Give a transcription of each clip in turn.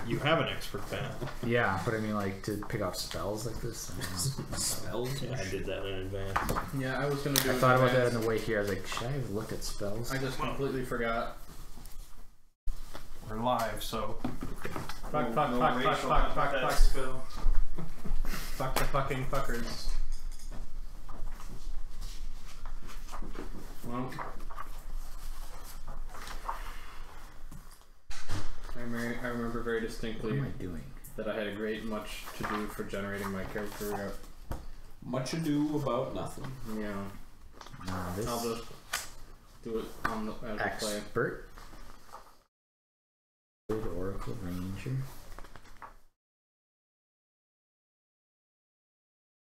You have an expert pen. Yeah, but I mean, like, to pick out spells like this. Spells? Yeah, I did that in advance. Yeah, I was gonna do it. I thought about that on the way here. I was like, should I have looked at spells? I just completely forgot. We're live, so. Fuck the fucking fuckers. Well, I remember very distinctly What am I doing? that I had a great much to do for generating my character. Much ado about nothing. Yeah, Nah, this I'll just do it on the as I play. expert. Good Oracle Ranger.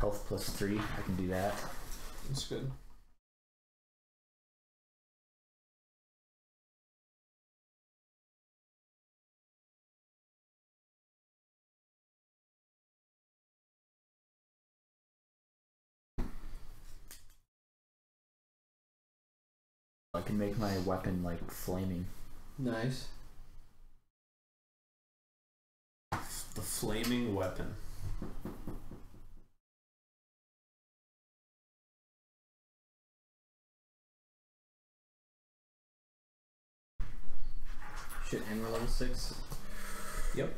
Health plus 3. I can do that. That's good. I can make my weapon like flaming. Nice. The flaming weapon. Shit, and we're level 6. Yep.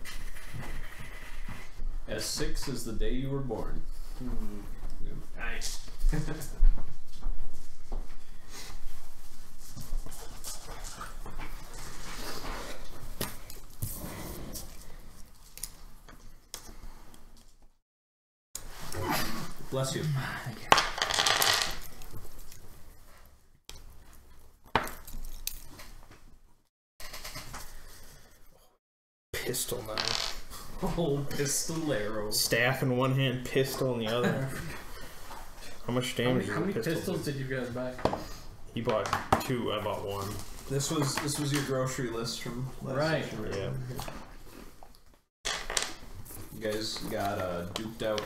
S6 is the day you were born. Nice. Bless you. Thank you. Pistol now. Oh, pistolero. Staff in one hand, pistol in the other. How much damage? How many pistols did you guys buy? He bought 2, I bought 1. This was your grocery list from last Right. session. Yeah. You guys got duped out.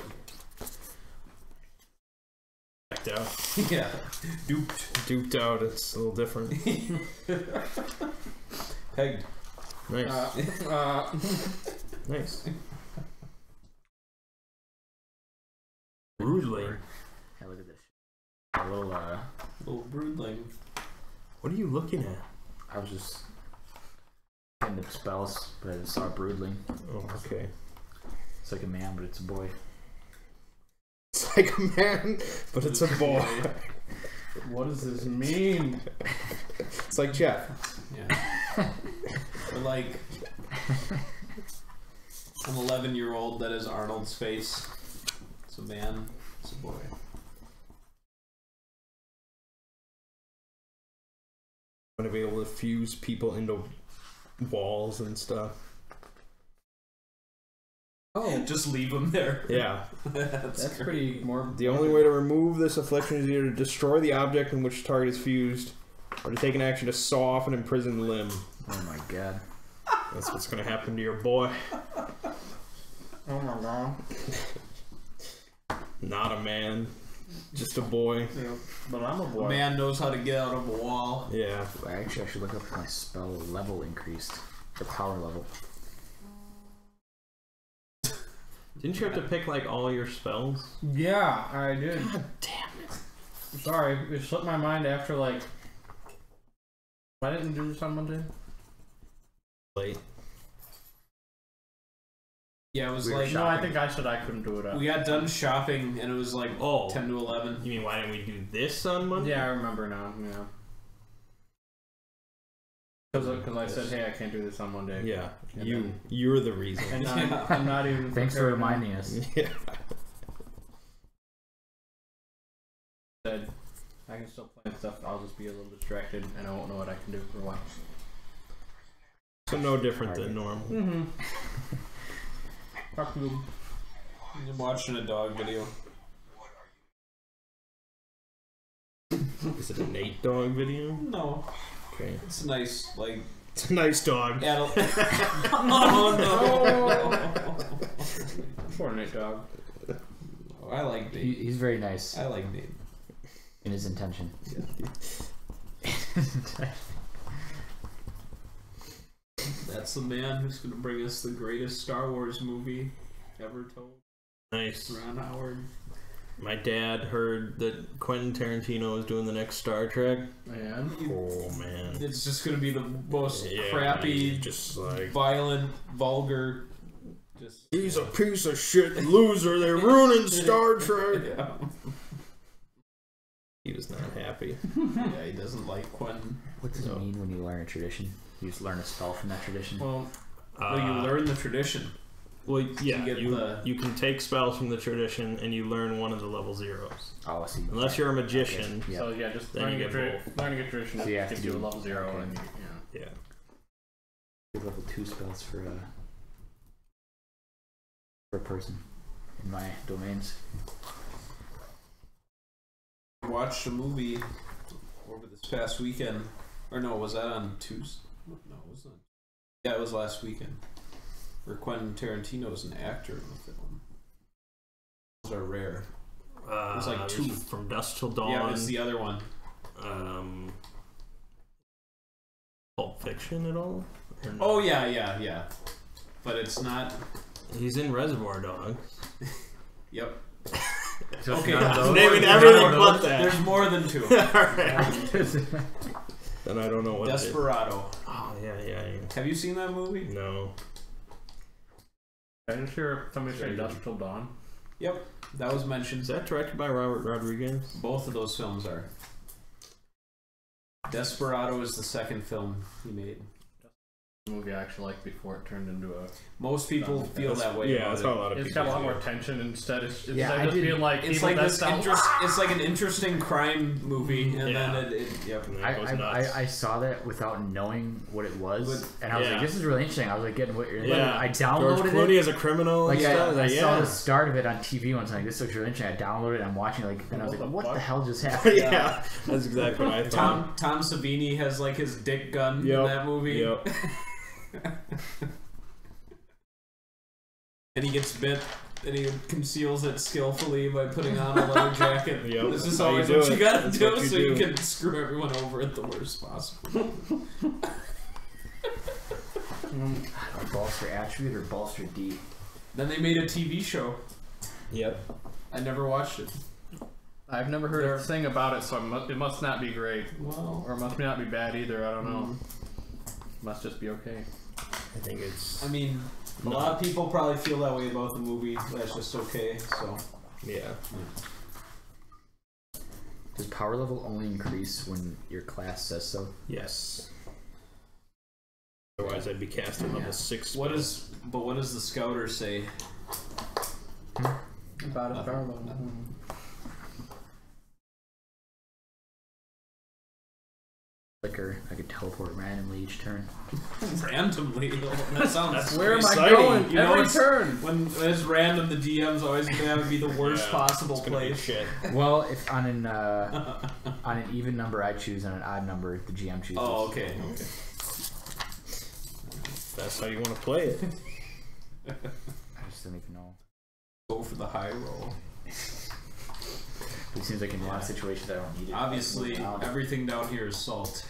Backed out. Yeah. Duped out, it's a little different. Pegged. Nice. Nice. Rudely. Yeah, look at this. A little, Little broodling. What are you looking at? I was just getting the spells, but I just saw Broodling. Oh, okay. It's like a man, but it's a boy. It's like a man, but it's a boy. What does this mean? It's like Jeff. Yeah. Or like an 11-year-old that is Arnold's face. It's a man. It's a boy. I'm gonna be able to fuse people into walls and stuff. Oh, Just leave them there. Yeah. that's great. pretty more. The only way to remove this affliction is either to destroy the object in which the target is fused, or to take an action to saw off an imprisoned limb. Oh my god. That's what's gonna happen to your boy. Oh my god. Not a man, just a boy. Yeah, but I'm a boy. A man knows how to get out of a wall. Yeah. Actually, I should look up if my spell level increased. The power level. Didn't you have to pick like all your spells? Yeah, I did. God damn it. Sorry, it slipped my mind after like. Why didn't you do this on Monday? Late. Yeah, it was We were like No, I think I said I couldn't do it. we got done shopping and it was like Oh. 10 to 11. You mean why didn't we do this on Monday? Yeah, I remember now. Yeah. Because I said, hey, I can't do this on Monday. Yeah. And You're the reason. And Yeah. I'm not even. Thanks for prepared now. reminding us. Yeah. Said, I can still play stuff. I'll just be a little distracted, and I won't know what I can do for a while. So no different than normal. Mm-hmm. Fuck you. I'm watching a dog video. Is it a Nate dog video? No. Okay. It's a nice, like, It's a nice dog. adult. Oh no! Poor Nate dog. Oh, I like Nate. He's very nice I like Nate. in his intention. That's the man who's going to bring us the greatest Star Wars movie ever told. Nice. Ron Howard. My dad heard that Quentin Tarantino is doing the next Star Trek. Man. Oh man. It's just going to be the most crappy, just like violent, vulgar. Just he's a piece of shit loser. They're ruining Star Trek. Yeah. He was not happy. Yeah, he doesn't like Quentin. What does it mean when you learn a tradition? You just learn a spell from that tradition? Well, you learn the tradition. Well, yeah, You you can take spells from the tradition and you learn one of the level zeros. Oh, I see. Unless you're a magician. Okay. So yeah, just Then learning you a get tradition So you have gives to you a do- level 0 okay. and Yeah. You have level 2 spells for a person in my domains. I watched a movie over this past weekend. Or no, was that on Tuesday? No, it wasn't. Yeah, it was last weekend. Where Quentin Tarantino is an actor in the film. Those are rare. It was like two. From Dusk Till Dawn. Yeah, it's the other one. Pulp Fiction at all? Or no? Oh yeah. But it's not. He's in Reservoir Dogs. Yep. So it's Okay, none of those? naming There's everything none of but those? that. There's more than two. Then I don't know what Desperado. it is. Oh, yeah. Have you seen that movie? No. I didn't hear somebody say Dusk Till Dawn. Yep, that was mentioned. Is that directed by Robert Rodriguez? Both of those films are. Desperado is the second film he made. The movie I actually liked before it turned into a. Most people feel that way. Yeah, about that's it. how a lot of It's people got a lot feel. more tension instead. Instead Yeah, I of just did- being like It's evil like death this style. it's like an interesting crime movie, and Yeah. then it yep. And then it goes nuts. I saw that without knowing what it was, But- and I was yeah. like, "This is really interesting." I was like, "Getting what you're." Yeah. I George downloaded Clooney it. as a criminal Like and stuff. I saw yeah. the start of it on TV once. Like, this looks really interesting. I downloaded it. And I'm watching. Like, then I was What like, the "What fuck? the hell just happened?" Yeah, that's exactly what I thought. Tom Savini has like his dick gun Yep. in that movie. Yep. And he gets bit, and he conceals it skillfully by putting on a leather jacket. Yep, This that's is how you always do what you it. gotta That's do, what you so you do. can screw everyone over at the worst possible. Bolster attribute or bolster D? Then they made a TV show. Yep. I never watched it. I've never heard a thing about it, so it must not be great, Well, or it must not be bad either. I don't know. Must just be okay. I think it's. I mean, a lot of people probably feel that way about the movie. That's just okay. So Yeah. Does power level only increase when your class says so? Yes. Otherwise, I'd be casting level 6. what does the scouter say? About Nothing. power level. Nothing. Flicker, I could teleport randomly each turn. Randomly. That sounds. Where am I exciting. going? You know, Every it's- turn. When it's random, the DM's always gonna have to be the worst Yeah, possible it's gonna be place. shit. Well, if on an even number I choose, on an odd number the GM chooses. Oh, okay. That's how you want to play it. I just don't even know. Go for the high roll. It seems like in a lot of situations I don't need it. Obviously, everything down here is salt.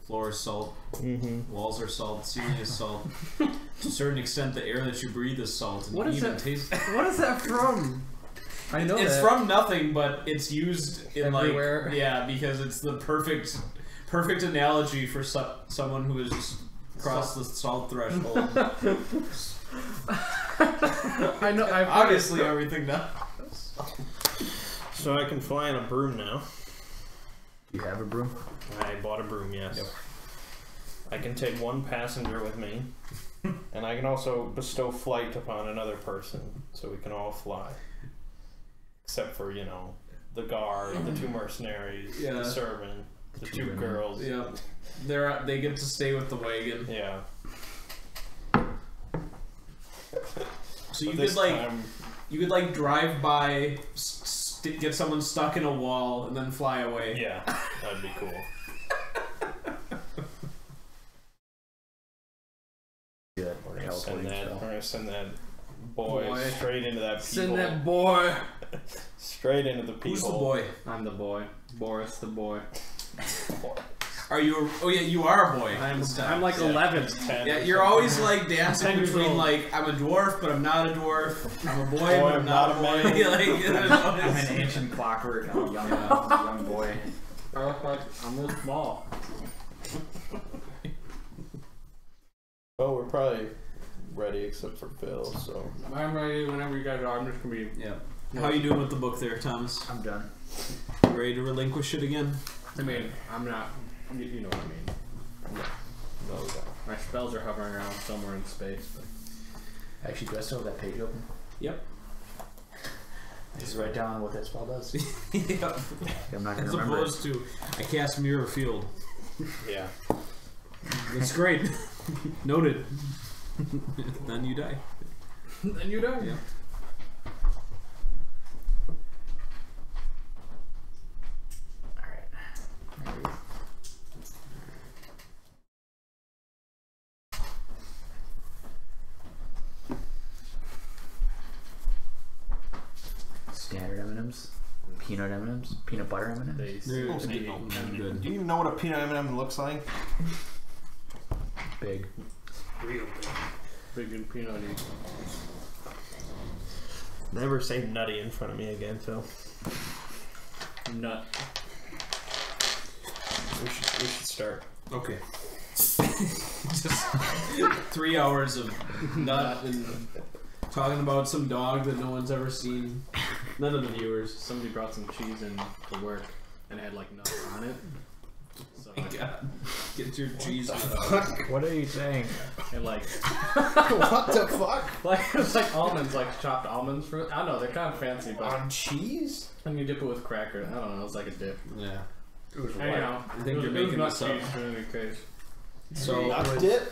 Floor is salt. Mm-hmm. Walls are salt. Ceiling is salt. To a certain extent, the air that you breathe is salt. And What you is even that? taste. What is that from? I know It's that. from nothing, but it's used in Everywhere. like because it's the perfect analogy for someone who has just crossed the salt threshold. I know. I've Obviously, everything does. So I can fly on a broom now. You have a broom? I bought a broom, yes. Yep. I can take one passenger with me, and I can also bestow flight upon another person, so we can all fly. Except for, the guard, the 2 mercenaries, Yeah. the servant, the two 2 women. girls. Yeah, they get to stay with the wagon. Yeah. So you But this could like time- drive by, get someone stuck in a wall, and then fly away. Yeah, that'd be cool. Do that We're gonna send that boy, Boy. straight into that people. Send that boy. Straight into the people. Who's the boy? I'm the boy. Boris the boy. Are you? Oh yeah, you are a boy. I'm like 11. 10 Yeah, or you're something. always like dancing 10 years between old. like I'm a dwarf, but I'm not a dwarf. I'm a boy, but I'm not a boy. I'm an ancient clockwork. I'm a young boy. I'm real small. Well, we're probably ready except for Phil, so. I'm ready whenever you guys are. I'm just gonna be. Yeah. How you doing with the book there, Thomas? I'm done. Ready to relinquish it again? I mean, I'm not. You know what I mean. No, we don't. My spells are hovering around somewhere in space. But Actually, do I still have that page open? Yep. I just write down what that spell does. Yep. I'm not gonna As remember. opposed to, I cast Mirror Field. Yeah. That's great. Noted. Then you die. then you die. Yeah. Alright. Standard M&Ms, peanut M&Ms, peanut butter M&Ms. They're Oh, good. Do you even know what a peanut M&M looks like? Big. Real Big and peanutty. Never say nutty in front of me again, Phil. Nut. We should start. Okay. Just 3 hours of nut and talking about some dog that no one's ever seen. None of the viewers. Somebody brought some cheese in to work and it had like nuts on it. So My God. Get your cheese nut out. Fuck. What are you saying? it like What the fuck? like it's like almonds, like chopped almonds fruit. I don't know, they're kind of fancy, but On cheese? and you dip it with cracker. I don't know, it's like a dip. Yeah. It was Anyhow, I think you're it was making nut this up. cheese in any case. So Nut dip?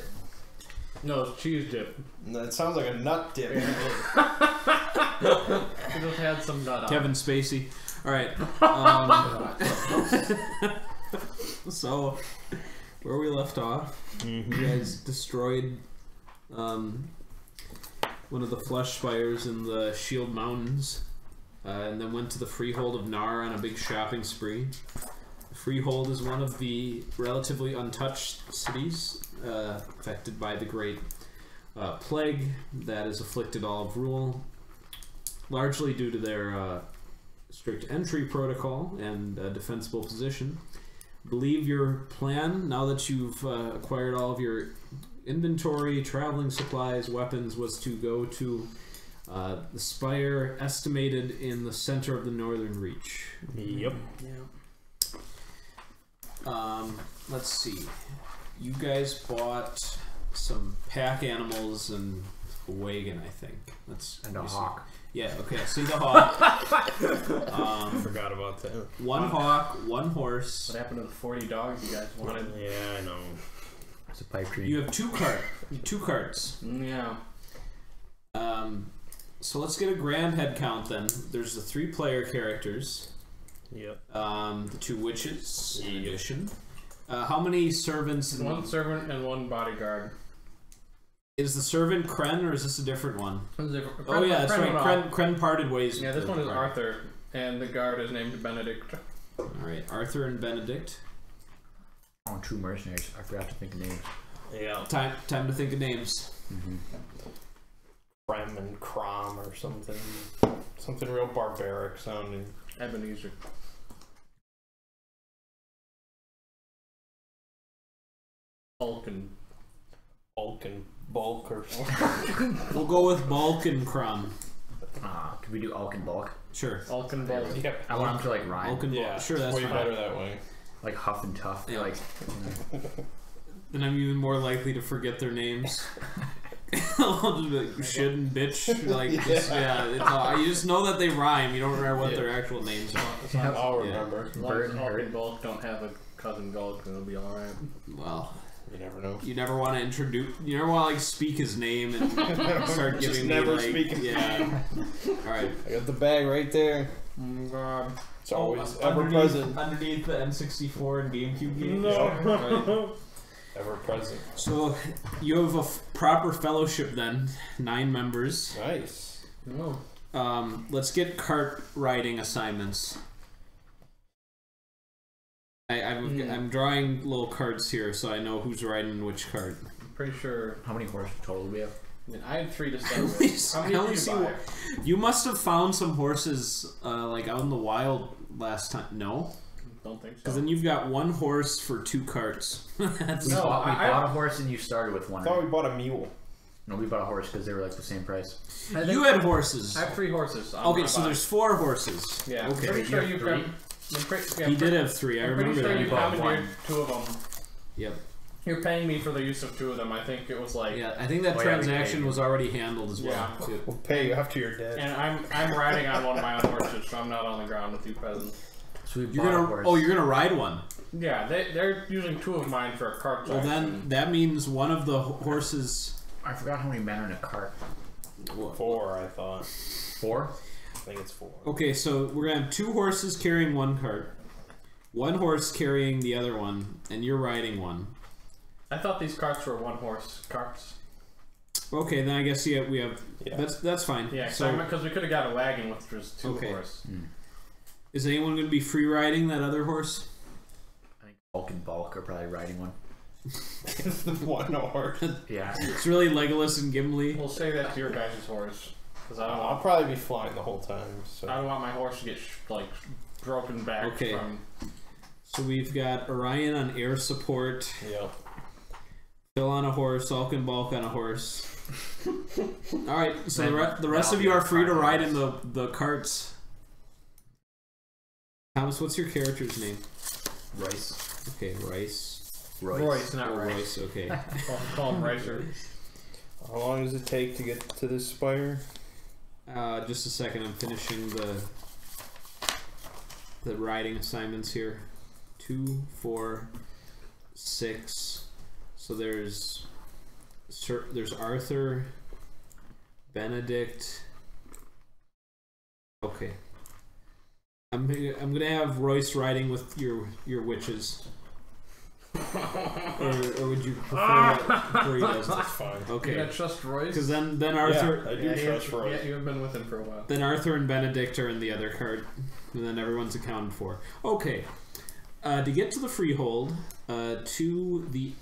No, it's cheese dip. That sounds like a nut dip. It just had some nut on Kevin it. Spacey. All right. So where we left off, you guys destroyed one of the flesh spires in the Shield Mountains, and then went to the Freehold of Nar on a big shopping spree. Freehold is one of the relatively untouched cities affected by the great plague that has afflicted all of Rule, largely due to their strict entry protocol and defensible position. Believe your plan, now that you've acquired all of your inventory, traveling supplies, weapons, was to go to the spire estimated in the center of the northern reach. Yep. Let's see. You guys bought some pack animals and a wagon, I think. And a let me see. hawk. Yeah, okay, see the hawk. Forgot about that. One hawk, one horse. What happened to the 40 dogs you guys wanted? Yeah, I know. It's a pipe tree. You have two carts. Yeah. So let's get a grand head count then. There's the 3 player characters. Yep. The 2 witches in Yep. addition. How many servants? One servant and one bodyguard. Is the servant Kren or is this a different one? Oh Yeah, that's right. Kren parted ways. Yeah, with this the one is guard. Arthur, and the guard is named Benedict. All right, Arthur and Benedict. Oh, 2 mercenaries. I forgot to think of names. Yeah. Time to think of names. Krem and Crom or something. Something real barbaric sounding. Ebenezer. Hulk and Bulk or something. We'll go with Bulk and Crumb. Could we do Alk and Bulk? Sure. Hulk and Bulk. Yep. I want them to like rhyme. Bulk and Yeah, Bulk. Sure, that's way fine. better that way. Like Huff and Tough. Yeah. Like, Then I'm even more likely to forget their names. I'll just be like, shit and bitch. Like, it's all, you just know that they rhyme. You don't remember what their actual names are. I'll Yeah. remember. As long Bird as and Hulk Hurt. and Bulk don't have a cousin Gulk, it'll be alright. Well, You never know. you never want to introduce. You never want to like speak his name and start Just giving never me like. speak his Yeah. All right. I got the bag right there. Oh god. It's always ever present. Underneath the N64 and GameCube games. No. Right. Ever present. So you have a proper fellowship then, 9 members. Nice. No. Let's get cart riding assignments. I'm drawing little cards here, so I know who's riding which card. I'm pretty sure. How many horses total do we have? I mean, I had 3 to start with. How many did you buy? You must have found some horses like out in the wild last time. No, Don't think so. because then you've got 1 horse for 2 carts. That's We No, bought I- a horse and you started with I one. thought we bought a mule. No, we bought a horse because they were like the same price. you had horses. I have 3 horses. Okay, so there's 4 horses. Yeah. Okay. I'm pretty sure you you've have got. He did have 3. I I'm pretty remember sure that. you bought commandeered one. 2 of them. Yep. You're paying me for the use of 2 of them. I think it was like. Yeah, I think that Oh, yeah, we transaction paid. was already handled as well. Yeah. Too. We'll pay you after you're dead. And I'm riding on one of my own horses, so I'm not on the ground with you peasants. So we You're bought a gonna. horse. Oh, you're gonna ride one. Yeah, they're using 2 of mine for a cart. Well, then that means one of the horses. I forgot how many men are in a cart. 4, I thought. 4? I think it's 4. Okay, so we're gonna have 2 horses carrying 1 cart, 1 horse carrying the other one, and you're riding one. I thought these carts were 1 horse carts. Okay, then I guess we have. Yeah. That's fine. Yeah, So because we could have got a wagon with just 2 Okay. horse. is anyone gonna be free riding that other horse? I think Bulk and Bulk are probably riding one. The 1 horse. Yeah. It's really Legolas and Gimli. We'll say that's your guys' horse, because I don't I'll want probably be flying the whole time. So I don't want my horse to get like broken back Okay. from. So we've got Orion on air support, Yep. Phil on a horse, Alk and Bulk on a horse. All right, so Then the rest that'll of you be are a free to cart ride horse. in the carts. Thomas, what's your character's name? Rice. Okay, Rice. Royce, not Oh, Rice. Royce. Okay. Call him Ricer. How long does it take to get to this spire? Just a second. I'm finishing the riding assignments here. 2, 4, 6. So there's Arthur, Benedict. Okay. I'm gonna have Royce riding with your witches. or would you prefer that where he does That's this? fine. You Okay. gotta trust Royce. Because then Arthur. Yeah, I do trust Yeah, Royce. you've been with him for a while. Then Arthur and Benedict are in the other cart, and then everyone's accounted for. Okay, to get to the freehold, to the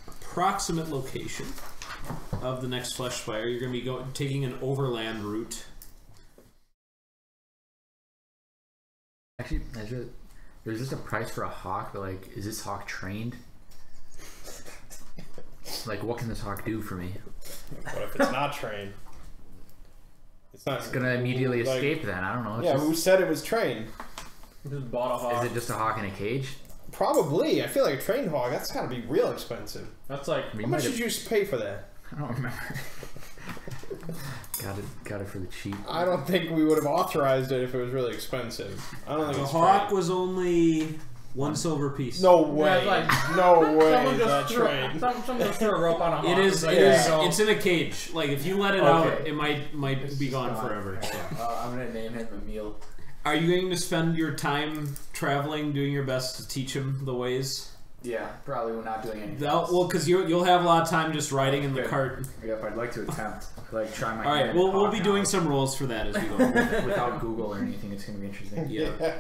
approximate location of the next flesh spire, you're going to be taking an overland route. Actually, there's just a price for a hawk, but like, is this hawk trained? Like, what can this hawk do for me? What if it's not trained? It's not. It's gonna immediately like, escape then. I don't know. It's Yeah, just, who said it was trained? You just bought a hawk. is it just a hawk in a cage? Probably. I feel like a trained hog. That's got to be real expensive. That's like I mean, How much might did you pay for that? I don't remember. got it for the cheap. I don't think we would have authorized it if it was really expensive. I don't think The it's hawk trained. was only 1 silver piece. No way. like- no way. someone Is just that threw, trained? someone just threw a rope on a hawk. It is. Like, It is. there you go. It's in a cage. Like if you let it out, it might be gone forever. I'm gonna name him Emil. Are you going to spend your time traveling, doing your best to teach him the ways? Yeah, probably we're not doing anything. else. Well, because you'll have a lot of time just riding in the Good. cart. Yep, I'd like to attempt. Like try my. All right, hand we'll at be hawk doing now. some rolls for that as we go. without Google or anything. It's gonna be interesting. Yeah.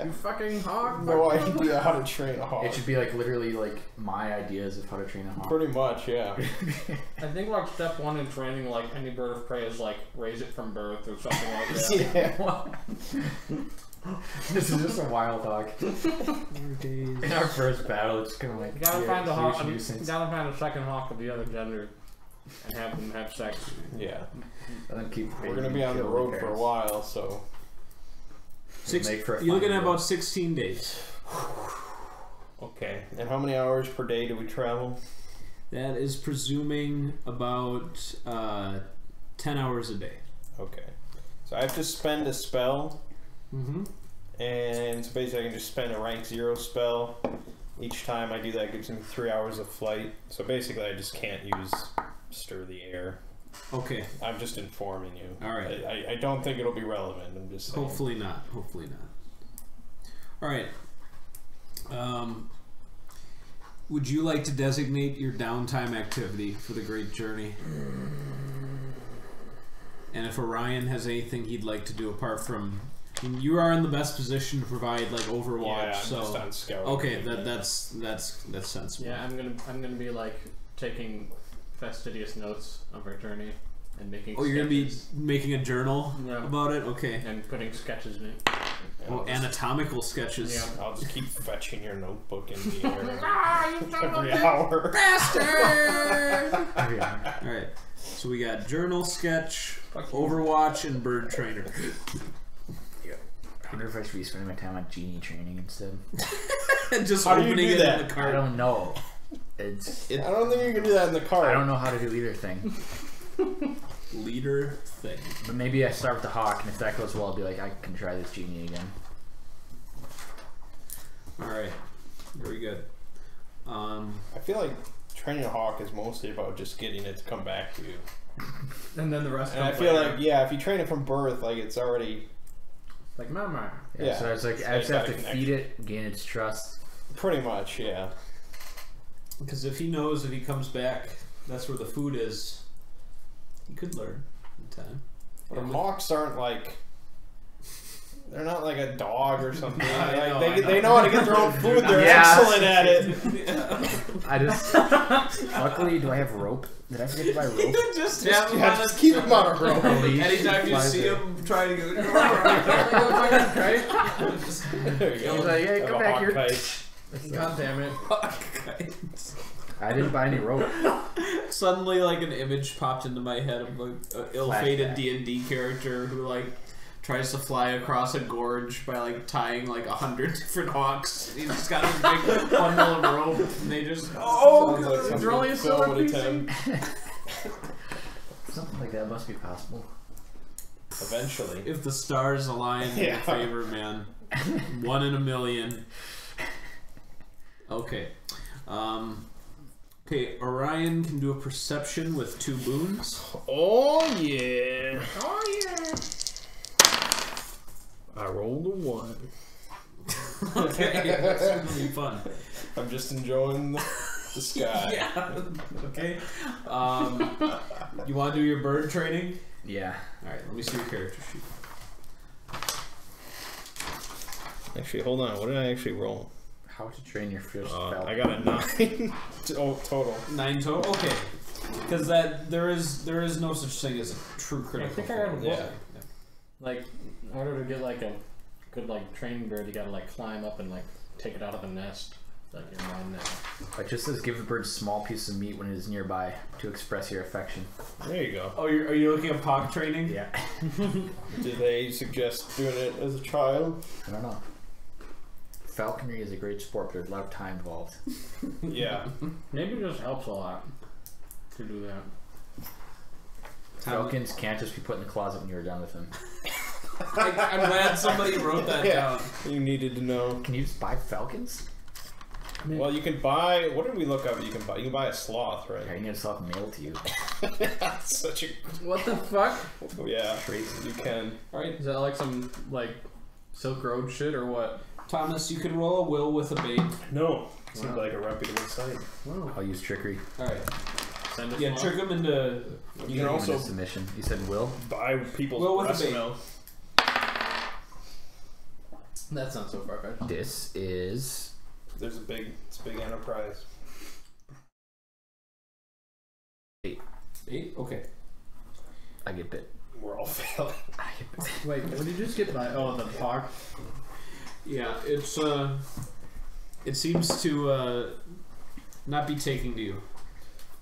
You fucking hawk. No idea how to train a hog. It should be like literally like my ideas of how to train a hawk. Pretty much, yeah. I think like step 1 in training like any bird of prey is like raise it from birth or something like that. Yeah. This is just a wild hawk. In our first battle, it's kind of like You gotta yeah, find a hawk. huge You nuisance. gotta find a second hawk of the other gender, and have them have sex. Yeah. And then keep We're gonna be on the road for a while, so You're looking at about 16 days. okay. And how many hours per day do we travel? That is presuming about 10 hours a day. Okay. So I have to spend a spell, Mm-hmm. and so basically I can just spend a rank 0 spell. Each time I do that gives me 3 hours of flight. So basically I just can't use Stir the Air. Okay. I'm just informing you. All right. I don't think it'll be relevant. I'm just saying. Hopefully not. Hopefully not. All right. Would you like to designate your downtime activity for the Great Journey? And if Orion has anything he'd like to do apart from You are in the best position to provide like Overwatch. Yeah, I'm so just on scout. okay, that's sensible. Yeah, I'm gonna be like taking fastidious notes of our journey and making. Oh, you're gonna be sketches. making a journal Yeah. about it. Okay. And putting sketches in it. Oh, anatomical sketches. Yeah. I'll just keep fetching your notebook in the air every hour. Bastard! Every hour. All right. So we got journal, sketch, Overwatch, and bird trainer. I wonder if I should be spending my time on genie training instead. Just How do you opening do it that? in the I cart. don't know. It's. I don't think you can do that in the car. I don't know how to do either thing. Leader thing. But maybe I start with the hawk, and if that goes well, I'll be like, I can try this genie again. All right. Very good. I feel like training a hawk is mostly about just getting it to come back to you. And then the rest. And I feel like, yeah, if you train it from birth, like it's already like mama. Yeah. So I was like, It's I just have got to a feed it, gain its trust. pretty much, yeah. Because if he knows if he comes back, that's where the food is. He could learn in time. But And hawks aren't like, they're not like a dog or something. I Like, know. they know how to get their own food. They're Yeah. excellent at it. I just. Luckily, do I have rope? Did I forget to buy rope? just Just keep them on a rope. A leash Anytime you flies see there. him trying to go. There you go. He's like, hey, Have come a back hawk here. kite. God damn it. I didn't buy any rope. Suddenly, like an image popped into my head of like an ill-fated Flashback. D&D character who like tries to fly across a gorge by like tying like 100 different hawks. He's just got this big bundle of rope, and they just Sounds like they're something only a Phil silver would piece. attend Something like that must be possible. eventually. if the stars align in your Yeah. favor, man. 1 in a million. Okay. Okay, Orion can do a perception with 2 boons. Oh yeah. Oh yeah. I rolled a 1. Okay, that's gonna be fun. I'm just enjoying the sky. Yeah. Okay. You want to do your bird training? Yeah. All right. Let me see your character sheet. Actually, hold on. What did I actually roll? How to train your first falcon. I got a 9 total. 9 total. Okay. Because there is no such thing as a true I critical. think I have a fail. book. Like, in order to get like a good like training bird, you gotta like climb up and like take it out of the nest. Like your mind now. It just says give the bird small pieces of meat when it is nearby to express your affection. There you go. Oh, are you looking at hawk training? Yeah. Did they suggest doing it as a child? I don't know. Falconry is a great sport, but there's a lot of time involved. Yeah. Maybe it just helps a lot to do that. Falcons can't just be put in the closet when you're done with them. I'm glad somebody wrote that Yeah. down. You needed to know. Can you just buy falcons? Well, you can buy. What did we look up? You can buy a sloth, Yeah, right? you need to self mailed to you. That's such a. What the fuck? Yeah. Crazy. You can. All right, Is that like some like Silk Road shit or what? Thomas, you can roll a will with a bait. No. Seems Wow. like a reputable site. Wow. I'll use trickery. All right. Send us Yeah, one. trick him into. You can also submission. You said will? buy people's Well, with breast a bait. milk. That's not so far fetched. This is It's a big enterprise. 8. Okay. I get bit. We're all failing. I get bit. Wait, what did you just get by? Oh, the hawk. Yeah, it's it seems to not be taking to you,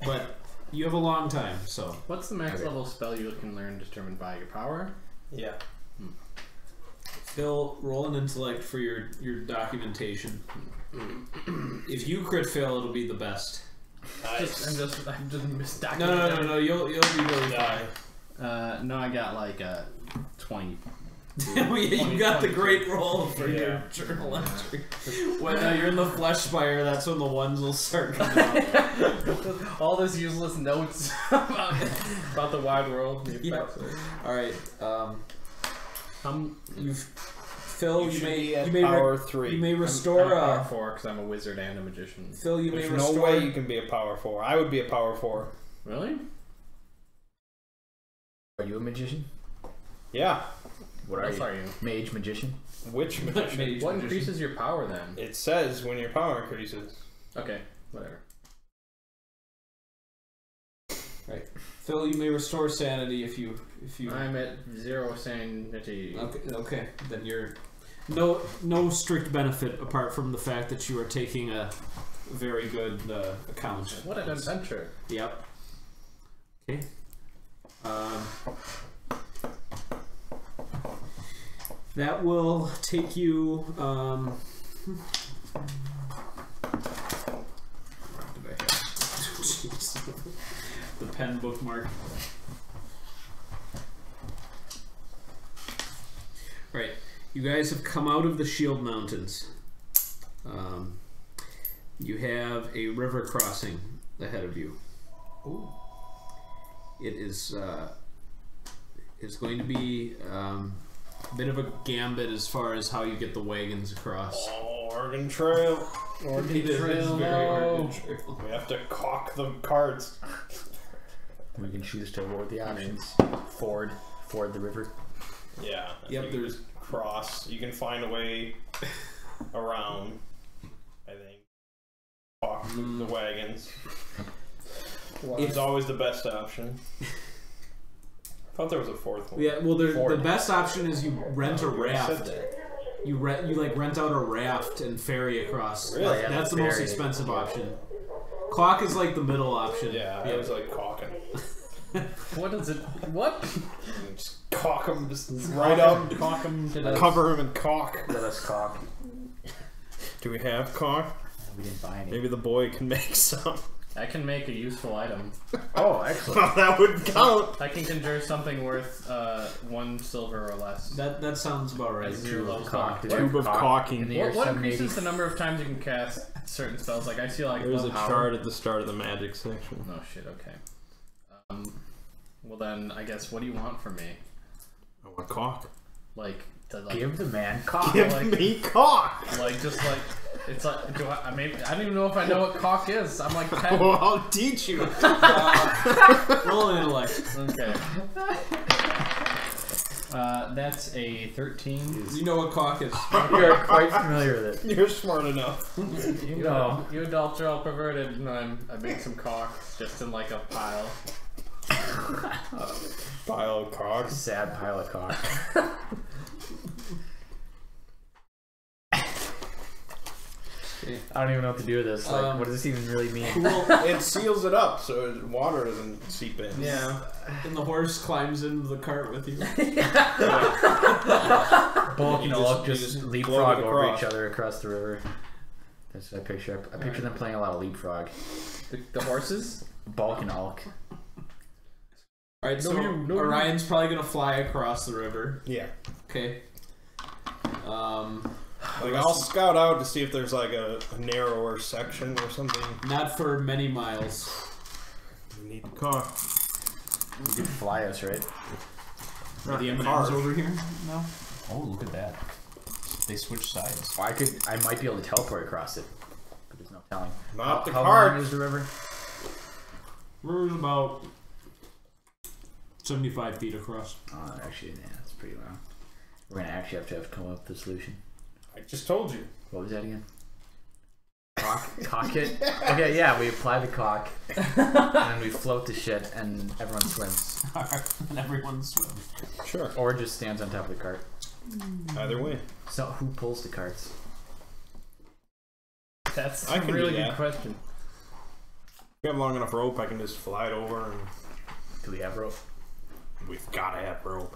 but you have a long time, so. What's the max Okay. level spell you can learn determined by your power? Yeah. Phil, roll an intellect for your documentation. If you crit fail, it'll be the best. I'm just misdocumenting. No. You'll be really fine. No, I got like 20. You got the great roll for Yeah. your journal entry. When you're in the flesh spire, that's when the ones will start coming out. All this useless notes about the wide world. The Yeah. effects. All right. You've Phil. You should may be at you may power 3. you may I'm restore power 4 because I'm a wizard and a magician. Phil. You There's may no restore. way you can be a power 4. I would be a power 4. Really? Are you a magician? Yeah. What are Are you? Mage, magician. Which magician? What increases your power then? It says when your power increases. Okay, whatever. Right. Phil, you may restore sanity if you. I'm at 0 sanity. Okay. Then you're no strict benefit apart from the fact that you are taking a very good account. What an adventure! Yep. Okay. That will take you. Jeez. The pen bookmark. Right. You guys have come out of the Shield Mountains. You have a river crossing ahead of you. Ooh. It is going to be a bit of a gambit as far as how you get the wagons across. Oh, Oregon Trail. Oregon Trail. Very Oregon Trail. We have to caulk the carts. We can choose to avoid the options. Ford the river. Yeah. Yep. There's cross. You can find a way around. I think. Caulk the wagons. It's always the best option. I thought there was a fourth one. Yeah. Well, the best option is you rent a raft. You rent out a raft and ferry across. Really? That's the most expensive option. Clock is like the middle option. Yeah, I was like caulking. What is it? What? Just caulk them, just right up, Cock 'em to death. cover them in caulk. Let us caulk. Do we have caulk? We didn't buy any. Maybe the boy can make some. I can make a useful item. Oh, excellent. That would count. I can conjure something worth 1 silver or less. That sounds about right. As your lowest Caulk. one. Tube of caulking. In the year What 780. increases the number of times you can cast certain spells? Like I see like There's a low power. chart at the start of the magic section. Oh shit. Okay. Well then, I guess what do you want from me? I want caulk. Like, Give the man caulk. Give like- me caulk. like just like it's like I don't even know if I know what caulk is. I'm like 10. Well, I'll teach you. Roll an intellect. Okay. That's a 13. You know what cock is. You're quite familiar with it. You're smart enough. You know, you adults are all perverted, and I make some caulk just in like a pile. Pile of caulk. Sad pile of caulk. I don't even know what to do with this. Like, what does this even really mean? It seals it up so water doesn't seep in. Yeah. And the horse climbs into the cart with you. Bulk and You Ulk just just float leapfrog it over across. each other across the river. That's what I picture. I picture them playing a lot of leapfrog. The horses? Bulk and Ulk. Alright, so No, Orion's probably gonna fly across the river. Yeah. Okay. Like I'll scout out to see if there's like a narrower section or something. Not for many miles. We need caulk. You could fly us, right? Are the M&Ms Hard. over here now? Oh, look at that. They switch sides. Well, I might be able to teleport across it, but there's no telling. Not the How cart. long is the river? River's about 75 feet across. Oh, actually, yeah, that's pretty long. We're gonna actually have to come up with a solution. I just told you. What was that again? Caulk it? Okay, yeah, we apply the caulk, and then we float the shit, and everyone swims. And everyone swims. Sure. Or just stands on top of the cart. Either way. So, who pulls the carts? That's I a can do really that. good question. If we have long enough rope, I can just fly it over, and Do we have rope? we've got to have rope.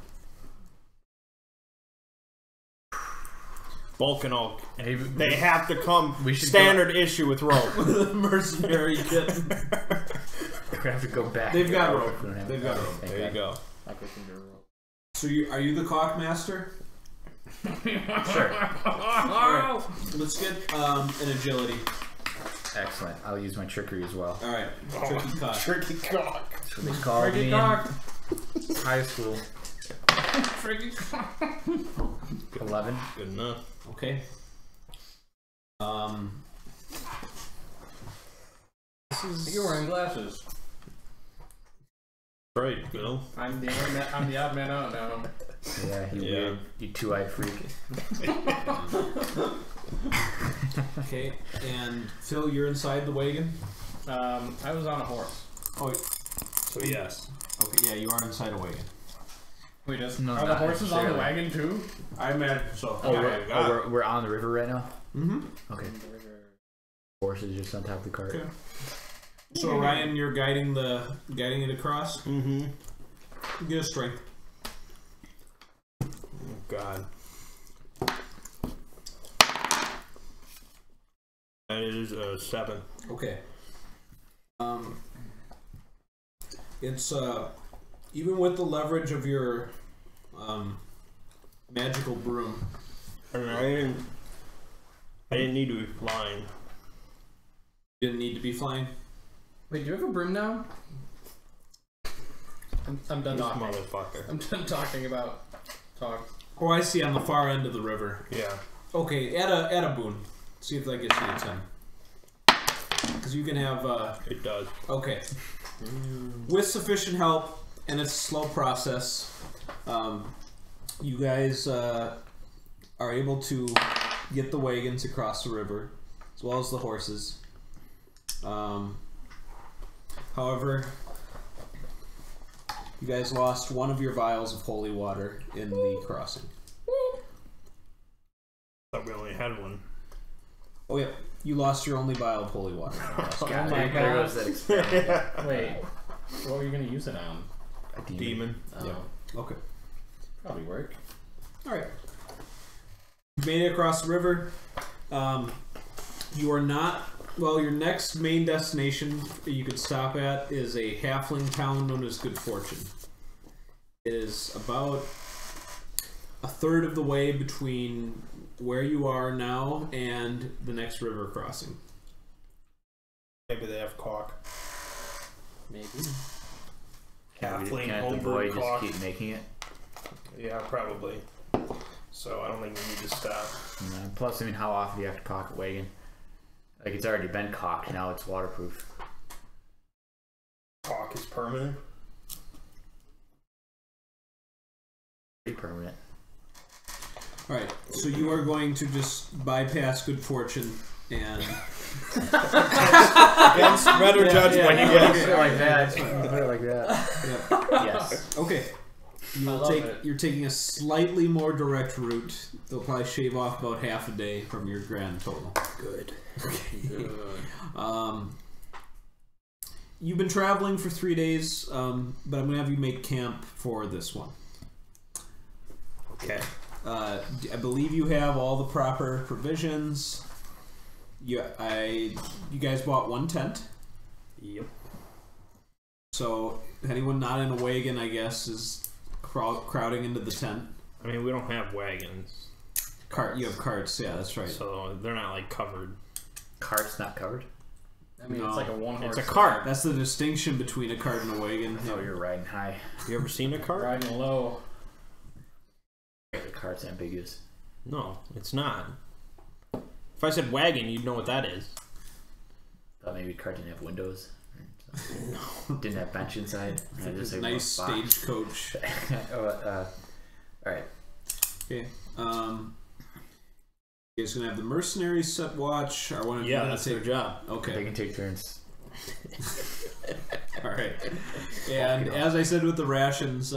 Bulk and Ulk. They have to come We should standard issue with rope. Mercenary kit. We have to go back. They've and got get rope. We don't have They've got rope. Thank There you God. go. I could conjure a rope. So are you the cock master? Sure. Alright. Let's get an agility. Excellent. I'll use my trickery as well. Alright. Tricky cock. Tricky cock. That's what they called Tricky me cock. in high school. Tricky cock. 11. Good enough. Okay. This is You're wearing glasses. Right, Bill. I'm the odd man out now. Yeah, you weird, you two-eyed freak. Okay, and Phil, you're inside the wagon? I was on a horse. Oh, so yes. Okay, yeah, you are inside a wagon. Wait, are the not horses on the necessarily. wagon too? I imagine so. We're on the river right now? Mm-hmm. Okay. Horses just on top of the cart. Okay. So Ryan, you're guiding it across? Mm-hmm. Get a strength. Oh, God. That is a 7. Okay. It's even with the leverage of your magical broom. I mean, I didn't need to be flying. You didn't need to be flying. Wait, do you have a broom now? I'm done This talking. motherfucker. I'm done talking about talk. Oh, I see, on the far end of the river. Yeah. Okay, add a boon. See if that gets you a 10. Because you can have. It does. Okay. With sufficient help, and it's a slow process, you guys are able to get the wagons across the river, as well as the horses. However, you guys lost one of your vials of holy water in the crossing. Thought we only had one. Oh yeah, you lost your only vial of holy water. Oh my There god. goes that experiment. Wait, what were you gonna use it on? A Demon. Oh, Yeah. Okay. probably work. Alright. You made it across the river. You are not. Well, your next main destination you could stop at is a halfling town known as Good Fortune. It is about a third of the way between where you are now and the next river crossing. Maybe they have caulk. Maybe. Halfling Can't the homebrew boy just caulk. keep making it? Yeah, probably. So I don't think we need to stop. No. Plus, I mean, how often do you have to caulk a wagon? Like, it's already been caulked, now it's waterproof. Caulk is permanent. Pretty permanent. Alright, so you are going to just bypass Good Fortune and. Against better judgment. When you yeah, put it like that, you put it like that. Yep. Yes. Okay. I love it. You're taking a slightly more direct route. They'll probably shave off about half a day from your grand total. Good. You've been traveling for 3 days, but I'm gonna have you make camp for this one. Okay. I believe you have all the proper provisions. You guys bought one tent. Yep. So anyone not in a wagon, I guess, is crowding into the tent. I mean, we don't have wagons, You have carts. Yeah, that's right. so they're not like covered. Cart's not covered? I mean, No. it's like a one horse. It's a cart. That's the distinction between a cart and a wagon. Oh, you're riding high. You ever seen a cart? Riding low. The cart's ambiguous. No, it's not. If I said wagon, you'd know what that is. Thought maybe cart didn't have windows. No. Didn't have bench inside. It's a nice stagecoach. Alright. Okay. You guys gonna have the mercenaries set watch? Or one of you Yeah, gonna that's take their job. They Okay. can take turns. All right. And as I said with the rations,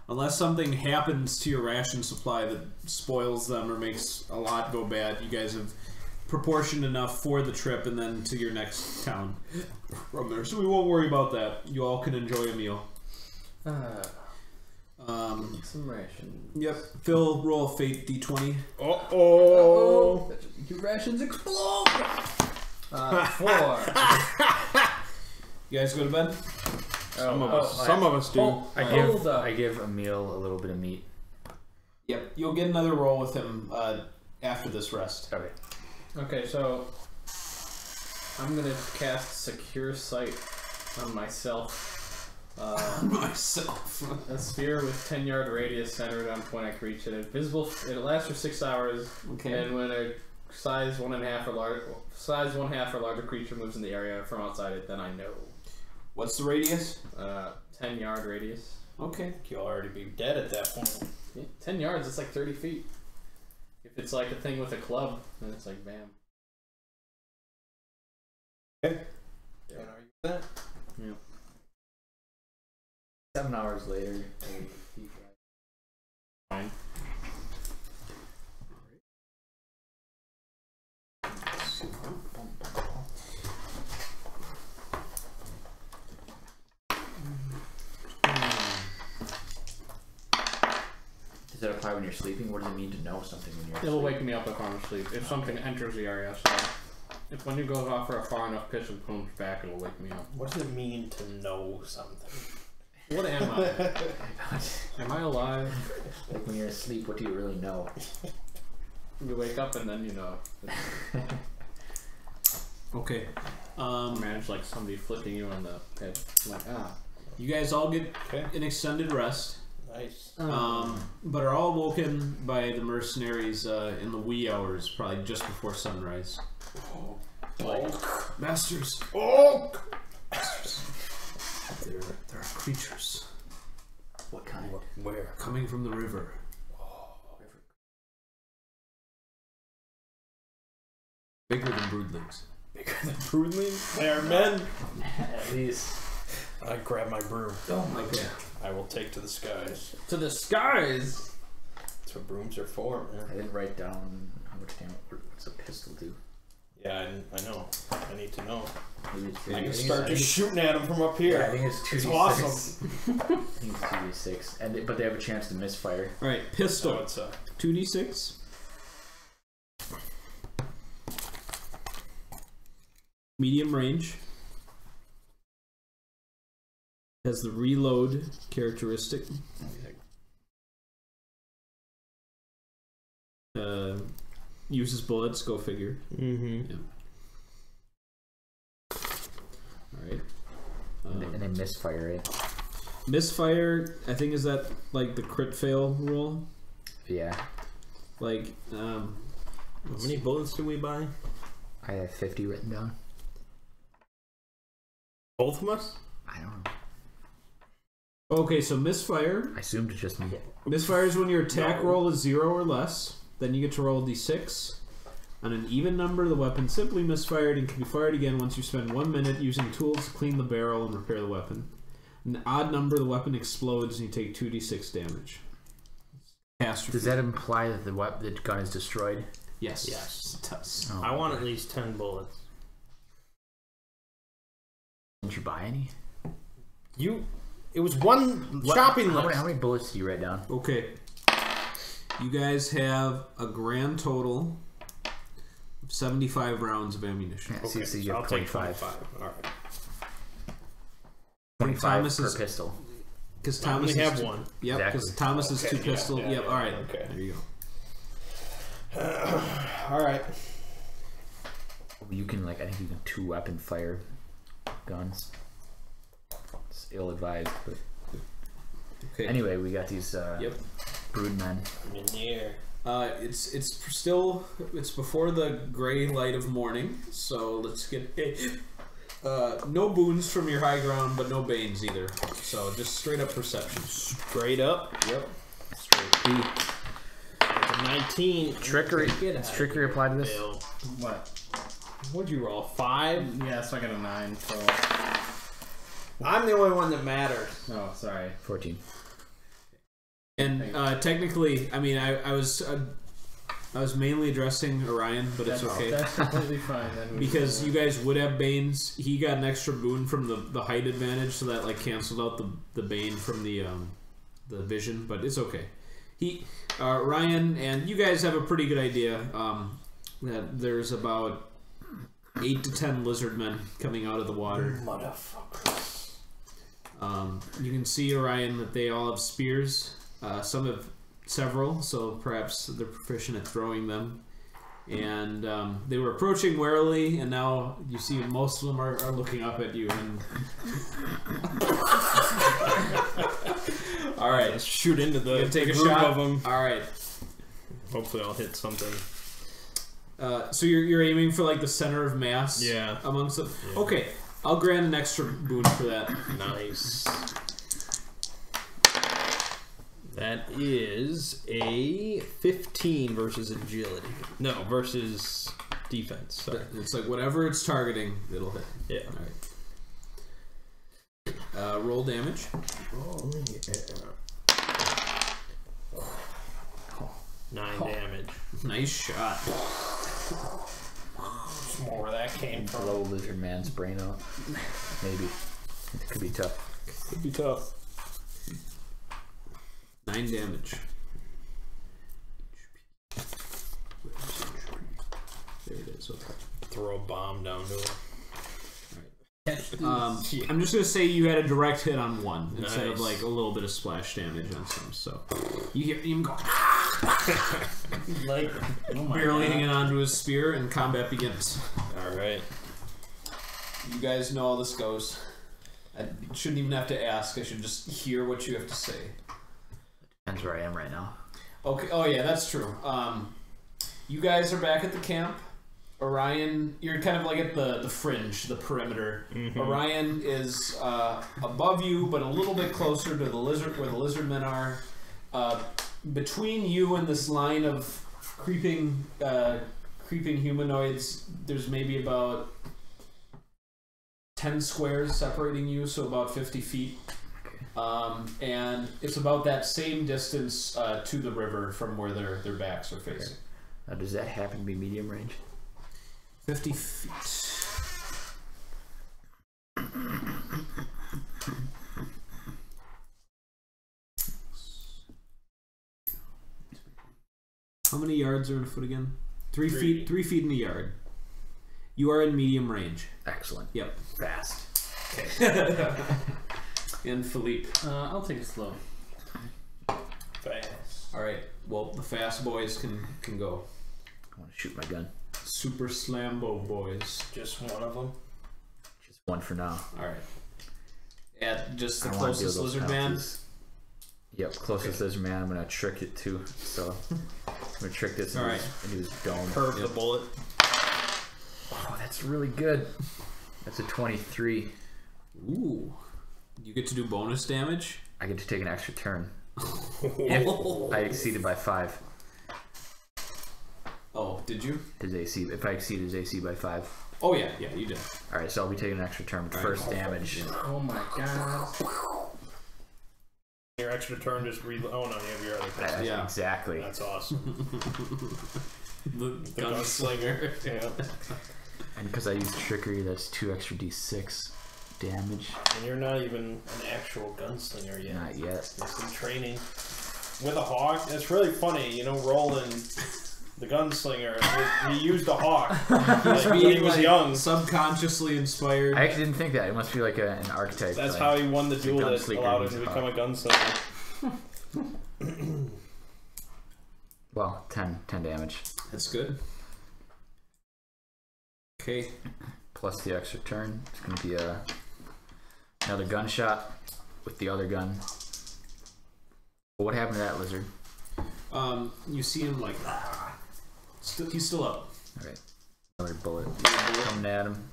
unless something happens to your ration supply that spoils them or makes a lot go bad, you guys have proportioned enough for the trip and then to your next town from there. So we won't worry about that. You all can enjoy a meal. Some ration. Yep. Phil, roll a fate d20. Oh. Your rations explode! 4. You guys go to bed? Some of us do. I give Emil a little bit of meat. Yep. You'll get another roll with him after this rest. Okay. Okay, so I'm gonna cast Secure Sight on myself. Myself. A sphere with 10-yard radius centered on point I can reach it. Invisible. It lasts for 6 hours. Okay. And when a size 1.5 or larger creature moves in the area from outside it, then I know. What's the radius? 10-yard radius. Okay. You'll already be dead at that point. 10 yards, it's like 30 feet. If it's like a thing with a club, then it's like bam. Okay. Yeah. Are you that? Yeah. 7 hours later. Fine. Does that apply when you're sleeping? What does it mean to know something when you're asleep? It'll wake me up if I'm asleep. If something enters the area, so if when you goes off for a far enough pitch and comes back, it'll wake me up. What does it mean to know something? What am I? Am I alive? Like when you're asleep, what do you really know? You wake up and then you know. Okay. Manage like somebody flicking you on the head. Like, You guys all get Okay. an extended rest. Nice. But are all woken by the mercenaries in the wee hours, probably just before sunrise. Like, masters. Oh! There are creatures What kind? Where? coming from the river. Bigger than broodlings. Bigger than broodlings? They are men. At least. I grab my broom. Oh my Okay. I will take to the skies. to the skies. That's what brooms are for, man. I didn't write down how much damage. What's a pistol do? Yeah, I know. I need to know. Maybe it's I can think start it's- just shooting at them from up here. Yeah, I think it's 2d6. It's awesome. I think it's 2d6, but they have a chance to misfire. All right, pistol. So it's 2d6. Medium range. Has the reload characteristic. Uses bullets. Go figure. Mm-hmm. All right. And they misfire it. Misfire. I think is that like the crit fail rule. Yeah. Like. How many bullets do we buy? I have 50 written down. Both of us? I don't know. Okay, so misfire. I assumed it's just me. Misfire is when your attack No. roll is 0 or less. Then you get to roll a d6. On an even number, the weapon simply misfired and can be fired again once you spend 1 minute using tools to clean the barrel and repair the weapon. An odd number, the weapon explodes and you take 2d6 damage. Catastrophe. Does that imply that the gun is destroyed? Yes. Yes. It does. Oh, I want at least 10 bullets. Didn't you buy any? It was one shopping list. How many bullets did you write down? Okay. You guys have a grand total of 75 rounds of ammunition. Yeah, so Okay, you so I'll have take 25. 25. Alright. 25 Thomas per is- pistol. Because I Thomas only is have two- one. Yep, because Exactly. Thomas is Okay, 2 yeah, pistol. yeah, Yep, yeah, alright. okay. There you go. Alright. You can I think you can 2-weapon fire guns. It's ill-advised, but Okay. anyway, we got these Yep. brood men. In the air. It's still before the gray light of morning, so let's get no boons from your high ground, but no banes either. So just straight up perception. Straight up. Yep. Straight B. 19. Trickery. Get Does out trickery of apply to this? Bill. What? What'd you roll? 5? Yeah, so I got a 9. So. I'm the only one that matters. Oh, sorry. 14. And technically, I mean, I was mainly addressing Orion, but it's okay. That's completely fine then. Because you guys would have banes. He got an extra boon from the height advantage, so that canceled out the bane from the vision. But it's okay. Ryan and you guys have a pretty good idea that there's about 8 to 10 lizard men coming out of the water. Motherfucker. You can see, Orion, that they all have spears. Some have several, so perhaps they're proficient at throwing them. And they were approaching warily, and now you see most of them are looking up at you. And all right, Let's shoot into the take a group shot of them. All right. Hopefully I'll hit something. So you're aiming for the center of mass. Yeah. Amongst them. Yeah. Okay, I'll grant an extra boon for that. Nice. That is a 15 versus agility. No, versus defense. Sorry. It's like whatever it's targeting, it'll hit. Yeah. All right. Roll damage. Oh, yeah. 9 damage. Nice shot. More where that came from. Blow lizard man's brain out. Maybe. It could be tough. Could be tough. 9 damage. There it is. Okay. Throw a bomb down to him. I'm just gonna say you had a direct hit on one instead of Nice. like a little bit of splash damage on some. So you hear him go Like, oh my barely God. hanging onto his spear, and combat begins. All right. You guys know how this goes. I shouldn't even have to ask. I should just hear what you have to say. Depends where I am right now. Okay. Oh yeah, that's true. You guys are back at the camp. Orion, you're kind of like at the fringe, the perimeter. Mm-hmm. Orion is above you, but a little bit closer to the lizard, where the lizard men are. Between you and this line of creeping humanoids, there's maybe about 10 squares separating you, so about 50 feet. And it's about that same distance to the river from where their backs are facing. Does that happen to be medium range? 50 feet. How many yards are in a foot again? 3 feet. 3 feet in a yard. You are in medium range. Excellent. Yep. Fast. Okay. And Philippe. I'll take it slow. Fast. All right. Well, the fast boys can go. I want to shoot my gun. Super Slambo boys. Just one of them. Just one for now. All right. At just the I wanna deal closest those lizard man. penalties. Yep, closest lizard man. I'm gonna trick it too. So I'm gonna trick this All right. into his dome. Curve the bullet. Oh, that's really good. That's a 23. Ooh. You get to do bonus damage. I get to take an extra turn if I exceeded by 5. Oh, did you? His AC. If I exceed his AC by 5. Oh yeah, you did. All right, so I'll be taking an extra turn. All First right. damage. Oh my God. Your extra turn just reload. Oh no, you have your other pistol. Yeah. Exactly. That's awesome. The Gunslinger. Yeah. And because I used trickery, that's 2 extra d6 damage. And you're not even an actual gunslinger yet. Not yet. Just in training with a hawk. It's really funny, you know, Roland, the gunslinger. He used a hawk like, when he was young. subconsciously inspired. I actually didn't think that. It must be like an archetype. That's like, how he won the duel that gunslinger allowed him used to a become a hawk. gunslinger. Well, 10 damage. That's good. Okay. Plus the extra turn. It's going to be another gunshot with the other gun. What happened to that lizard? You see him like he's still up. Alright. Another bullet coming at him.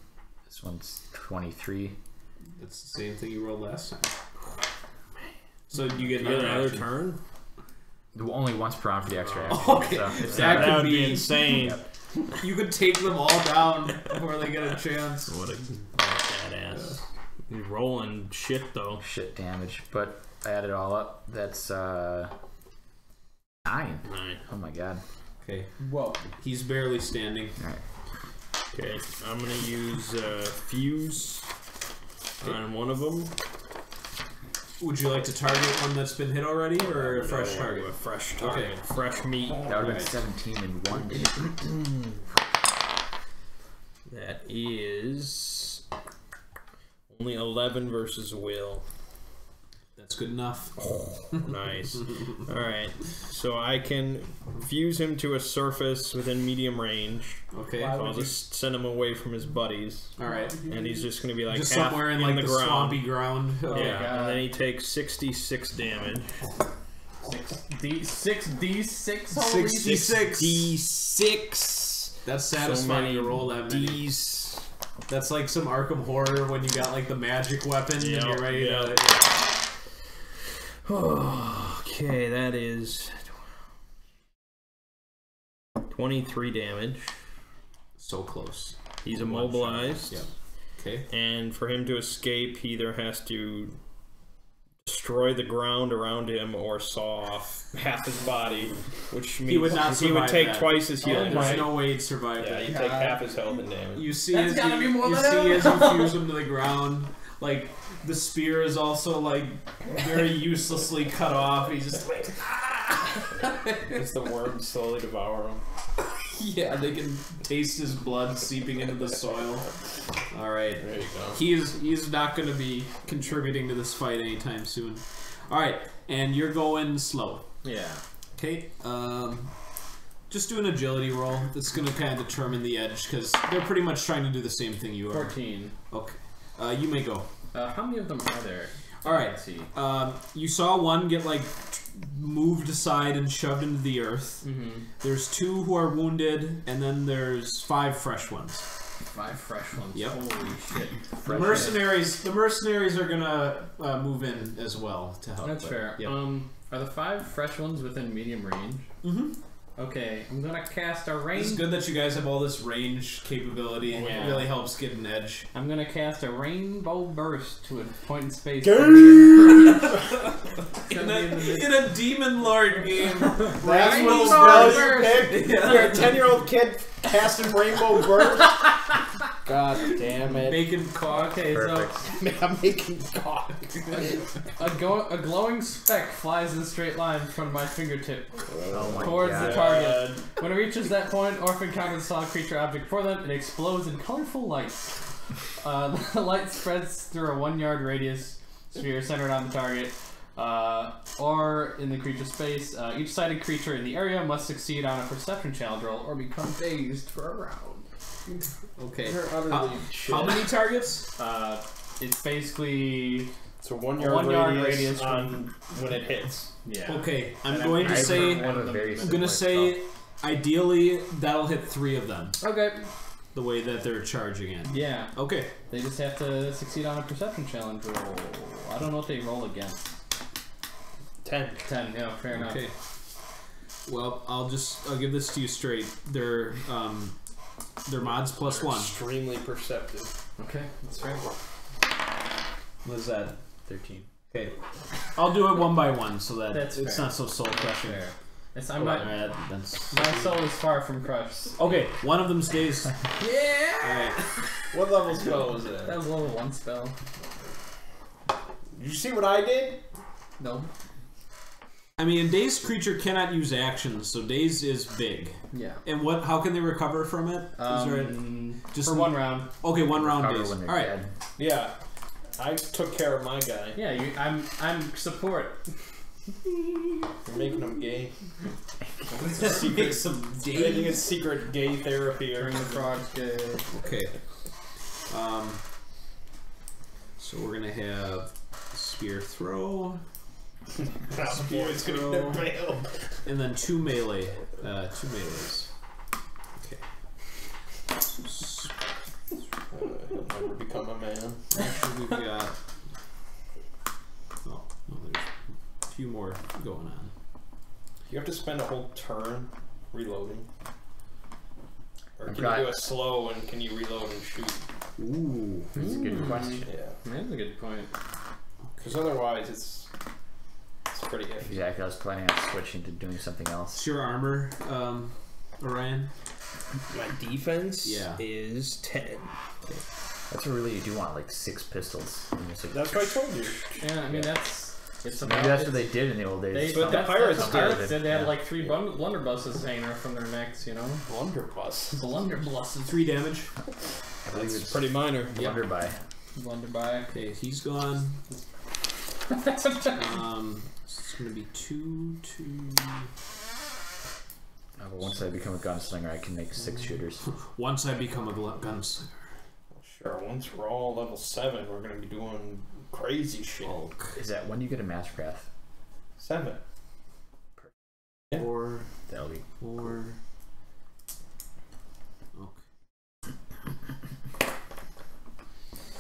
This one's 23. That's the same thing you rolled last time. So you get You get another action. turn? Only once per round for the extra action. Okay. So it's That not- could would be be insane. You could take them all down before they get a chance. What a badass. He's rolling shit though. shit damage. But I add it all up. That's 9. 9. Oh my god. Okay. Whoa. He's barely standing. Alright. Okay, I'm gonna use fuse on one of them. Would you like to target one that's been hit already, or a fresh target? A fresh target. Okay. Fresh meat. That would have been Alright. 17 and 1. That is only 11 versus Will. That's good enough. Nice. Alright, so I can fuse him to a surface within medium range. Okay. So I'll just send him away from his buddies. All right. And he's just going to be like Just half somewhere in like the ground. swampy ground. Okay. Yeah, and then he takes 66 damage. 6d6. Holy 66. D6. That's So satisfying many to roll that many. D's. That's like some Arkham Horror when you got like the magic weapon and Yep, you're ready yep. to. Okay. Okay, that is 23 damage. So close. He's One immobilized. shot. Yep. Okay. And for him to escape, he either has to destroy the ground around him or saw off half his body, which means He would not he would survive take that. twice his healing. There's no way he'd survive Yeah, that. he'd take half his health and damage. You see That's as gotta be more you than see that. as you fuse him to the ground, like the spear is also like very uselessly cut off. He's just like, As the worms slowly devour him. yeah, they can taste his blood seeping into the soil. All right, There you go. he's not going to be contributing to this fight anytime soon. All right, and you're going slow. Yeah. Okay, just do an agility roll. That's going to kind of determine the edge because they're pretty much trying to do the same thing you are. 14. Okay, you may go. How many of them are there? All right. Let's see. You saw one get like moved aside and shoved into the earth. Mm-hmm. There's 2 who are wounded, and then there's 5 fresh ones. 5 fresh ones. Yep. Holy shit. The mercenaries are gonna move in as well to help. That's fair. Yep. Are the 5 fresh ones within medium range? Mm-hmm. Okay, I'm gonna cast a It's range. good that you guys have all this range capability. Yeah. It really helps get an edge. I'm gonna cast a rainbow burst to a point in space. In a demon lord game. That's Rainbow what spell you Burst. picked? You're a 10-year-old kid casting Rainbow Burst? God damn it. Making cock. Okay, Perfect. I'm making cock. a glowing speck flies in a straight line in front of my fingertip Oh my towards god. the target. When it reaches that point, Orphan encounters a solid creature object before them and explodes in colorful light. The light spreads through a 1-yard radius sphere centered on the target, or in the creature's space. Each sighted creature in the area must succeed on a perception challenge roll or become dazed for a round. Okay. You're utterly shit. How many targets? It's basically It's a 1-yard 1-yard radius radius on when it hits. yeah. Okay, I'm And going to I say. have a very I'm similar gonna say, ideally, that'll hit 3 of them. Okay. The way that they're charging in. Yeah. Okay. They just have to succeed on a perception challenge roll. I don't know what they roll against. 10. 10. Yeah, fair enough. Okay. Well, I'll give this to you straight. They're mods plus 1. Extremely perceptive. Okay, that's fair. What is that? 13. Okay. I'll do it one by one so that That's it's fair. not so soul crushing. Fair. It's, I'm not. That's My soul is far from crushed. okay. One of them stays. Yeah. Alright. What level spell was that? That was level 1 spell. Did you see what I did? No. I mean, dazed creature cannot use actions, so dazed is big. Yeah. And what? How can they recover from it? Is there just for 1 round. Okay, 1 round Recover dazed. when they're All right. dead. Yeah. I took care of my guy. Yeah, I'm support. You're making him gay. Make some I think it's secret gay therapy or Turn the frogs gay. Okay. So we're gonna have spear throw, Boy's gonna throw. get bailed. and then 2 melee. 2 melees. Okay. He'll never become a man. Actually, we've got. Oh, no, there's a few more going on. You have to spend a whole turn reloading. Or I've can got- you do a slow and can you reload and shoot? Ooh. That's a good question. Yeah. That's a good point. Because otherwise it's pretty iffy. Exactly. I was planning on switching to doing something else. What's your armor, Orion? My defense Yeah. is 10. That's what really you do want, like 6 pistols. And it's like- That's what I told you. Yeah, I mean that's. It's Maybe that's what they did in the old They, days. But the that's pirates what did. pirates did. They had Yeah. like 3 blunderbusses hanging from their necks, you know. Blunderbuss. Blunderbusses. 3 damage. I believe That's it's pretty minor. Wonder by. Blunderby. Okay, he's gone. It's gonna be 2, 2. But once I become a gunslinger, I can make 6 shooters. Once I become a gunslinger. Sure, once we're all level 7, we're going to be doing crazy shit. Is that when you get a Mastercraft? 7. Yeah. Or That'll be. okay.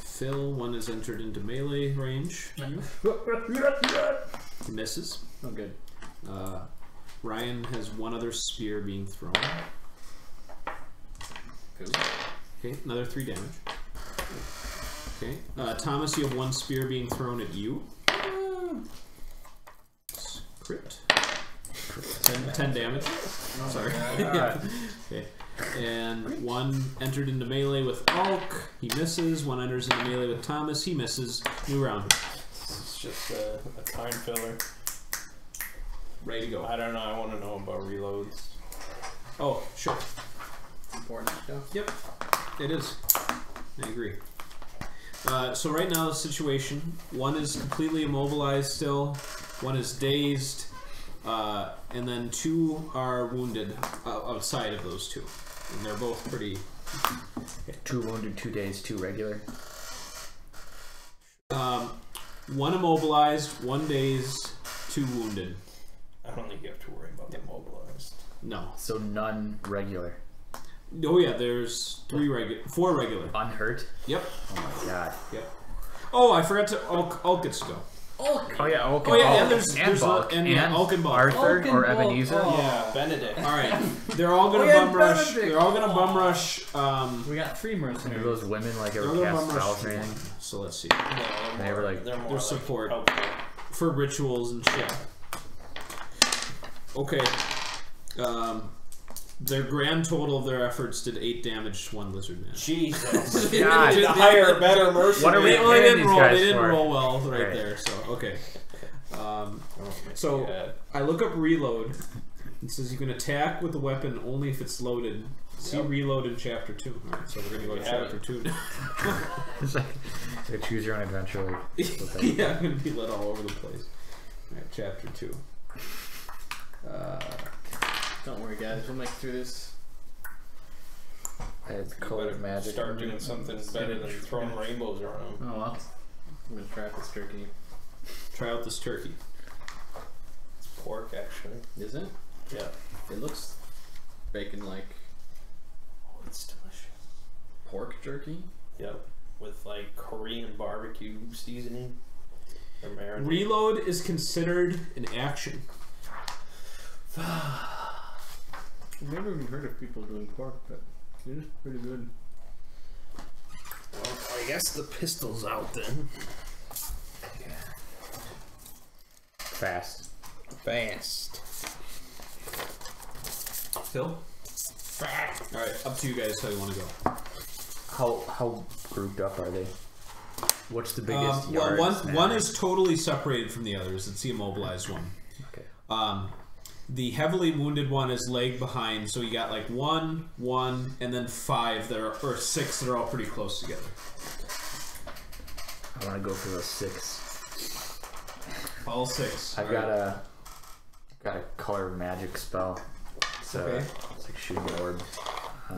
Phil, 1 is entered into melee range. He misses. Oh, good. Ryan has one other spear being thrown. Okay, another 3 damage. Okay, Thomas, you have 1 spear being thrown at you. Crit. 10 damage. Sorry. Okay. And 1 entered into melee with Alk. He misses. 1 enters into melee with Thomas. He misses. New round. It's just a time filler. Ready to go. I don't know. I want to know about reloads. Oh, sure. Important stuff. Yep, it is. I agree. So right now the situation, 1 is completely immobilized still, 1 is dazed, and then 2 are wounded outside of those 2. And they're both pretty... 2 wounded, 2 dazed, 2 regular. 1 immobilized, 1 dazed, 2 wounded. I don't think you have to worry about the mobilized. No. So none regular. Oh yeah, there's 4 regular. Unhurt? Yep. Oh my god. Yep. Oh, I forgot to... Ulk gets to go. Oh yeah, Ulk Oh yeah, Bulk. and there's Bulk. and Ulk and Bulk. Arthur Ulk and or Bulk. Ebenezer. Oh. Yeah, Benedict. Alright. They're all gonna yeah, bum rush. Benedict. They're all gonna bum rush. We got 3 Are mercenaries. those women like They're ever gonna cast bum rush. spells or anything? So let's see. No, They were like- they're more They're like support. helpful. For rituals and shit. Okay. Their grand total of their efforts did 8 damage to 1 lizard man. Jesus. God. The higher, better mercenary. What are we They paying didn't these roll. guys They didn't for? roll well right Right. there. So okay. Oh So my God. I look up reload. It says you can attack with the weapon only if it's loaded. See Yep. reload in chapter 2. Alright, so we're gonna go to We have chapter it. 2 now. It's like choose your own adventure. Like, with that. Yeah, I'm gonna be led all over the place. Alright, chapter 2. Don't worry, guys. We'll make it through this. I had You color better magic. Start doing something better than throwing rainbows around. Oh well. I'm gonna try out this turkey. Try out this turkey. It's pork, actually. Is it? Yeah. It looks bacon-like. Oh, it's delicious. Pork jerky? Yep. With like Korean barbecue seasoning. Or marinade. Reload is considered an action. I've never even heard of people doing pork, but it is pretty good. Well, I guess the pistol's out then. Fast. Fast. Phil? Alright, up to you guys how you want to go. How grouped up are they? What's the biggest Well, yard? one is totally separated from the others. It's the immobilized one. Okay. The heavily wounded one is leg behind, so you got like 1, and then 5 that are, or 6 that are all pretty close together. I want to go for those 6. All 6. I've got a color magic spell. So Okay. it's like shooting an orb.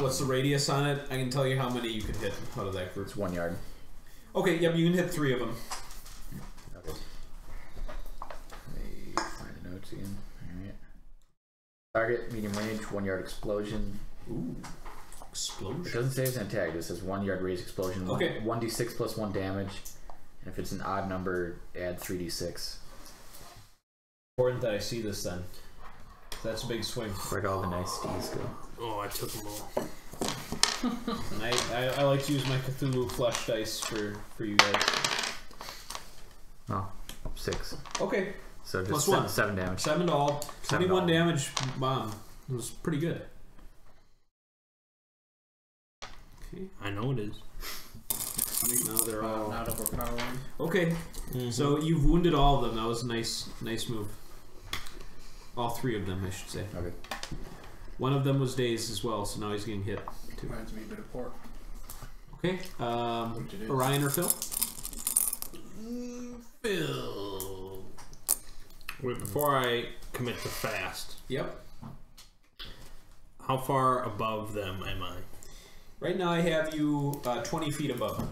What's the radius on it? I can tell you how many you could hit out of that group. It's 1 yard. Okay, yep, you can hit 3 of them. Okay. Let me find the notes again. Alright. Target, medium range, 1 yard explosion. Ooh. It Explosion. doesn't say it's an attack, it says 1 yard range explosion. Okay. 1d6 plus 1 damage. And if it's an odd number, add 3d6. Important that I see this then. That's a big swing. Where'd all the nice D's go? Oh, I took them all. And I like to use my Cthulhu flesh dice for you guys. Oh, 6. Okay. So just Plus 7, 1. 7 damage. 7 to all. 7 21 all. damage bomb. It was pretty good. Okay. I know it is. Now they're all... Not overpowering. Okay. Mm-hmm. So you've wounded all of them. That was a nice move. All 3 of them, I should say. Okay. One of them was dazed as well, so now he's getting hit. Reminds me a bit of pork. Okay. Which it is. Orion or Phil? Phil. Wait, before I commit to fast, Yep. how far above them am I? Right now I have you 20 feet above them.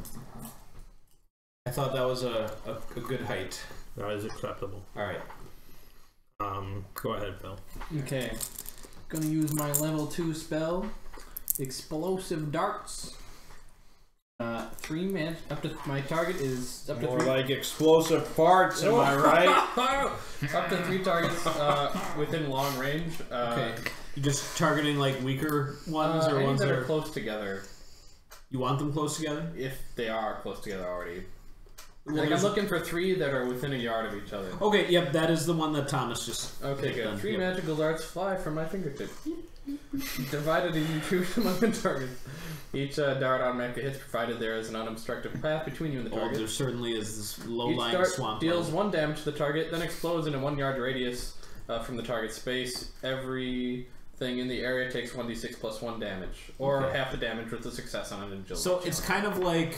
I thought that was a good height. That is acceptable. Alright. Go ahead, Phil. Okay. Gonna use my level 2 spell. Explosive darts. Up to my target is up to More 3. like explosive parts, am I right? Up to 3 targets within long range. Okay. You just targeting like weaker ones or any ones that are close together. You want them close together? If they are close together already. Well, Like I'm looking for 3 that are within a yard of each other. Okay, yep, that is the one that Thomas just. Okay, good. done. 3 Yep. magical darts fly from my fingertip. Divided into 2 summon targets. Each dart automatically hits provided there is an unobstructed path between you and the Oh, target. there certainly is this Each low-lying dart swamp. deals 1 damage to the target, then explodes in a 1 yard radius from the target space. Everything in the area takes 1d6 plus 1 damage, or Okay. half the damage with a success on an agility. So it's kind of like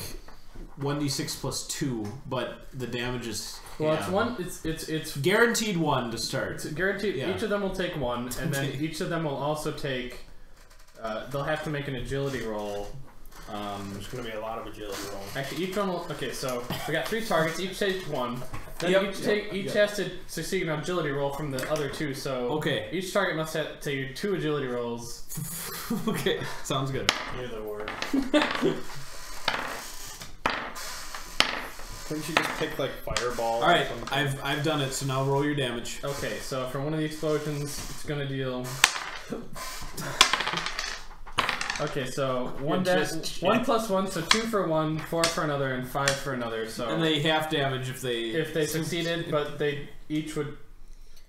1d6 plus 2, but the damage is. well, yeah. it's one. It's Guaranteed 1 to start. It's guaranteed. Yeah. Each of them will take 1, and then Okay. each of them will also take. They'll have to make an agility roll. There's going to be a lot of agility rolls. Actually, each one will. Okay, so we got 3 targets. Each takes 1. Then Yep, each has to succeed an agility roll from the other 2. So Okay. each target must have take 2 agility rolls. Okay, sounds good. You're the word. Couldn't you just pick like fireball? Alright, or something? I've done it, so now roll your damage. Okay, so from one of the explosions, it's gonna deal. Okay, so 1 plus 1, so 2 for one, 4 for another, and 5 for another. So And they half damage if they succeeded, but they each would.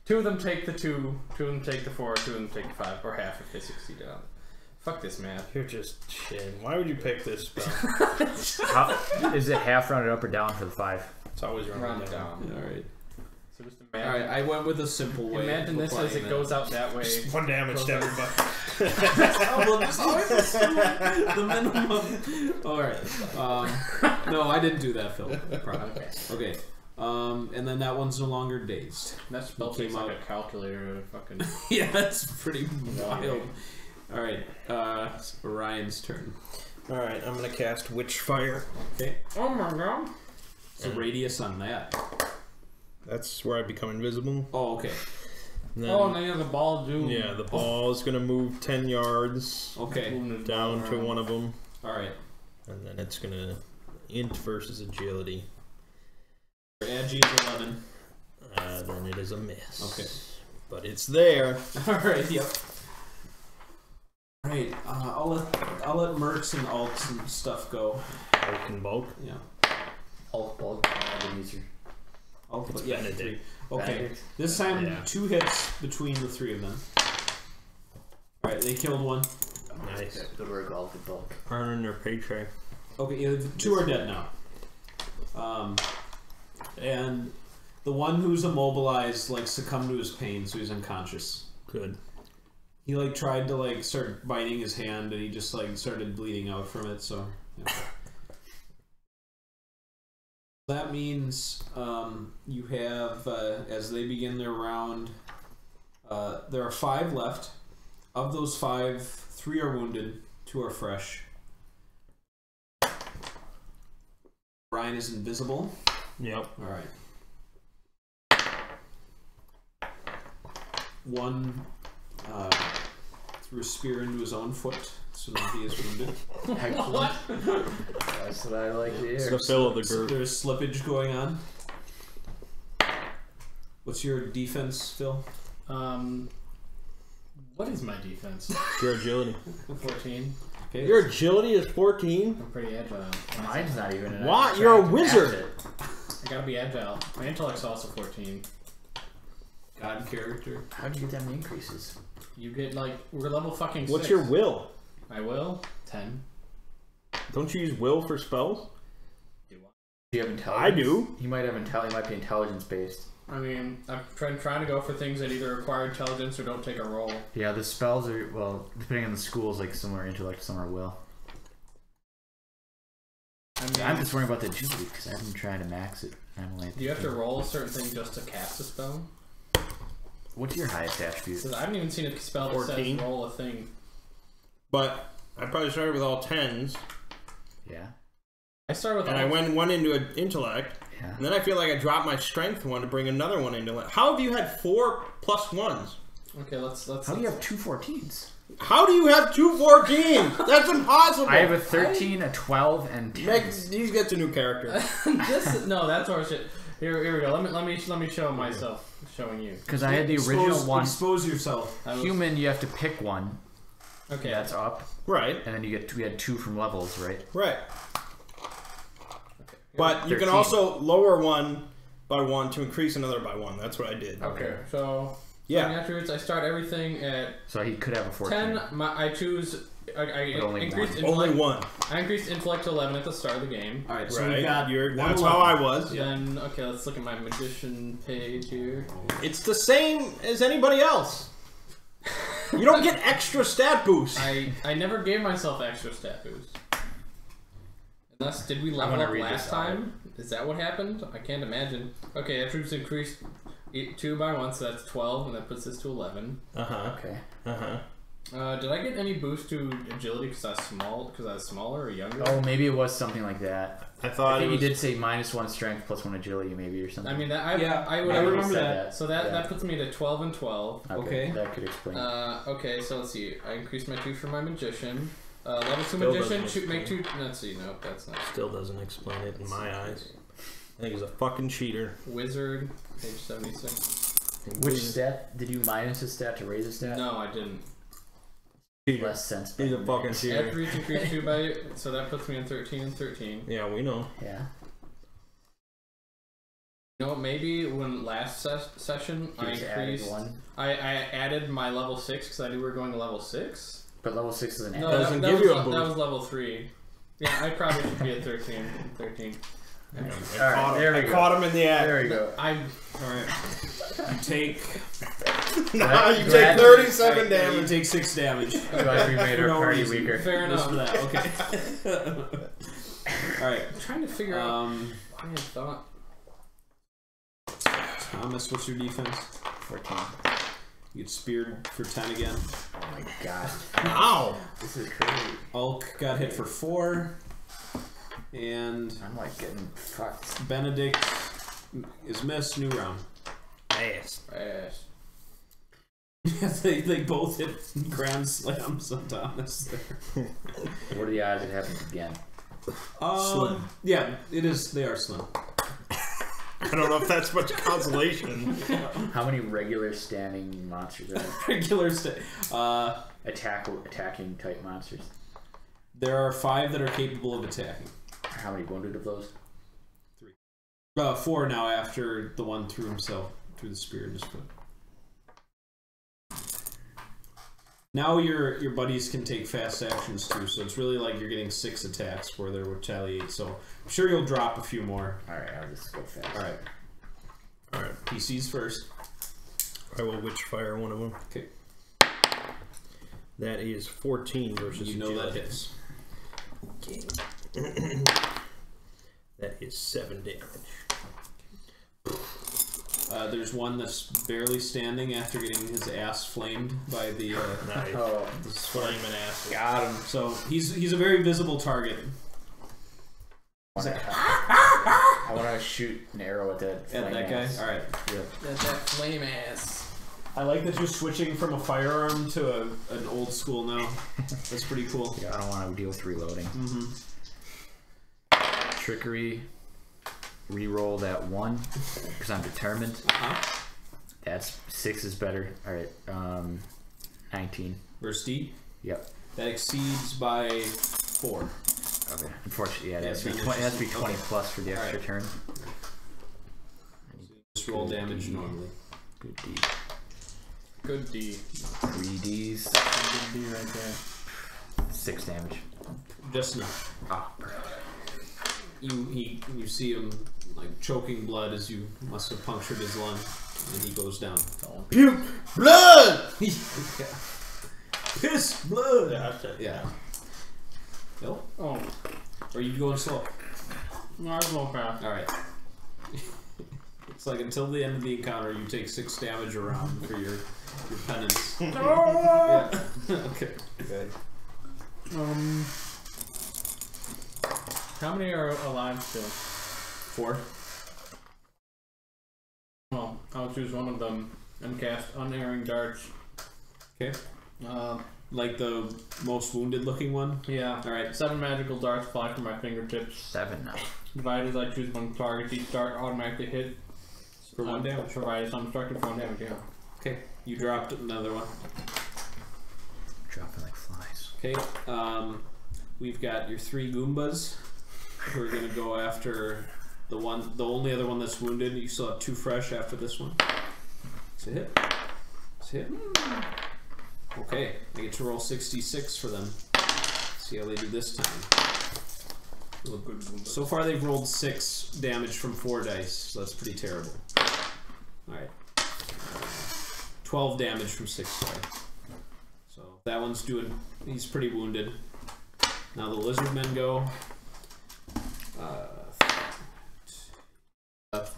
2 of them take the 2, 2 of them take the 4, 2 of them take the 5, or half if they succeeded on it. Fuck this math. You're just shitting. Why would you pick this spell? Is it half rounded up or down for the 5? It's always Round running it down. down. Alright. So just Alright, imagine. I went with a simple way. Imagine of this as it applying goes out that way. Just 1 damage to everybody. Oh, well, just always assume the minimum. Alright. No, I didn't do that, Phil. Okay. And then that one's no longer dazed. That spell Came takes like out. a calculator to fucking. Yeah, that's pretty wild. Alright, Orion's turn. Alright, I'm going to cast Witch Fire. Okay. Oh my god. What's the radius on that? That's where I become invisible. Oh, okay. And then, Oh, and then you have the ball do. yeah, the ball is going to move 10 yards Okay. down to one of them. Alright. And then it's going to int versus agility. Agi is 11. Then it is a miss. Okay. But it's there. Alright, yep. Alright, I'll let Mercs and Alts and stuff go. Hulk and bulk. Yeah. Hulk bulk user. I'll It's put, yeah, Benedict. 3. Okay. Benedict. This time, Yeah. 2 hits between the 3 of them. Alright, they killed 1. Nice. Okay, good work, Hulk and bulk. Earning their paycheck. Okay, yeah, the 2 are dead now. And the one who's immobilized, like, succumbed to his pain, so he's unconscious. Good. He, like, tried to, like, start biting his hand, and he just, like, started bleeding out from it, so... Yeah. That means you have, as they begin their round, there are 5 left. Of those 5, 3 are wounded, 2 are fresh. Ryan is invisible. Yep. Alright. 1 threw a spear into his own foot, so now he is wounded. What? That's what I like to It's hear. the fill of the group. There's slippage going on. What's your defense, Phil? What is my defense? Your agility. 14. Okay. Your agility is 14? I'm pretty agile. Mine's not even. and What? I'm You're a trying to match wizard. it. I gotta be agile. My intellect's also 14. God character. How'd you get that many increases? You get like we're level fucking 6. What's your will? My will? 10. Don't you use will for spells? Do you have intelligence? I do. He might have he might be intelligence based. I mean, I'm trying to go for things that either require intelligence or don't take a roll. Yeah, the spells are, well, depending on the schools, like some are intellect, some are will. I mean, I'm just worrying about the agility because I've been trying to max it. I'm only at do you have to 15. roll a certain thing just to cast a spell? What's your highest attribute? Because I haven't even seen a spell that 14. says roll a thing. But I probably started with all 10s, Yeah. I started with and I all- went one into an intellect, Yeah. and then I feel like I dropped my strength one to bring another one into it. How have you had 4 plus 1s? Okay, let's. How do you have 2 14s? How do you have 2 14s? That's impossible. I have a 13, a 12, and 10. He gets a new character. No, that's horseshit. Here we go. Let me show myself. Showing you. Because I had the original one. Expose yourself. Human, you have to pick one. Okay. That's up. Right. And then we had 2 from levels, right? Right. Okay. But you can 13. also lower one by 1 to increase another by 1. That's what I did. Okay. So. Yeah. The attributes. I start everything at. So he could have a 14. 10. I choose. I increased intellect. Only 1. I increased intellect to 11 at the start of the game. All right, so Right. we got That's how I was. Then okay, let's look at my magician page here. It's the same as anybody else. You don't get extra stat boosts. I never gave myself extra stat boost. Unless did we level up last time? Is that what happened? I can't imagine. Okay, attributes increased 2 by 1, so that's 12, and that puts this to 11. Okay. Did I get any boost to agility because I was smaller or younger? Oh, maybe it was something like that. I thought I think it was... you did say -1 strength plus 1 agility, maybe, or something. I mean, that I I would remember that. So that puts me to 12 and 12. Okay. That could explain. Okay, so let's see. I increased my 2 for my magician. Level 2 Still magician, doesn't make 2. Let's see. No, that's not. Still doesn't explain it in my eyes. I think he's a fucking cheater. Wizard, page 76. Which stat? Did you minus a stat to raise a stat? No, I didn't. Cheater. Less sense. He's a fucking cheater. Attributes increased 2 by, so that puts me in 13 and 13. Yeah, we know. Yeah. You know, maybe when last session I Just added increased. 1. I added my level 6 because I knew we were going to level 6. But level 6 is an add. No, Doesn't that give was you a boost. that was level 3. Yeah, I probably should be at 13. 13. Alright, there we go. Caught him in the act. There we go. Alright. You take... Nah, you Glad- take 37 You damage. take 6 damage. Glad we made For our no party reason. weaker. Fair Just enough. for that, okay. Alright. I'm trying to figure out why I thought. Thomas, what's your defense? 14. You get speared for 10 again. Oh my god. Ow! This is crazy. Ulk got hit for 4. And I'm like getting fucked. Benedict is missed. New round. Ass. they both hit grand slams on Thomas there. What are the odds it happens again? Slim. Yeah, it is. They are slim. I don't know if that's much consolation. How many regular standing monsters are there? Regular stay. Attacking type monsters? There are 5 that are capable of attacking. How many wounded of those? 3. 4 now after the one threw himself through the spear in his foot. Now your buddies can take fast actions too, so it's really like you're getting 6 attacks where they retaliate. So I'm sure you'll drop a few more. Alright, I'll just go fast. Alright, PCs first. I will witch fire one of them. Okay. That is 14 versus You know that hits. Okay. That is 7 damage. There's one that's barely standing after getting his ass flamed by the Nice. Oh, Flaming ass. got him. so he's a very visible target. I want to shoot an arrow at that. At that guy. All right. That flame ass. I like that you're switching from a firearm to an old school now. That's pretty cool. Yeah, I don't want to deal with reloading. Trickery. Reroll that 1 because I'm determined. That's 6 is better. All right, 19. Versus D. Yep. That exceeds by 4. Okay. Unfortunately, yeah, it has to be so 20, it's it has to be 20 okay. plus for the extra Alright. turn. Just roll damage normally. Good D. Good D. 3 Ds. Good D right there. 6 damage. Just enough. Ah. You see him like choking blood as you must have punctured his lung, and he goes down. Puke! Blood! Yeah. Piss blood. Yeah, that's it. Yeah. Bill? Oh, Or are you going slow? no, I was going fast. All right. It's like until the end of the encounter, you take 6 damage around for your penance. Yeah. Okay. Good. How many are alive still? 4. Well, I'll choose one of them and cast unerring darts Okay. Like the most wounded looking one? Yeah. Alright. 7 magical darts fly from my fingertips. 7 now. Provided I choose one target, each dart automatically hit. For 1 damage. Provided I'm instructed for 1 damage, yeah. Okay. You dropped another one. Dropping like flies. Okay. We've got your 3 Goombas who are gonna go after the only other one that's wounded. You still have 2 fresh after this one. It's a hit. It's a hit. Okay, I get to roll 66 for them. See how they do this time. So far they've rolled 6 damage from 4 dice, so that's pretty terrible. Alright. 12 damage from 6 dice. So that one's doing, he's pretty wounded. Now the lizard men go.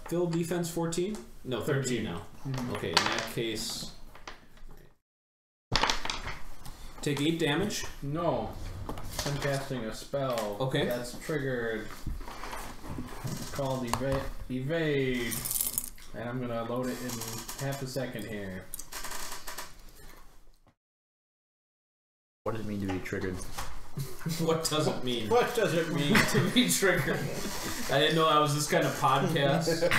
Fill defense 14? No, 13 now. Okay, in that case... Take 8 damage. No. I'm casting a spell. Okay. That's triggered. It's called Evade. And I'm gonna load it in half a second here. What does it mean to be triggered? What does it mean? What does it mean to be triggered? I didn't know that was this kind of podcast.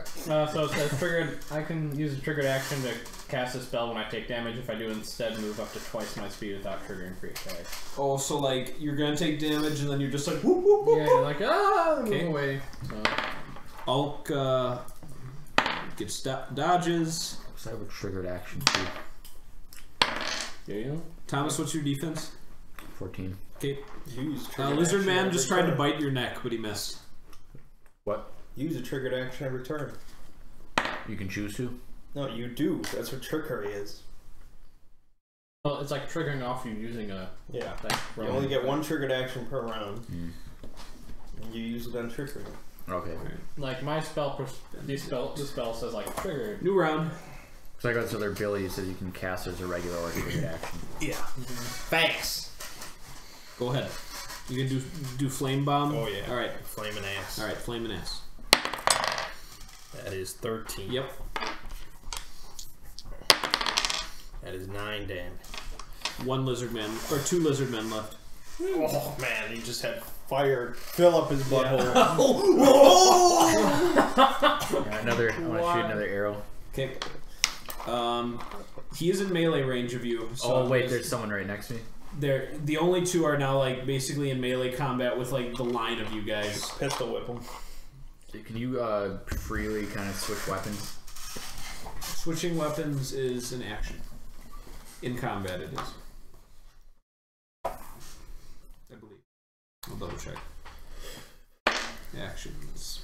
So it says triggered. I can use a triggered action to cast a spell when I take damage. If I do instead move up to twice my speed without triggering free attack. Oh, so like you're gonna take damage and then you're just like whoop whoop whoop. Yeah, you're like Okay. move away. So. Ulk gets dodges. So I have a triggered action too. Do you? Thomas, what's your defense? 14. Okay. Use Lizard man just tried to bite your neck, but he missed. What? Use a triggered action every turn. You can choose to? No, you do. That's what trickery is. Well, it's like triggering off you using a. Yeah. You round. only get 1 triggered action per round. Mm. And you use it on trickery. Okay. Like my spell, the spell says like triggered. New round. So I got this other ability that you can cast as a regular or triggered action. Yeah. Fast. Go ahead. You can do flame bomb. Oh yeah. All right. Flaming ass. All right. Flaming ass. That is 13. Yep. That is 9 damage. 1 lizard man or 2 lizard men left. Oh man, he just had fire fill up his butthole. Yeah, another. I want to shoot another arrow. Okay. He is in melee range of you. So Oh wait, there's someone right next to me. the only 2 are now like basically in melee combat with like the line of you guys. Pistol whip him. Can you freely kind of switch weapons? Switching weapons is an action. In combat, it is. I believe. I'll double check. Actions.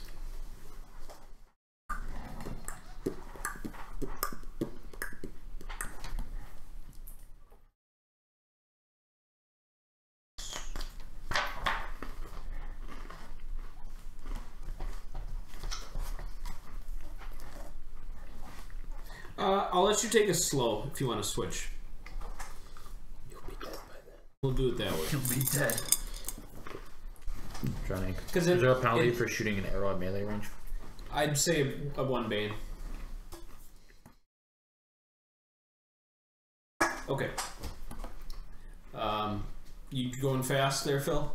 I'll let you take a slow if you want to switch. You'll be dead by then. We'll do it that way. You'll be dead. Trying to. Because Is there a penalty for shooting an arrow at melee range? I'd say a 1 bane. Okay. You going fast there, Phil?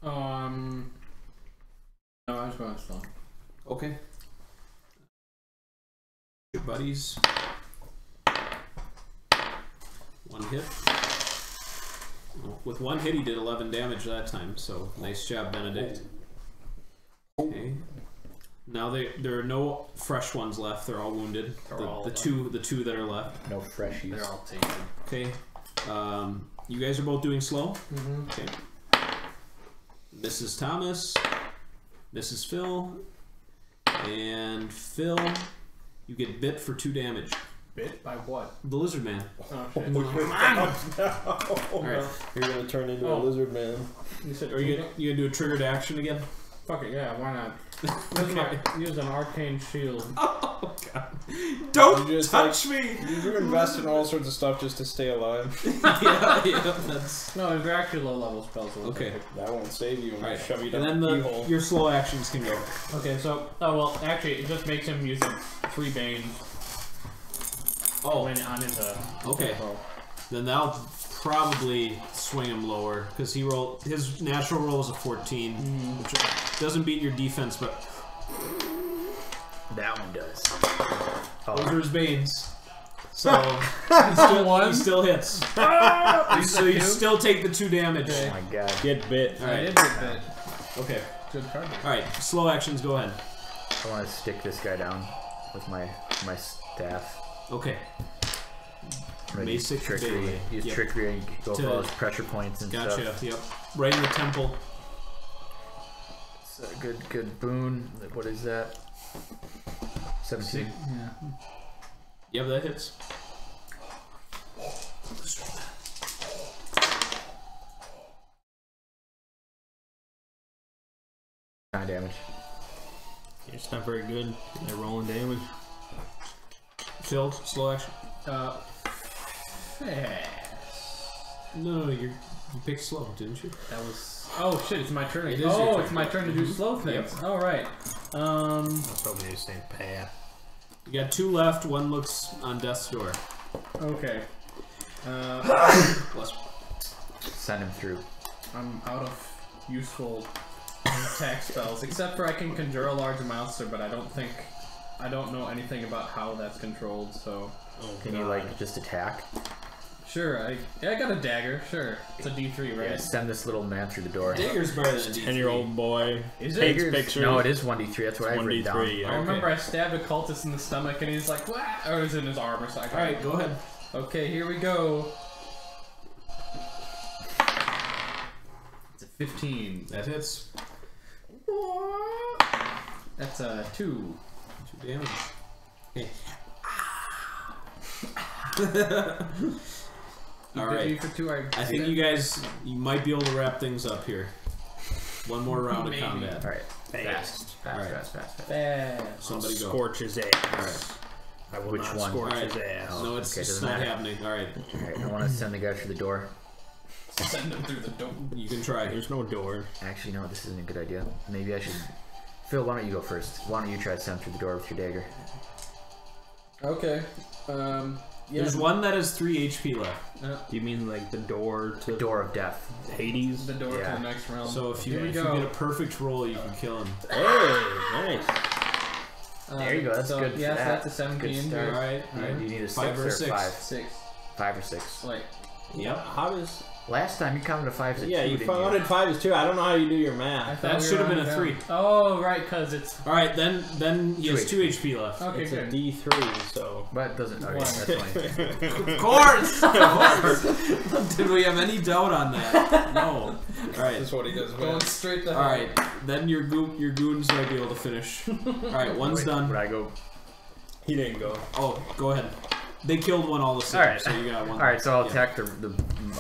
No, I was going slow. Okay. Good buddies. 1 hit. With 1 hit, he did 11 damage that time. So nice job, Benedict. Okay. Now there are no fresh ones left. They're all wounded. The two that are left. No freshies. They're all taken. Okay. You guys are both doing slow. Mm-hmm. Okay. Mrs. Thomas, Mrs. Phil, and Phil. You get bit for 2 damage. Bit by what? The lizard man. Oh shit. Alright. You're gonna turn into a Oh. lizard man. You said Are you gonna do a triggered action again? Fuck it, yeah, why not? Use an arcane shield. Oh god. Don't You just, touch me! You invest in all sorts of stuff just to stay alive. yeah, that's No, they're actually low level spells. So okay. That won't save you. Alright. Shove you And down then the hole. your slow actions can go. Okay, so actually, it just makes him use 3 bane. Oh. When on his Okay. roll. Then that'll probably swing him lower because his natural roll is a 14, which doesn't beat your defense, but That one does. those are his banes. So he still hits. So you still take the 2 damage. Oh my god. Get bit. All right. I did get bit. Okay. Good card. All right. Slow actions. Go ahead. I want to stick this guy down with my staff. Okay. Use Basic trickery. melee. Use Yep. trickery and go To- for all those pressure points and Gotcha. stuff. Yep. Right in the temple. It's a good boon. What is that? 17. Yeah. Yep, that hits. 9 damage. It's not very good at rolling damage. Phil, slow action. No, you picked slow, didn't you? That was. Oh shit! It's my turn. It is your turn. It's my turn to do slow things. Yep. All right. I was hoping you say path. You got 2 left. 1 looks on death's door. Okay. Bless. Send him through. I'm out of useful attack spells, except for I can conjure a large monster, but I don't know anything about how that's controlled. So. Can you like just attack? Sure. I got a dagger. Sure. It's a D3, right? Yeah, send this little man through the door. Dagger's better than a 10-year-old boy. Is it? Takes Dagger's- pictures. No, it is 1d3. That's what I've written down. 1d3, yeah. I remember I stabbed a cultist in the stomach, and he's like, "What?" Or it was in his arm or something. All right, go ahead. Okay, here we go. It's a 15. That hits. That's a 2. 2 damage. Okay. All right. For 2, I think you might be able to wrap things up here. One more round of combat. Alright. Fast. Fast. Somebody go. Scorch his ass. Alright. I will Which not one? scorch Alright. his ass. No, it's Okay, just doesn't not matter. happening. Alright. Alright, I want to send the guy through the door. Send him through the door. You can try. There's no door. Actually, no, this isn't a good idea. Maybe I should... Phil, why don't you go first? Why don't you try to send him through the door with your dagger? Okay. Yeah. There's one that has 3 HP left. Do you mean like the door to Door of death. Hades? The door Yeah. to the next realm. So if you, Here we if you go. get a perfect roll, you can kill him. Hey, nice. There you go, that's so, good for Yeah, so that. that's a 17. start. Alright. Do you need a 5 6 or or 6? 5? 6. 5 or 6. Like, Yep. How does... Last time you counted a 5 as a 2, Yeah, you didn't counted 5 as 2. I don't know how you do your I math. thought That we should have were been a on 3. down. Oh, right, because it's. Alright, then he has 2 HP left. Okay, It's a good. D3, so... But it doesn't... Okay, One. that's fine. Of course! Of course! Did we have any doubt on that? No. Alright. That's what he does Going best. straight to Alright, then your goons might be able to finish. Alright, one's Wait, done. Would I go... He didn't go. Oh, go ahead. They killed one all the same, Alright. so you got one. Alright, so I'll Yeah. attack the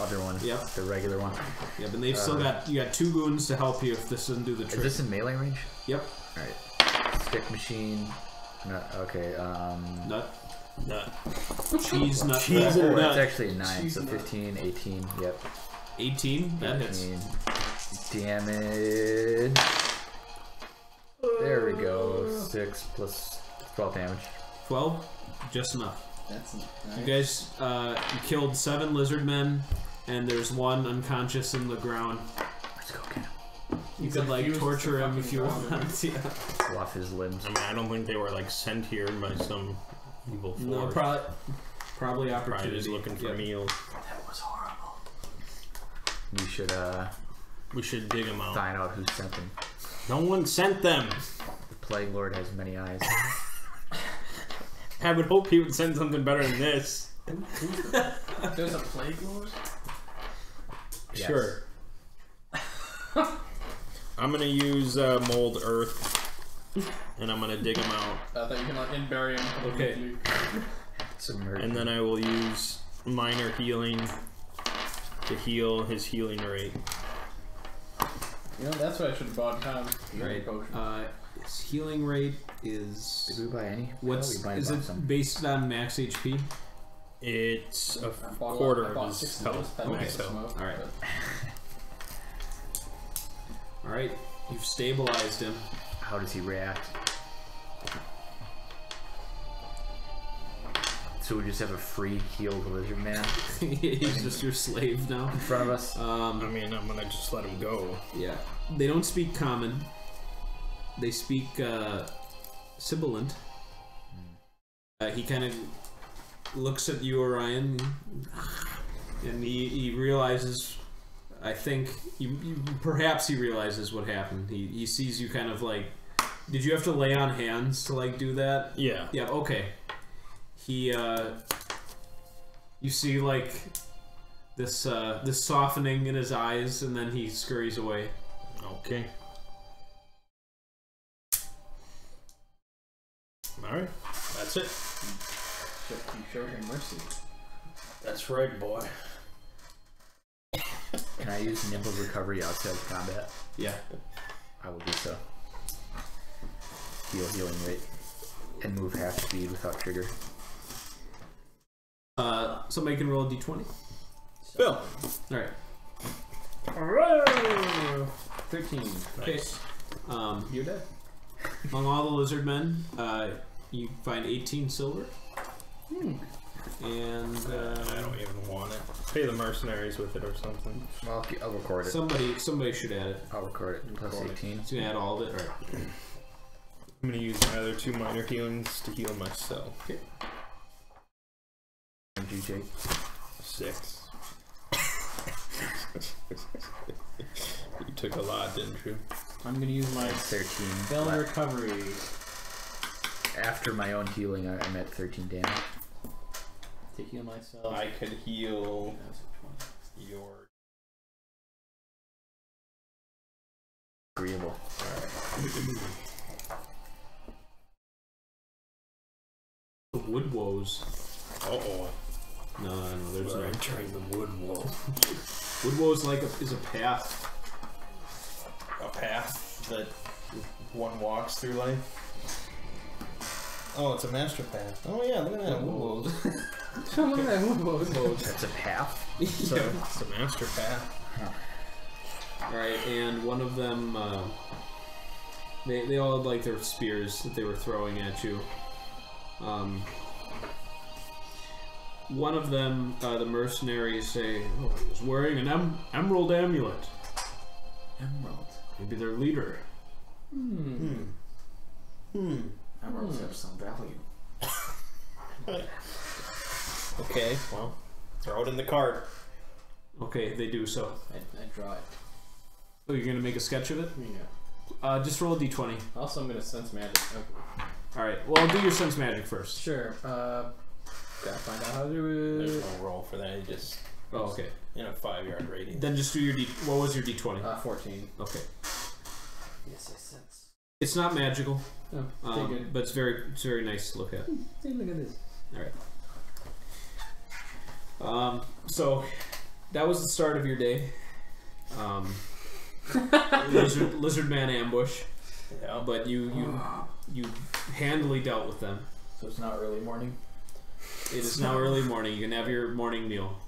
other one. Yep. The regular one. Yeah, but they've still got, you got 2 goons to help you if this doesn't do the Is trick. this in melee range? Yep. Alright. Stick machine. No, okay, Nut. Nut. Cheese nut. Cheese oh, and that's nut. actually a 9, Cheese so nut. 15, 18, yep. 18? That hits. 18. Damage. There we go. 6 plus 12 damage. 12? Just enough. That's You nice. guys, you killed 7 lizard men, and there's 1 unconscious in the ground. Let's go get him. You He's could, like, fused torture to him if you fucking ground. want. Yeah. Pull off his limbs. I mean, I don't think they were like sent here by some evil force. No, probably Probably opportunity. just looking for Yep. meals. That was horrible. We should We should dig them out. find out who sent them. No one sent them. The Plague Lord has many eyes. I would hope he would send something better than this. There's a plague lord? Yes. Sure. I'm gonna use mold earth, and I'm gonna dig him out, I thought you can like bury him. Okay. Submerged. and then I will use minor healing to heal his healing rate. You know, that's what I should have bought time. Right. His healing rate is... Did we buy any? What's... we might have Is bought it some. based on max HP? It's a I bought quarter I of bought his 6 health. of those Max pellets of health. smoke, Alright. but- Alright, you've stabilized him. How does he react? So we just have a free healed lizard man He's just your slave now. in front of us. I mean, I'm gonna just let him go. Yeah. They don't speak common. They speak sibilant. He kind of looks at you, Orion, and he realizes, I think, perhaps he realizes what happened. He sees you kind of like, did you have to lay on hands to like do that? Yeah. Yeah, okay. He, you see like this softening in his eyes, and then he scurries away. Okay. Alright, that's it. You show him mercy. That's right, boy. Can I use nimble recovery outside of combat? Yeah. I will do so. Healing rate. And move half speed without trigger. Somebody can roll a d20. Bill. Alright. Alright! 13. Okay. Nice. You're dead. Among all the lizard men, you find 18 silver. And I don't even want it. Pay the mercenaries with it or something. Well, I'll record it. somebody should add it. I'll record it. Plus 18. So you add all of it. Alright. I'm gonna use my other 2 minor healings to heal myself. Okay. And you, Jake? 6. You took a lot, didn't you? I'm gonna use my 13. spell recovery. After my own healing, I'm at 13 damage. To heal myself. I could heal That's a 20. your. Agreeable. The wood woes. Uh-oh. No, there's We're no. entering the wood wall. Wood woes is a path. A path that one walks through life. Oh, it's a master path. Oh yeah, look at that. Wood Look at that wood. That's a path? It's a master path. Alright, and one of them, they all had like their spears that they were throwing at you. One of them, the mercenaries say, oh, he was wearing an emerald amulet. Emerald. Maybe their leader. Emeralds have some value. Okay, well, throw it in the cart. Okay, they do so. I draw it. Oh, you're gonna make a sketch of it? Yeah. Just roll a d20. Also, I'm gonna sense magic. Okay. Alright, well, I'll do your sense magic first. Sure. Gotta find out how to do There's it. no roll for that. You just Oh, okay. in a 5-yard radius. Then just do your what was your d20? 14. Okay. Yes, I sense. It's not magical, Oh, take it. but it's very nice to look at. Hey, look at this. Alright. So, that was the start of your day. Lizard man ambush. Yeah. But you handily dealt with them. So it's not early morning? It is now early morning. You can have your morning meal.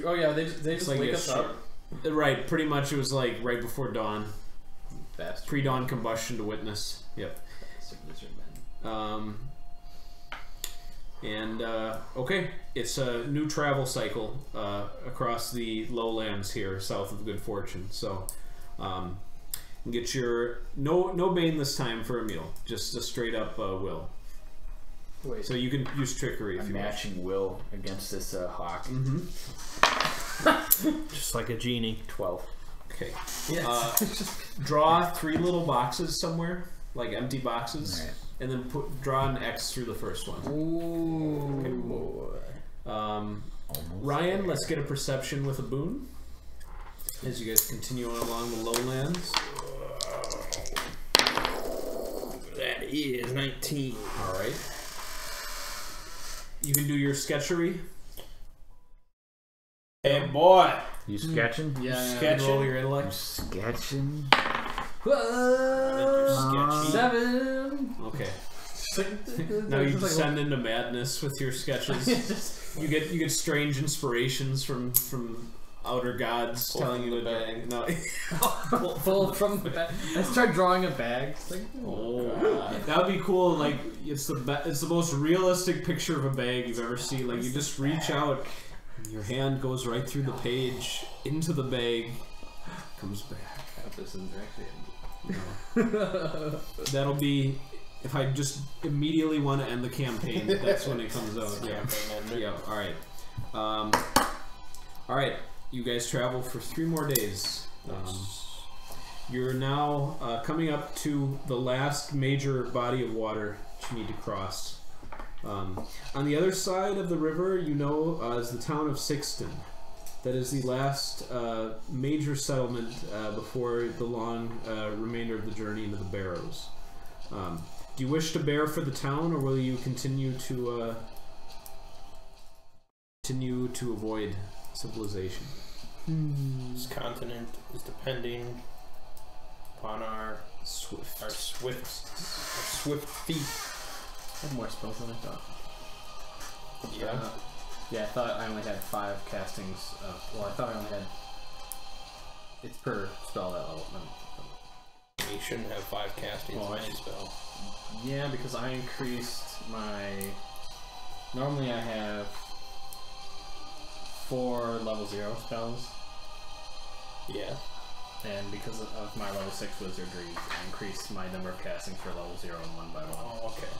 Oh yeah, they just like wake a us up. Right, pretty much it was like right before dawn. Bastard. Pre-dawn combustion to witness. Yep. Lizard men. Okay, it's a new travel cycle across the lowlands here south of Good Fortune. So, get your no bane this time for a meal, just a straight up will. Wait. So you can use trickery if I'm you matching will against this hawk. Mm-hmm. Just like a genie. 12. Okay. Yes. Draw 3 little boxes somewhere, like empty boxes, Alright. and then draw an X through the first one. Ooh. Ryan, let's get a perception with a boon as you guys continue on along the lowlands. That is 19. All right. You can do your sketchery. Hey boy. You sketching? Yeah. Sketching? Roll your You intellect. sketching? Sketchy. 7. Okay. Now you descend into madness with your sketches. You get strange inspirations from outer gods telling you to bag. No. Pull from the bag. I start drawing a bag. It's like, That would be cool. Like it's the most realistic picture of a bag you've ever seen. Like you just reach out, and your hand goes right through the page into the bag, comes back. this isn't actually. No. That'll be if I just immediately want to end the campaign. That's when it comes out. Yeah. All right. All right. You guys travel for 3 more days. You're now coming up to the last major body of water that you need to cross. On the other side of the river, you know, is the town of Sixton. That is the last major settlement before the long remainder of the journey into the Barrows. Do you wish to bear for the town, or will you continue to avoid civilization? This continent is depending upon our swift feet. I have more spells than I thought. Yeah. Yeah, I thought I only had 5 castings. Well, I thought I only had. It's per spell that level. You shouldn't have 5 castings of any spell. Yeah, because I increased my. Normally I have 4 level 0 spells. Yeah. And because of my level 6 wizardry, I increased my number of castings for level 0 and 1 by 1. Oh, okay.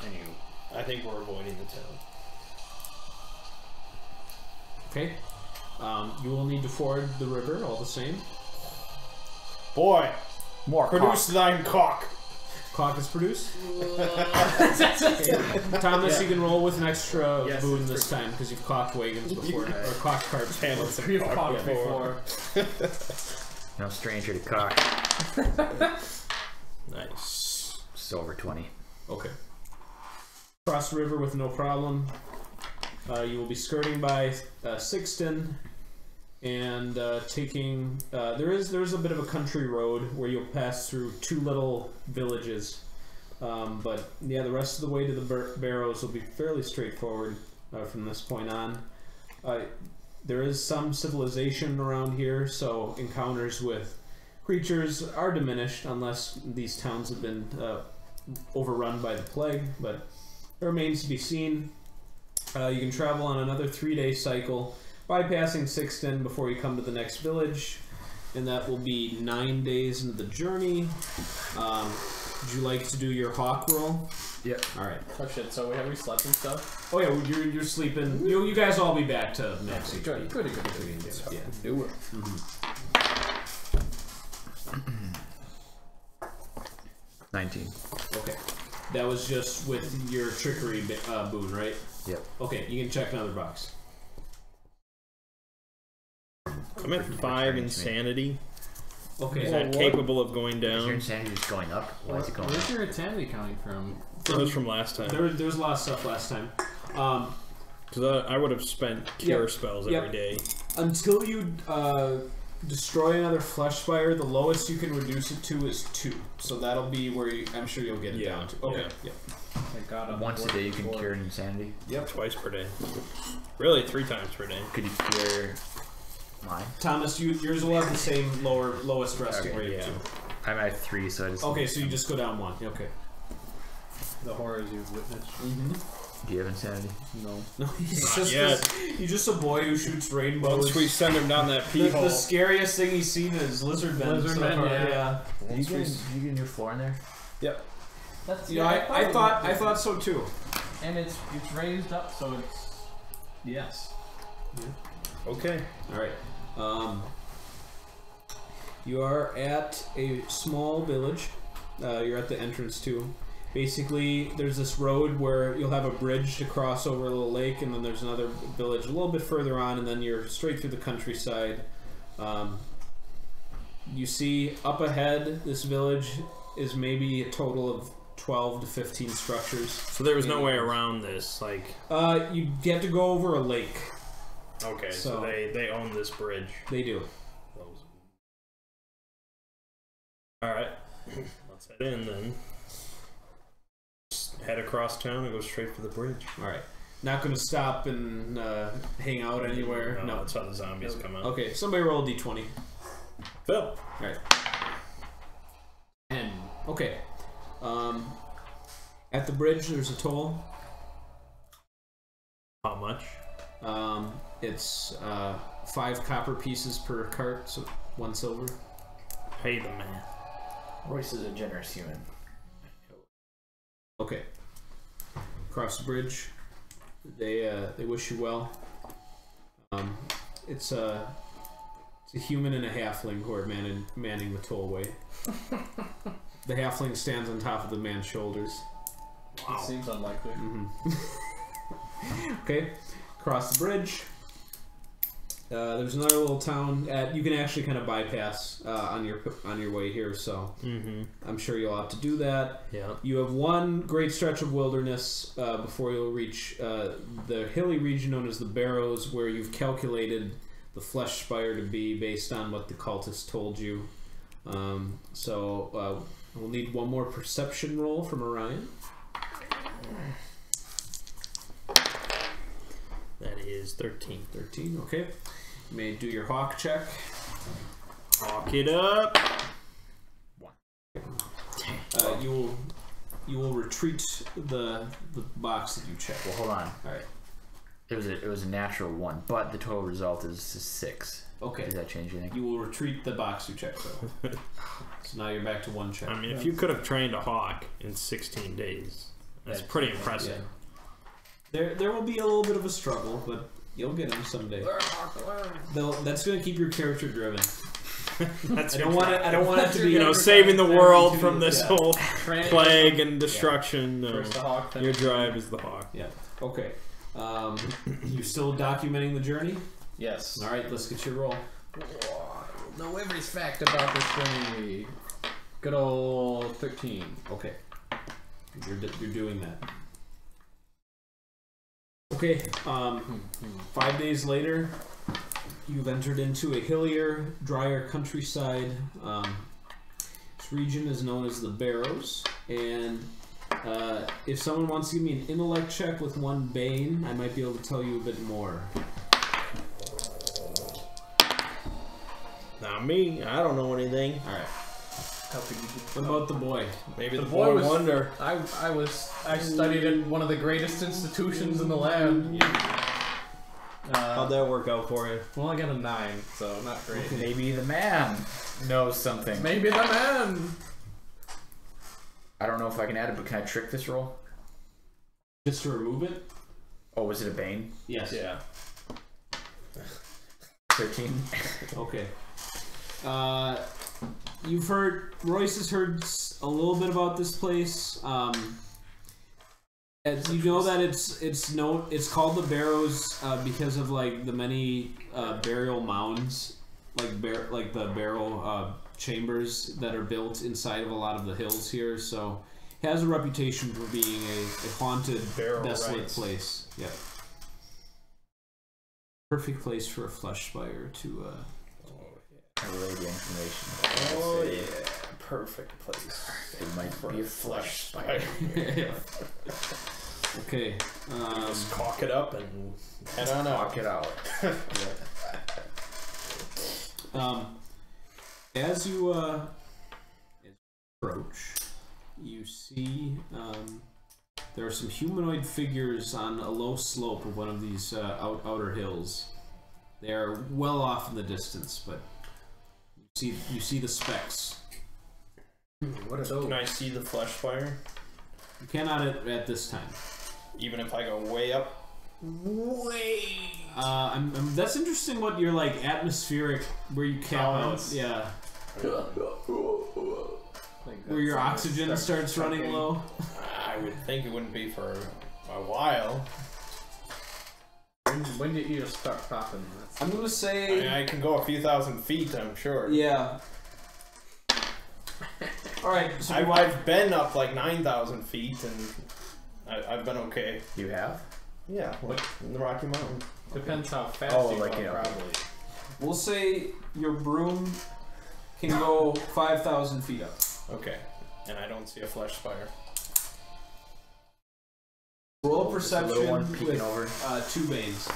Anywho. I think we're avoiding the town. Okay. You will need to ford the river all the same. Boy, More produce thine cock. Cock is produced. Thomas, you can roll with an extra boon this time because you've cocked wagons before, or cocked carts before. You've cocked before. No stranger to cock. Nice. Just over 20. Okay. Cross the river with no problem. You will be skirting by Sixton and taking. There's a bit of a country road where you'll pass through 2 little villages, but yeah, the rest of the way to the Barrows will be fairly straightforward from this point on. There is some civilization around here, so encounters with creatures are diminished unless these towns have been overrun by the plague, but it remains to be seen. You can travel on another 3-day cycle, bypassing Sixton before you come to the next village, and that will be 9 days into the journey. Would you like to do your hawk roll? Yep. All right. Oh shit! So we slept and stuff. Oh yeah, you're sleeping. You guys all be back to max HP. Good. Yeah. Do it. 19. Okay. That was just with your trickery boon, right? Yep. Okay, you can check another box. I'm at 5 insanity. Okay. Is that capable of going Is your down? insanity just going up? Why is it going Where's up? your insanity coming from? That was from last time. There was a lot of stuff last time. Because I would have spent cure spells every day. Until you destroy another flesh spire, the lowest you can reduce it to is 2. So that'll be where I'm sure you'll get it down to. Okay. Yeah. Thank God I'm Once a day you can bored. cure an insanity. Yep. Twice per day. Really, 3 times per day. Could you cure mine? Thomas, yours will have the same lowest resting rate yeah. too. I'm at 3, so I just. Okay, so you just go down 1. Okay. The horrors you've witnessed. Do you have insanity? No. No, he's Not yet. he's just a boy who shoots rainbows. Once we send him down that the pee hole. scariest thing he's seen is lizard men. Lizard so men, far. yeah. You get a new floor in there? Yep. That's You know, I thought so too. And it's raised up, so it's yes. Okay. All right. You are at a small village. You're at the entrance to. Basically, there's this road where you'll have a bridge to cross over a little lake, and then there's another village a little bit further on, and then you're straight through the countryside. You see up ahead, this village is maybe a total of 12 to 15 structures. So there was no way around this, like. You get to go over a lake. Okay, So- so they own this bridge. They do. Alright. Let's head in then. Just head across town and go straight for the bridge. All right. Not gonna stop and hang out anywhere. No, No. that's how the zombies come out. Okay, somebody roll a d20. Phil. Alright. 10. Okay. At the bridge, there's a toll. How much? It's 5 copper pieces per cart, so 1 silver. Pay the man. Royce is a generous human. Okay. Cross the bridge. They wish you well. It's a human and a halfling who are manning the tollway. The halfling stands on top of the man's shoulders. It seems unlikely. Okay, cross the bridge. There's another little town. You can actually kind of bypass on your way here, so I'm sure you'll have to do that. Yeah. You have one great stretch of wilderness before you'll reach the hilly region known as the Barrows, where you've calculated the flesh spire to be based on what the cultist told you. So we'll need one more perception roll from Orion. That is 13. 13, okay. You may do your hawk check. Hawk it up. You will retreat the box that you checked. Well, hold on. All right. It was a natural 1, but the total result is 6. Okay. Does that change anything? You will retreat the box you checked though. So now you're back to 1 check. I mean, if you could have trained a hawk in 16 days, that's pretty impressive. Yeah. There will be a little bit of a struggle, but you'll get them someday. That's going to keep your character driven. That's I don't want it to be, you know, saving the world from this yeah. whole plague and destruction. No. First the hawk, then Your drive is the hawk. Yeah. Okay. You still documenting the journey? Yes. All right. Let's get your roll. Know every fact about this journey. Good old 13. Okay. You're doing that. Okay. 5 days later, you've entered into a hillier, drier countryside. This region is known as the Barrows, and if someone wants to give me an intellect check with 1 Bane, I might be able to tell you a bit more. Not me. I don't know anything. All right. How could you do What about the boy? Maybe the boy boy was- wonder. I studied in one of the greatest institutions in the land. How'd that work out for you? Well, I got a 9, so not great. Maybe the man knows something. Maybe the man. I don't know if I can add it, but can I trick this roll? Just to remove it? Oh, was it a Bane? Yes. Yeah. 13. Okay. Royce has heard a little bit about this place. As you know that it's called the Barrows because of like the many burial mounds, like the burial chambers that are built inside of a lot of the hills here. So it has a reputation for being a haunted, Burial desolate rites. place. Yep. Perfect place for a flesh spire to. Relay the information. Oh yeah, perfect place. It might be a flesh spire. Okay. Just caulk it up and head on out. Knock it out. As you approach, you see there are some humanoid figures on a low slope of one of these outer hills. They are well off in the distance, but you see the specks. What are those? Can I see the flesh fire? You cannot at this time. Even if I go way up? That's interesting. What your like atmospheric where you cap out, Balance. yeah, where your oxygen starts running low. I would think it wouldn't be for a while. When did you start popping? I'm gonna say, I can go a few thousand feet, I'm sure. yeah. All right, so I've been up like 9,000 feet and I've been okay. You have? Yeah, like in the Rocky Mountains. Depends how fast Oh, you like, go, yeah. probably. we'll say your broom can go 5,000 feet up. Okay, and I don't see a flesh spire. Roll Just a perception little one peeking with over. 2 Banes.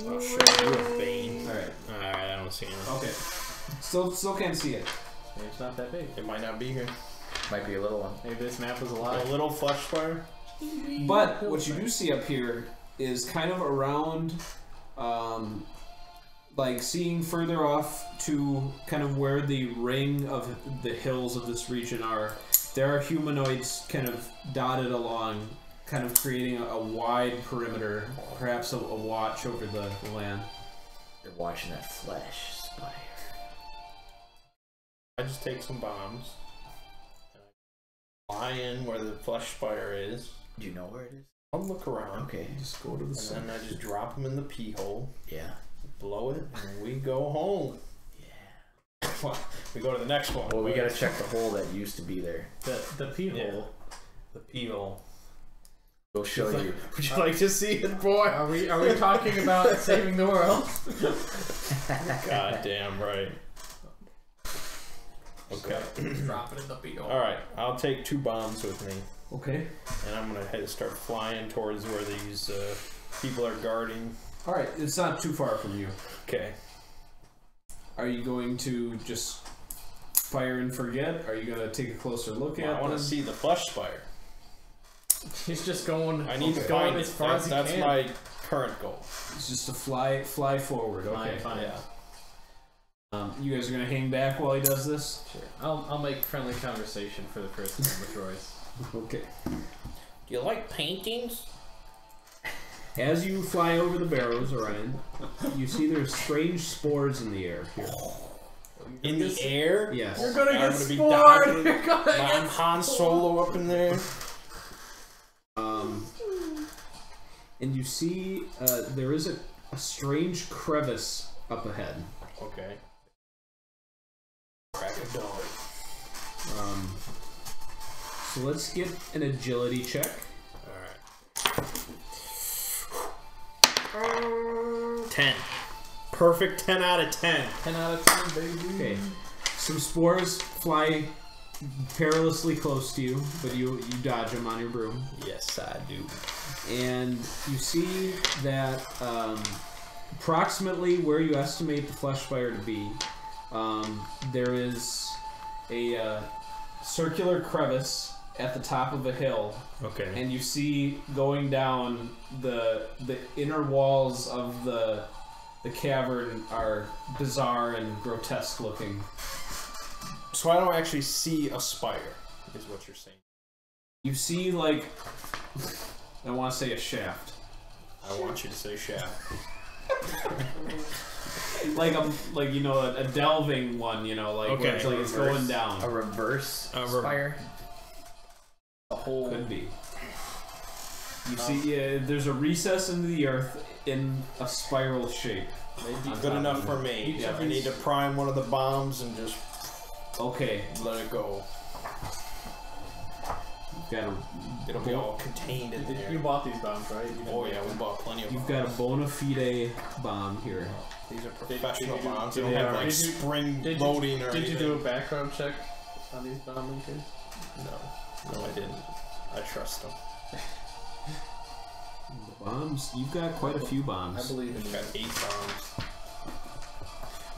Oh shit, you have Bane. Alright. Alright, I don't see anything. Okay. Still can't see it. Maybe it's not that big. It might not be here. Might be a little one. Maybe this map was A alive. little flesh fire. But what you do see up here is kind of around, like seeing further off to kind of where the ring of the hills of this region are. There are humanoids kind of dotted along, kind of creating a wide perimeter, perhaps a watch over the land. They're watching that flesh spire. I just take some bombs. And I fly in where the flesh spire is. Do you know where it is? I'll look around. Okay. Just go to the And center. then I just drop them in the pee hole, Yeah. blow it, and we go home. Yeah. We go to the next one. Well, we gotta check the hole that used to be there. The pee hole. Yeah. The pee hole. We'll show you. Would you like to see it, boy? Are we talking about saving the world? God damn right. Okay. Drop it in the pee hole. Alright, I'll take 2 bombs with me. Okay. And I'm gonna head start flying towards where these people are guarding. Alright, it's not too far from you. Okay. Are you going to just fire and forget? Are you going to take a closer look at I want to them? see the flesh spire. He's just going. I need to going find as it. far as he That's can. my current goal. It's just to fly forward. Okay. Fine. Yeah. You guys are going to hang back while he does this? Sure. I'll make friendly conversation for the person on the droids. Okay. Do you like paintings? As you fly over the barrows, Orion, you see there's strange spores in the air here. In the air? Yes. You're gonna I'm get gonna be spored. dodging. You're gonna I'm get Han Solo up in there. And you see there is a strange crevice up ahead. Okay. Crack a dog. So let's get an agility check. Alright. 10. Perfect 10 out of 10. 10 out of 10, baby. Okay. Some spores fly perilously close to you, but you dodge them on your broom. Yes, I do. And you see that approximately where you estimate the flesh spire to be, there is a circular crevice at the top of a hill, Okay. and you see going down the inner walls of the cavern are bizarre and grotesque looking. So I don't actually see a spire, is what you're saying. You see, like, I want to say a shaft. I want you to say shaft. Like you know, a delving one, you know, like where it's Okay. like it's going down. A reverse spire. A hole could be. You see, there's a recess into the earth in a spiral shape. Maybe On good top enough of for it. me. Yeah, I need to prime one of the bombs and just Okay, let it go. It'll be all contained in there. You bought these bombs, right? Oh yeah, we bought plenty of you've bombs. got a bona fide bomb here. These are professional Did you- bombs. did They don't you- have like did you- spring Did loading or Did anything. you do a background check on these bomb linkers? No, I didn't. I trust them. The bombs, you've got quite a few I bombs. believe in I've you. got 8 bombs.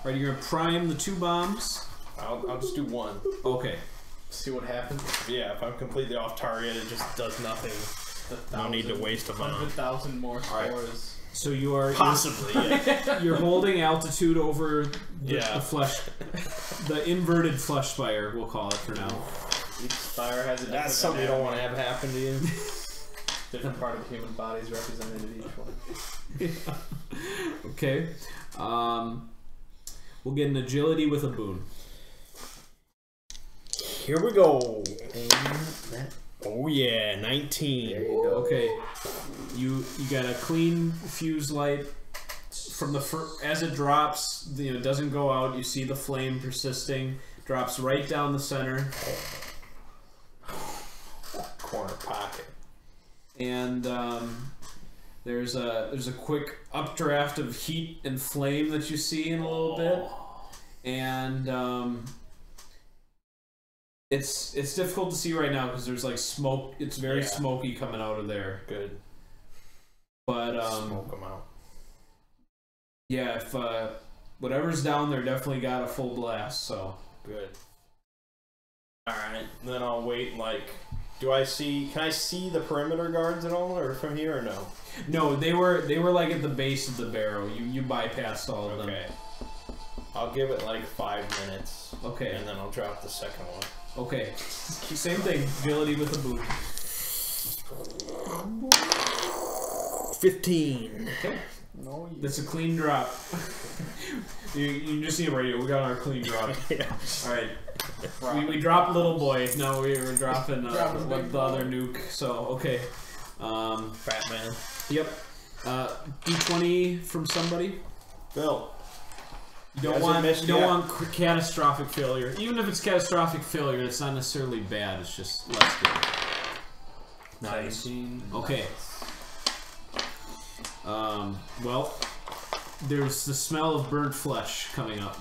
Right, you're gonna prime the 2 bombs. I'll just do one. Okay. See what happens. Yeah, if I'm completely off target, it just does nothing. No need to waste a bomb. 100,000 more Alright. scores. So you are Possibly, yeah. you're holding altitude over the Yeah. flesh, the inverted flesh spire. We'll call it for now. Each spire has a different That's something you don't want anatomy. to have happen to you. Different part of the human body is represented in each one. Okay. We'll get an agility with a boon. Here we go. And that. Oh yeah, 19. There you go. Okay. You got a clean fuse light from the as it drops. You know, it doesn't go out. You see the flame persisting. Drops right down the center. Corner pocket. And there's a quick updraft of heat and flame that you see in a little bit, and It's difficult to see right now because there's like smoke. It's very smoky coming out of there. Good. But smoke them out. Yeah, if whatever's down there definitely got a full blast. So good. All right, then I'll wait. Like, can I see the perimeter guards at all, or from here, or no? No, they were like at the base of the barrow. You bypassed all of them. Okay. I'll give it like 5 minutes. Okay. And then I'll drop the second one. Okay. Same thing. Agility with a boot. 15. Okay. No, that's a clean drop. you just need a radio. We got our clean drop. Yeah. All right. We dropped Little Boy. Now we were dropping the other nuke. So okay. Fat man. Yep. D20 from somebody. Phil. You don't want catastrophic failure. Even if it's catastrophic failure, it's not necessarily bad. It's just less good. Nice. Okay. Well, there's the smell of burnt flesh coming up.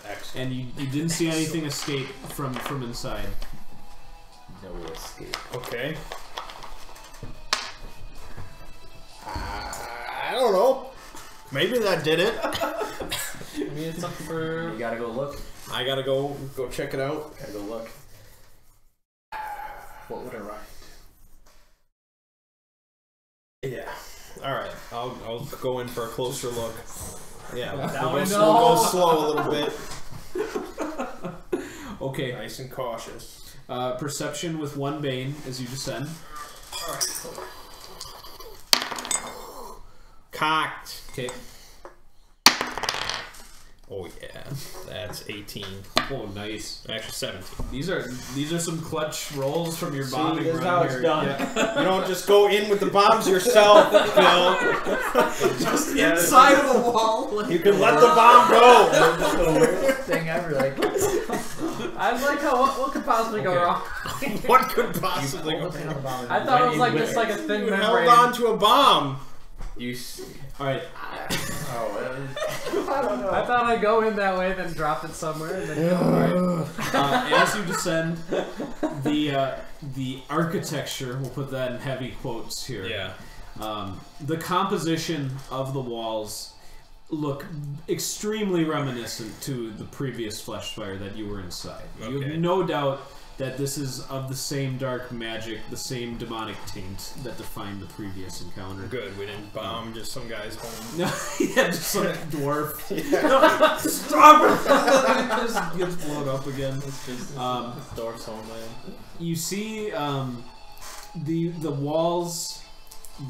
Excellent. And you didn't see anything escape from inside. No escape. Okay. I don't know. Maybe that did it. Maybe it's something for... You gotta go look. I gotta go check it out. Gotta go look. What would I write? Yeah. All right. I'll go in for a closer look. Yeah. Now We'll I go know. slow a little bit. Okay. Nice and cautious. Perception with 1 bane as you descend. Cocked. Okay. Oh yeah, that's 18. Oh, nice. Actually, 17. These are some clutch rolls from your bombing this is run how here. it's done. Yeah. You don't just go in with the bombs yourself, Phil. Just inside of the wall. You can let the bomb go. That's the weirdest thing ever. Like, I was like, what could possibly go wrong? What could possibly go? I thought it was like just like a thin You membrane. held on to a bomb. All right. I don't know. I thought I'd go in that way, then drop it somewhere, and then go. As you descend, the architecture, we'll put that in heavy quotes here. Yeah. The composition of the walls look extremely reminiscent to the previous flesh fire that you were inside. You Okay. have no doubt that this is of the same dark magic, the same demonic taint that defined the previous encounter. Good. We didn't bomb just some guy's home. No, yeah, just some dwarf. Stop it! Just gets blown up again. It's just dwarf's homeland. You see, the walls,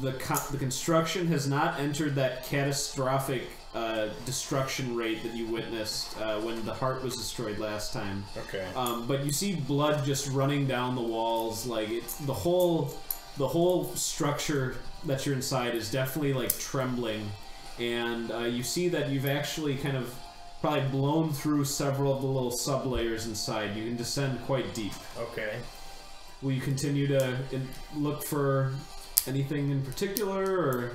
the construction has not entered that catastrophic destruction rate that you witnessed when the heart was destroyed last time. Okay. But you see blood just running down the walls. Like it's the whole structure that you're inside is definitely like trembling, and you see that you've actually kind of probably blown through several of the little sub layers inside. You can descend quite deep. Okay. Will you continue to look for anything in particular, or?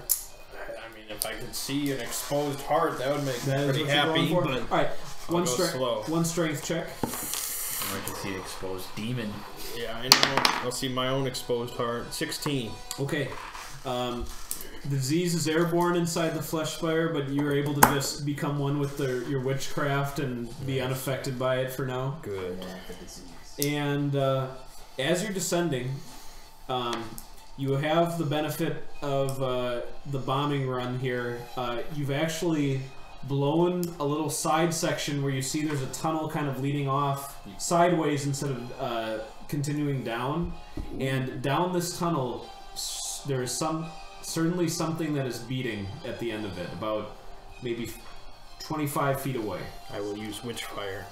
I mean, if I could see an exposed heart, that would make me That is pretty what you're happy. going for? But all right, I'll go slow. one strength check. I can see an exposed demon. Yeah, I know. I'll see my own exposed heart. 16. Okay. The disease is airborne inside the flesh spire, but you're able to just become one with your witchcraft and be unaffected by it for now. Good. And as you're descending, you have the benefit of the bombing run here. You've actually blown a little side section where you see there's a tunnel kind of leading off sideways instead of continuing down. And down this tunnel, there is certainly something that is beating at the end of it, about maybe 25 feet away. I will use witch fire,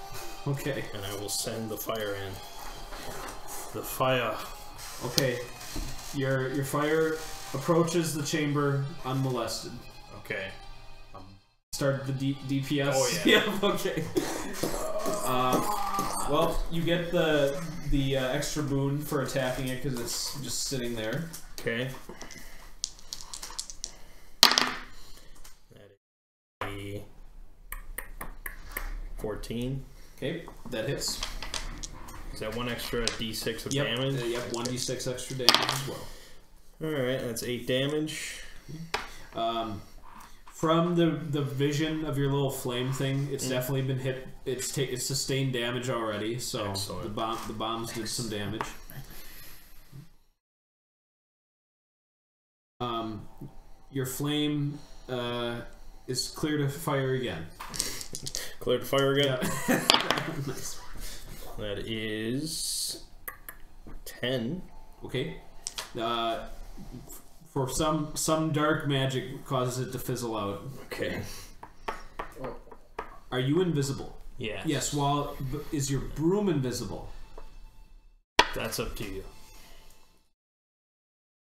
Okay. and I will send the fire in. The fire. Okay. Your fire approaches the chamber unmolested. Okay. Start the DPS. Oh, yeah. Okay. Well, you get the extra boon for attacking it because it's just sitting there. Okay. That is 14. Okay, that hits. Is that one extra d6 of Yep. damage? Yep. 1d6 extra damage as well. Alright, that's 8 damage. From the vision of your little flame thing, it's definitely been hit. It's sustained damage already. So Excellent. the bombs did some damage. Your flame is clear to fire again. Clear to fire again. Yeah. Nice. That is 10. Okay. For some dark magic causes it to fizzle out. Okay. Are you invisible? Yeah. Yes. Is your broom invisible? That's up to you.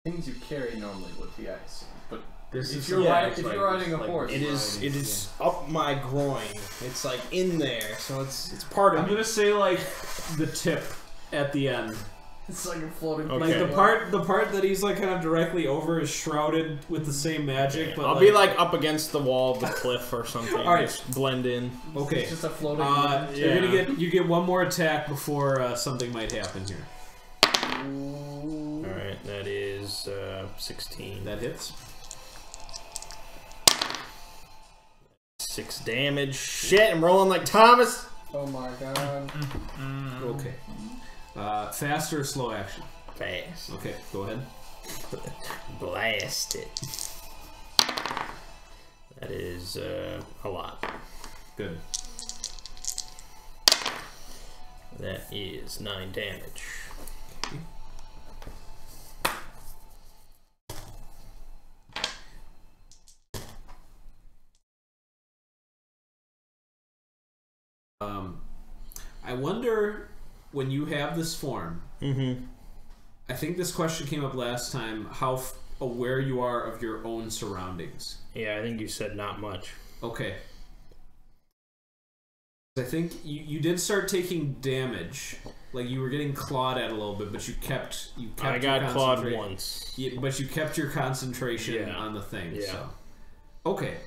Things you carry normally would be ice, but This if is you're yeah, riding, it's if like- you're riding a like horse, It is up my groin. It's like in there, so it's part of I'm me. gonna say like the tip at the end. it's like a floating. Okay. Like the part that he's like kind of directly over is shrouded with the same magic. But I'll be like up against the wall of the cliff or something. Alright. Just blend in. okay. It's just a floating. You're Yeah. you get one more attack before something might happen here. Alright, that is 16. That hits. 6 damage. Shit, I'm rolling like Thomas. Oh my god. Okay. Fast or slow action? Fast. Okay, go ahead. Blast it. That is a lot. Good. That is 9 damage. I wonder when you have this form. Mm-hmm. I think this question came up last time. How aware you are of your own surroundings? Yeah, I think you said not much. Okay. I think you did start taking damage. Like you were getting clawed at a little bit, but you kept I your got clawed concentra- once. Yeah, but you kept your concentration Yeah. on the thing. Yeah. So. Okay.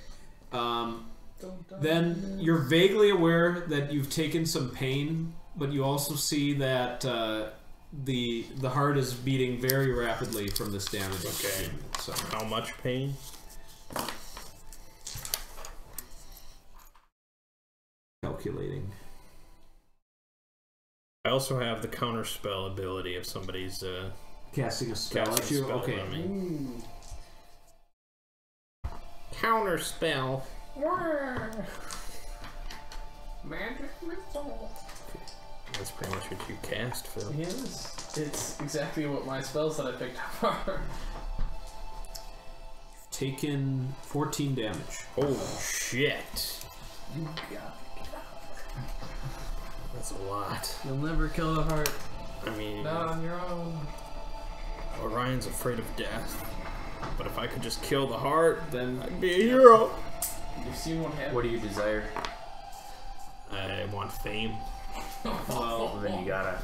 Then you're vaguely aware that you've taken some pain, but you also see that the heart is beating very rapidly from this damage. Okay. So How much pain? calculating. I also have the counter spell ability if somebody's Casting a spell casting at you. spell Okay. on me. Counter spell. Magic missile. That's pretty much what you cast, Phil. Yes, it's exactly what my spells that I picked up are. Taken 14 damage. Oh shit. You got it. That's a lot. You'll never kill the heart. I mean, Not on your own. Orion's afraid of death. But if I could just kill the heart, Then I'd be a hero. You've seen what happened. What do you desire? I want fame. Well, then you gotta.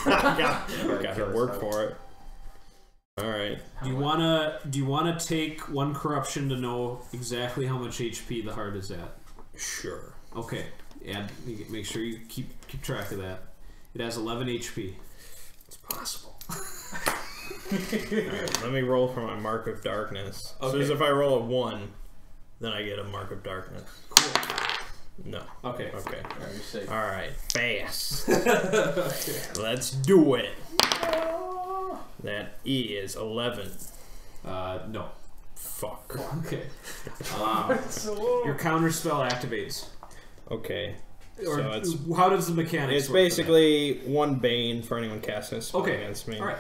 gotta work for it. Alright. do you wanna take one corruption to know exactly how much HP the heart is at? Sure. Okay. Make sure you keep track of that. It has 11 HP. It's possible. Alright, let me roll for my Mark of Darkness. So Okay. as if I roll a 1, then I get a Mark of Darkness. Cool. No. Okay. Okay. Are you safe? Alright, fast. Let's do it. That is 11. No. Fuck. Okay. Your counter spell activates. Okay. Or So it's how does the mechanics it's work for basically 1 Bane for anyone casting a spell Okay. against me. that? Alright.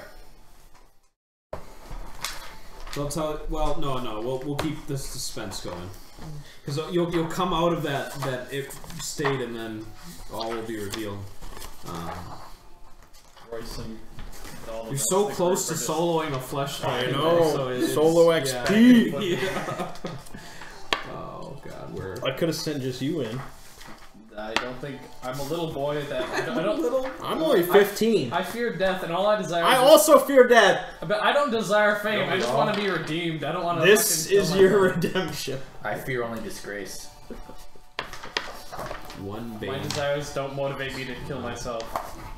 They'll tell. Well, no. We'll keep the suspense going, because you'll come out of that state, and then all will be revealed. Royson, all the You're so best close to things soloing a flesh I type, know. so it's- Solo yeah. XP. Yeah. Oh god, we're. I could have sent just you in. I don't think I'm a little boy that I don't. I'm only 15. I fear death, and all I desire. I is also fear death. But I don't desire fame. Don't I we just all? want to be redeemed. I don't want to. This is your redemption. I fear only disgrace. One My bane. desires don't motivate me to kill myself.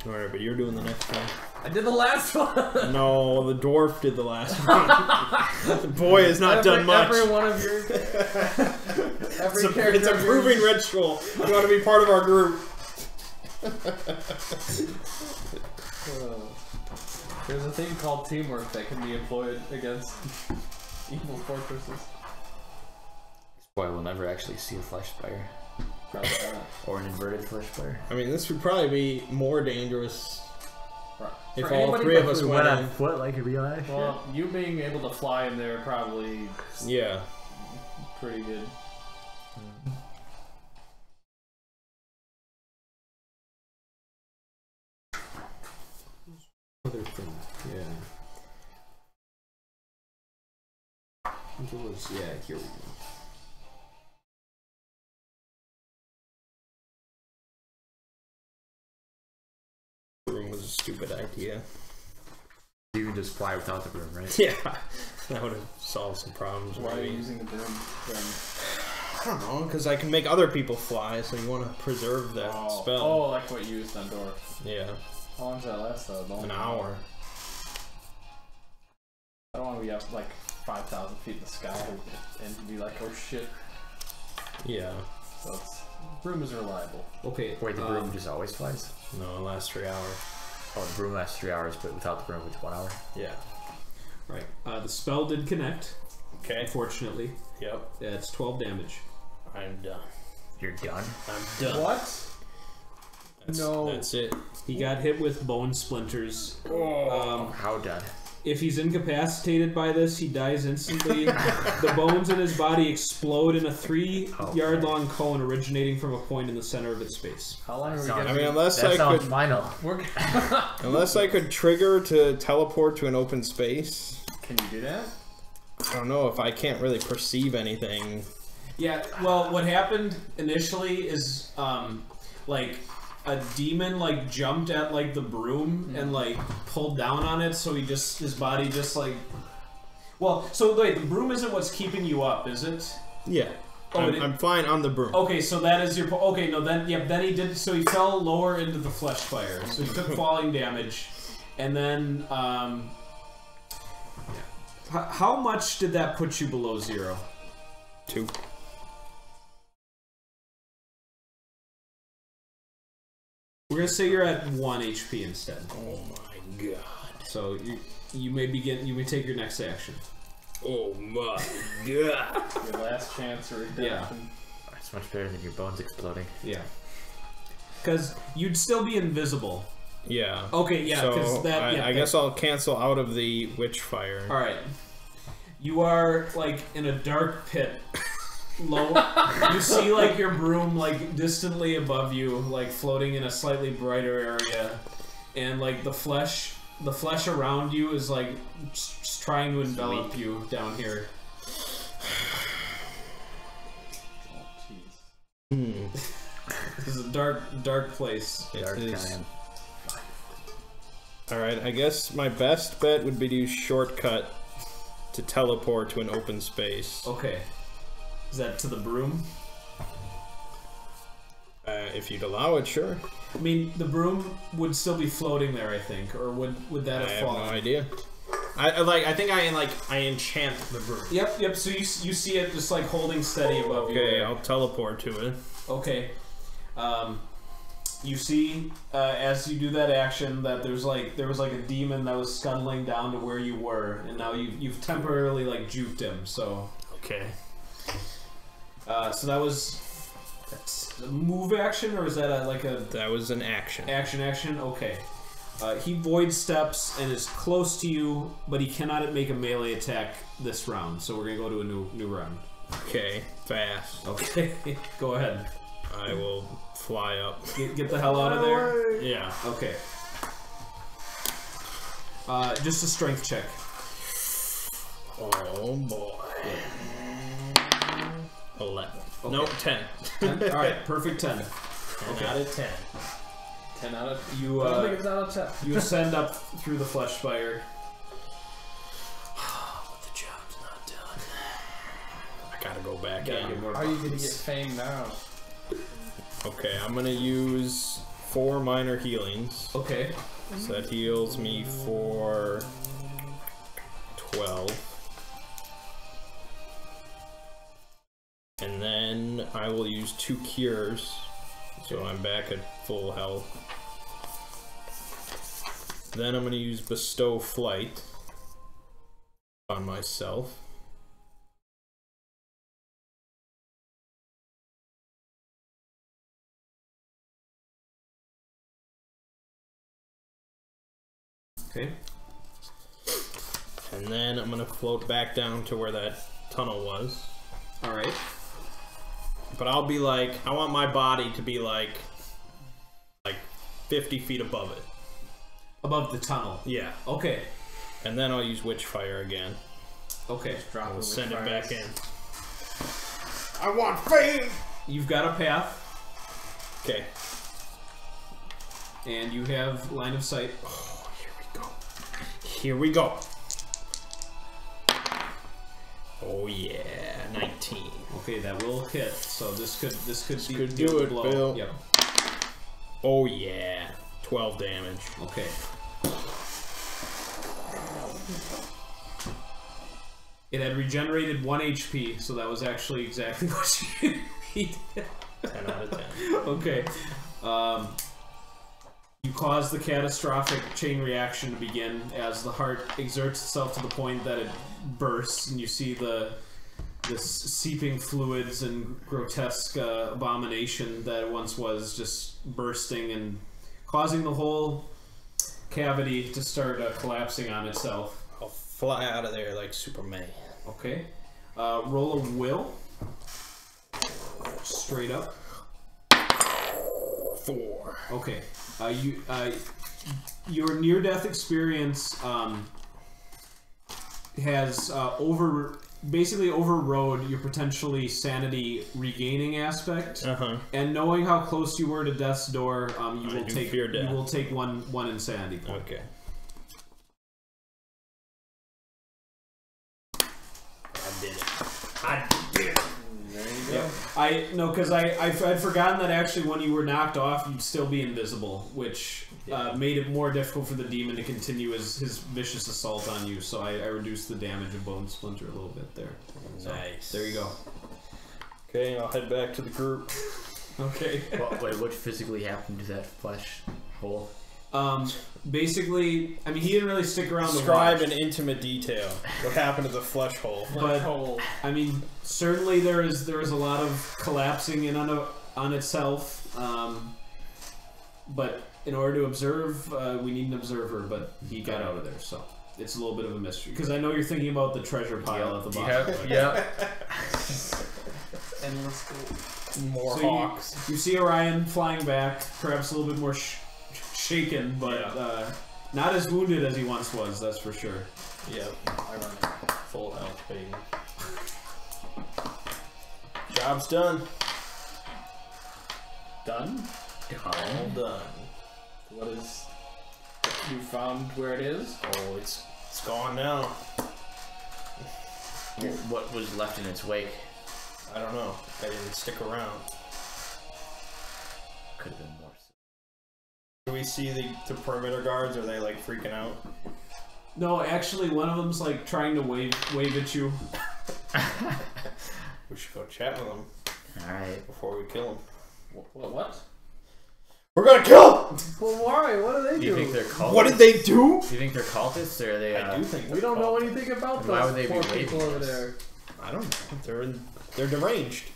Alright, but you're doing the next one. I did the last one. No, the dwarf did the last one. The boy has not done much. Every one of your It's a proving ritual. You want to be part of our group. There's a thing called teamwork that can be employed against evil fortresses. This boy will never actually see a flesh spire. Probably not. Or an inverted flesh spire. I mean, this would probably be more dangerous if For all anybody three of but us who went on in. foot like a real ass. Well, you being able to fly in there probably Yeah. pretty good. Other thing, yeah. I think it was, yeah, here we go. The room was a stupid idea. You can just fly without the broom, right? Yeah. That would have solved some problems. Why are maybe. you using the broom then? I don't know, because I can make other people fly, so you want to preserve that spell. Oh, like what you used on Dora. Yeah. How long does that last though? An hour. I don't want to be up like 5,000 feet in the sky and be like, oh shit. Yeah. So it's, broom is reliable. Okay. Wait, the broom just always flies? No, it lasts 3 hours. Oh, the broom lasts 3 hours, but without the broom, it's 1 hour. Yeah. Right. The spell did connect. Okay. Unfortunately. Yep. Yeah, it's 12 damage. I'm done. You're done? I'm done. What? No. That's it. He got hit with bone splinters. How done? If he's incapacitated by this, he dies instantly. The bones in his body explode in a 3-yard-long cone originating from a point in the center of its space. How long are we Sounds- getting? I mean, unless That I sounds could, final. unless I could trigger to teleport to an open space. Can you do that? I don't know if I can't really perceive anything. Yeah, well, what happened initially is, like, a demon, like, jumped at, like, the broom and, like, pulled down on it, so his body just, like... Well, so, wait, the broom isn't what's keeping you up, is it? Yeah. Oh, I'm fine on the broom. Okay, so that is your... Okay, no, then he did... So he fell lower into the flesh fire, so he took falling damage, and then, How much did that put you below 0? 2. We're gonna say you're at 1 HP instead. Oh my god. So you may take your next action. Oh my god. Your last chance for redemption. Yeah. That's much better than your bones exploding. Yeah. Because you'd still be invisible. Yeah. Okay, yeah, because So that... I guess I'll cancel out of the witch fire. Alright. You are, like, in a dark pit. Low. You see, like, your broom, like, distantly above you, like, floating in a slightly brighter area. And, like, the flesh around you is, like, trying to envelop you down here. This is a dark place. It Dark is. time. Alright, I guess my best bet would be to use shortcut to teleport to an open space. Okay. Is that to the broom? If you'd allow it, sure. I mean, the broom would still be floating there, I think, or would that I have have fallen? no idea. I think I enchant the broom. Yep. So you see it just like holding steady above you. Okay, I'll teleport to it. Okay. You see, as you do that action, that there was like a demon that was scuttling down to where you were, and now you've temporarily like juked him. So. Okay. So that's a move action, or is that That was an action. action? Okay. He void steps and is close to you, but he cannot make a melee attack this round. So we're gonna go to a new round. Okay, fast. Okay, go ahead. I will fly up. Get the hell out of there. Yeah. Okay. Just a strength check. Oh boy. 11. Okay. Nope, 10. 10? All right, perfect 10. 10 out of 10. 10 out of... You I don't think it's out of 10. you ascend up through the flesh spire. But the job's not done. I gotta go back Gotta in. get more How are you gonna get buttons. fame now? Okay, I'm gonna use 4 minor healings. Okay. So that heals me for 12. And then I will use 2 cures. So I'm back at full health. Then I'm going to use Bestow Flight on myself. Okay. And then I'm going to float back down to where that tunnel was. Alright. But I'll be like, I want my body to be like 50 feet above it. Above the tunnel. Yeah. Okay. And then I'll use Witchfire again. Okay. Drop We'll it send it with back fires. in. I want fame! You've got a path, Okay. and you have line of sight. Oh, here we go. Here we go. Oh yeah, 19. Okay, that will hit. So this could be could deal do a it, blow. Bill. Yep. Oh yeah, 12 damage. Okay. It had regenerated 1 HP, so that was actually exactly what you needed. 10 out of 10. Okay. You cause the catastrophic chain reaction to begin as the heart exerts itself to the point that it bursts, and you see this seeping fluids and grotesque abomination that once was just bursting and causing the whole cavity to start collapsing on itself. I'll fly out of there like Superman. Okay. Roll a will. Straight up. 4. Okay. Your near-death experience has basically overrode your potentially sanity regaining aspect. And knowing how close you were to death's door, you will take one insanity point. Okay. I did it. I did it. There you go. Yep. Because I'd forgotten that actually when you were knocked off, you'd still be invisible, which made it more difficult for the demon to continue his vicious assault on you. So I reduced the damage of Bone Splinter a little bit there. Nice. So, there you go. Okay, I'll head back to the group. Okay. Wait, what physically happened to that flesh hole? Basically, I mean, he didn't really stick around Describe to watch. in intimate detail what happened to the flesh hole. But I mean, certainly there is a lot of collapsing in on itself. But in order to observe, we need an observer. But he got out of there, so it's a little bit of a mystery. Because I know you're thinking about the treasure pile at the bottom. Yeah. And let's go. More So hawks. You see Orion flying back, perhaps a little bit more shaken, but not as wounded as he once was. That's for sure. Yep. I run full health, baby. Job's done. Done? All done. What is... You found where it is? Oh, it's gone now. What was left in its wake? I don't know. I didn't stick around. Could have been more. Do we see the perimeter guards? Are they like freaking out? No, actually, one of them's like trying to wave at you. We should go chat with them Alright. before we kill them. What? We're gonna kill them! Well, why? What do they Do you think they're cultists? What did they do? Do you think they're cultists, or are they? I do think We don't know anything about Why would those they be poor waving people over us? there. I don't know. They're deranged.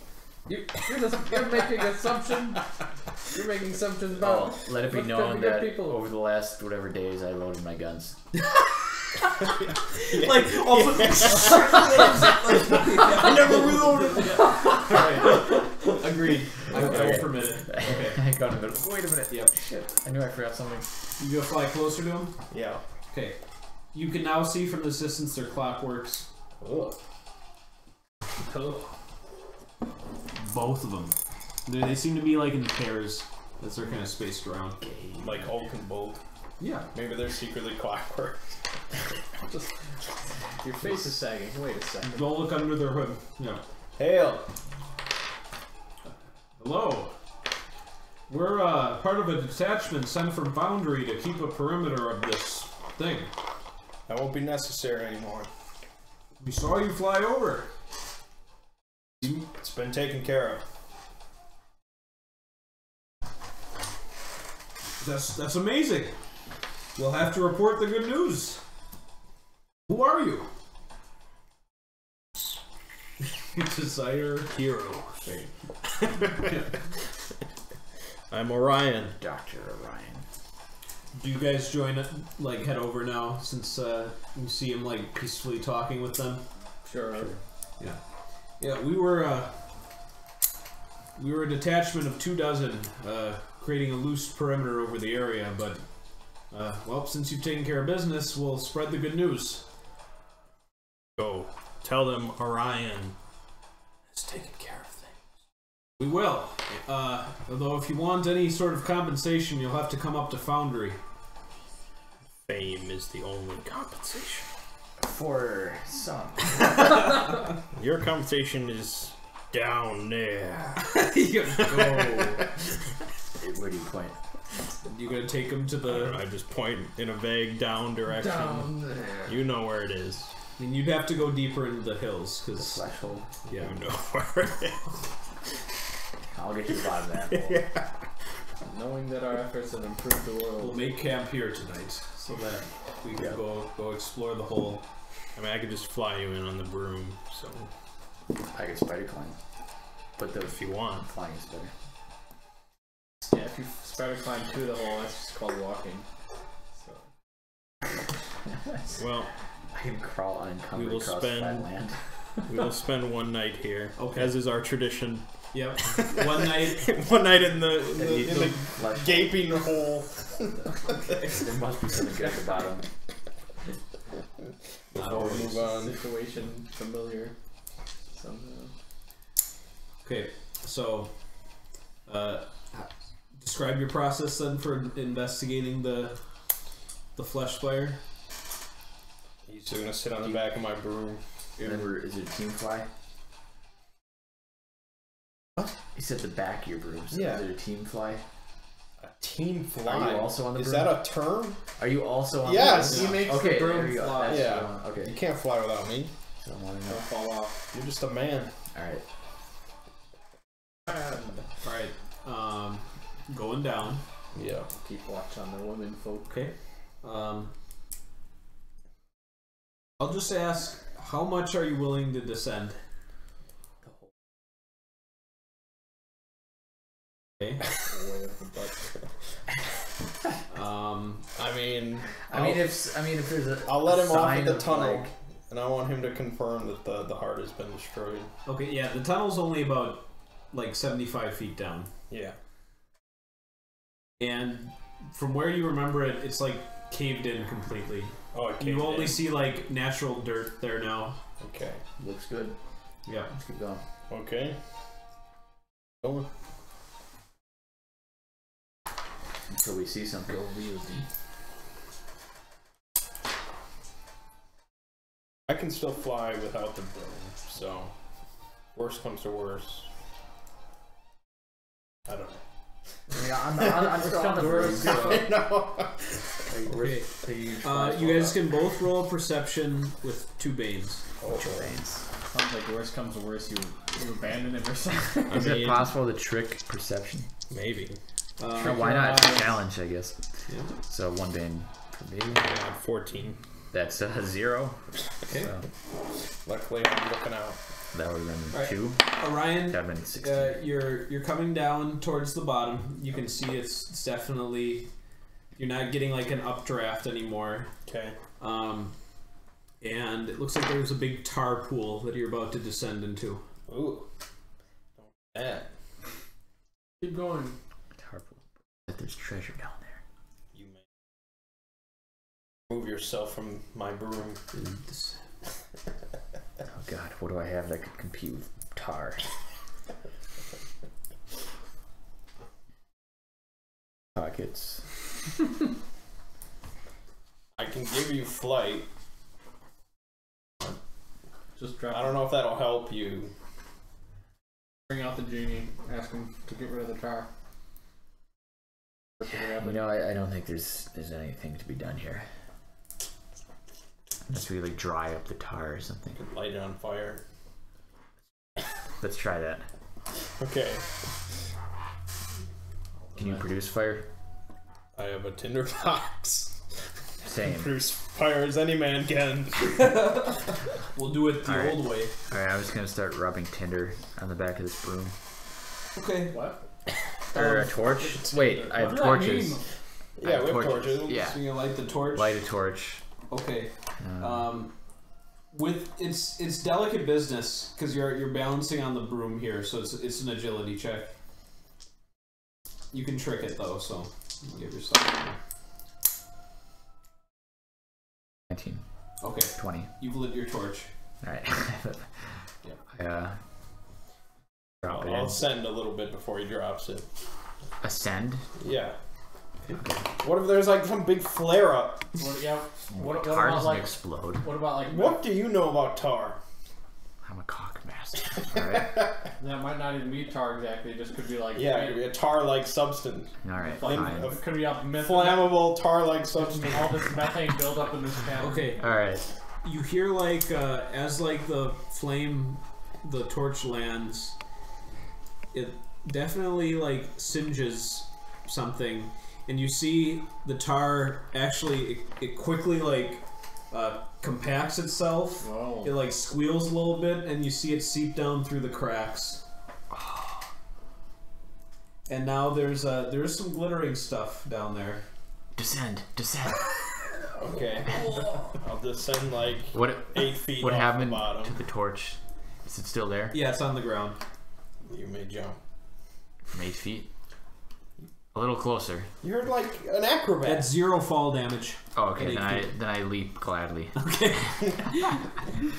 You're making assumptions. You're making assumptions about. Oh, let it be what known could be good that people. over the last whatever days I loaded my guns. Like, also, I never reloaded. right. Agreed. I will permit it. Okay. I got in the middle. Wait a minute. Yep. Shit. I knew I forgot something. You go fly closer to him. Yeah. Okay. You can now see from the distance their clockworks. Ugh. Both of them. They seem to be like in pairs. As they're kind of spaced around. Like Hulk and Bolt. Yeah. Maybe they're secretly clockwork. Just, your face is sagging. Wait a second. Don't look under their hood. Yeah. Hail. Hello. We're part of a detachment sent from Foundry to keep a perimeter of this thing. That won't be necessary anymore. We saw you fly over. It's been taken care of. That's amazing. We'll have to report the good news. Who are you? Desire hero. I'm Orion. Dr. Orion. Do you guys join it, like head over now since you see him like peacefully talking with them? Sure. Yeah. Yeah, we were a detachment of 24, creating a loose perimeter over the area, but well, since you've taken care of business, we'll spread the good news. Go. Tell them Orion has taken care of things. We will. Although if you want any sort of compensation, you'll have to come up to Foundry. Fame is the only compensation. For some. Your compensation is down there. You go. Where do you point? You gonna take him to the? I just point in a vague down direction. Down there. You know where it is. I mean, you'd have to go deeper into the hills, The because flash hole. yeah. You know where it is. I'll get you the bottom of that hole. Knowing that our efforts have improved the We'll world. make camp here tonight so that we can go explore the hole. I mean, I could just fly you in on the broom, so I can spider climb. But the if you want. flying is better. Yeah, if you spider climb to the hole, that's just called walking. So. Well, I can crawl unencumbered We will across spend- flat land. we will spend one night here, Okay. as is our tradition. Yep. One night. One night in the Flash hole. gaping hole. There must be something good at the bottom. Move on. Situation familiar somehow. Okay. So, describe your process then for investigating the flesh spire. He's just gonna sit on the back of my broom. And then is it a team fly? What? You said the back of your broom. So Yeah. Is it a team fly? A team fly. Are you also on the Is broom? that a term? Are you also on Yes. the He makes Okay, the broom there you go. fly. That's Yeah. the one. Okay. You can't fly without me. So I want to know. Don't fall off. You're just a man. Alright. All right. Going down. Yeah. Keep watch on the women folk. Okay. I'll just ask, how much are you willing to descend? Okay. Way up the butt. I mean, if there's a I'll let him off sign at the of, tunnel, like- and I want him to confirm that the heart has been destroyed. Okay, yeah, the tunnel's only about like 75 feet down. Yeah. And from where you remember it, it's like caved in completely. Oh, it You caved only in. see like natural dirt there now. Okay. looks good. Yeah. Let's keep going. Okay. Going. Until we see something. I can still fly without the broom, so worst comes to worst. I don't know. I'm still on the broom. I know. Okay. Okay. You guys can both roll perception with 2 banes. Sounds like worst comes to worst, you abandon it or something. Is it possible to trick perception? Maybe. Sure, why not? It's a eyes. challenge, I guess. Yeah. So 1 bane for me. Yeah, 14. That's a 0. Okay. So Luckily, I'm looking out. that would have been Alright. 2. Orion, That would have been 16. you're coming down towards the bottom. You can see it's definitely, you're not getting like an updraft anymore. Okay. And it looks like there's a big tar pool that you're about to descend into. Ooh. Don't do that. Keep going. Tarple. But there's treasure down there. You may move yourself from my broom. Oh god, what do I have that could compete with tar? Pockets. I can give you flight. Just drop. I don't know if that'll help you. Bring out the genie. Ask him to get rid of the tar. You know, I don't think there's anything to be done here. Unless we like dry up the tar or something. Light it on fire. Let's try that. Okay. Can you produce fire? I have a tinder box. Same. Produce fire as any man can. We'll do it the old way. Alright, I'm just gonna start rubbing tinder on the back of this broom. Okay. What? Or a torch? Wait, I have What does that torches. mean? Yeah, we have torches. Yeah. So you light the torch. Light a torch. Okay. With it's delicate business because you're balancing on the broom here, so it's an agility check. You can trick it though, so give yourself. 19. Okay. 20. You've lit your torch. Alright. Yep. Drop it I'll in. send a little bit before he drops it. Ascend? Yeah. What if there's like some big flare up? What Tar about doesn't like? explode. What about like? What do you know about tar? I'm a cock master. Alright. That might not even be tar exactly. It just could be like. Yeah, it could be a tar-like substance. Alright, Like, fine. it could be a methane. Flammable tar-like substance. All this methane build up in this pan. Okay. Alright. You hear like as like the flame, the torch lands, it definitely like singes something, and you see the tar actually it quickly like compacts itself. Whoa. It like squeals a little bit, and you see it seep down through the cracks. And now there's some glittering stuff down there. Descend. Descend. Okay. I'll descend like What 8 feet what off happened the bottom. to the torch? Is it still there? Yeah, it's on the ground. You may jump. From 8 feet? A little closer. You're like an acrobat. At 0 fall damage. Oh, okay. At 8 Then I leap gladly. Okay.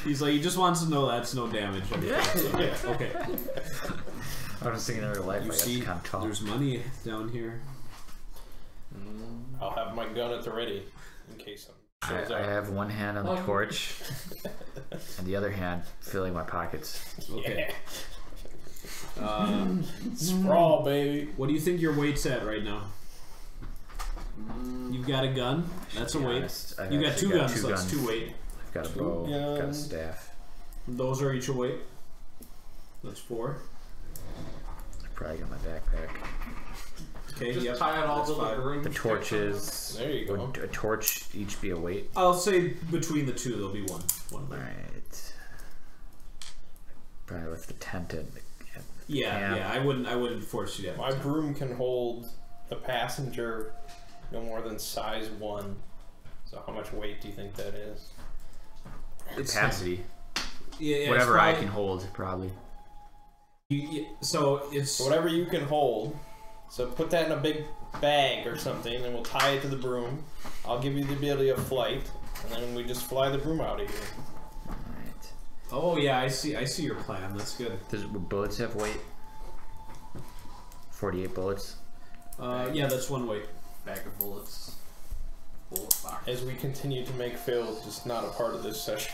He's like, he just wants to know that's no damage. Yeah. Okay. I was thinking in real life. You I see, kind of tall. there's money down here. I'll have my gun at the ready in case something shows I up. have one hand on the torch, and the other hand filling my pockets. Okay. Sprawl, baby. What do you think your weight's at right now? You've got a gun. That's a To be weight. honest, I've You got actually two guns. So that's guns. 2 weight. I've got a Two bow. Got a guns. staff. Those are each a weight. That's 4. I probably got my backpack. Okay. Just yep. tie it all that's to the 5. broom. The torches. There you go. Would a torch each be a weight? I'll say between the two, there'll be one weight. Alright. Probably lift the tent at the Yeah, camp. yeah. I wouldn't force you to have My a tent. broom can hold the passenger no more than size 1. So how much weight do you think that is? capacity. Yeah, it's Whatever I probably- can hold, probably. So it's So whatever you can hold. So put that in a big bag or something, and we'll tie it to the broom. I'll give you the ability of flight, and then we just fly the broom out of here. Alright. Oh yeah, I see your plan. That's good. Does bullets have weight? 48 bullets. Yeah, that's 1 weight. Bag of bullets. Bullet box. As we continue to make Phil just not a part of this session.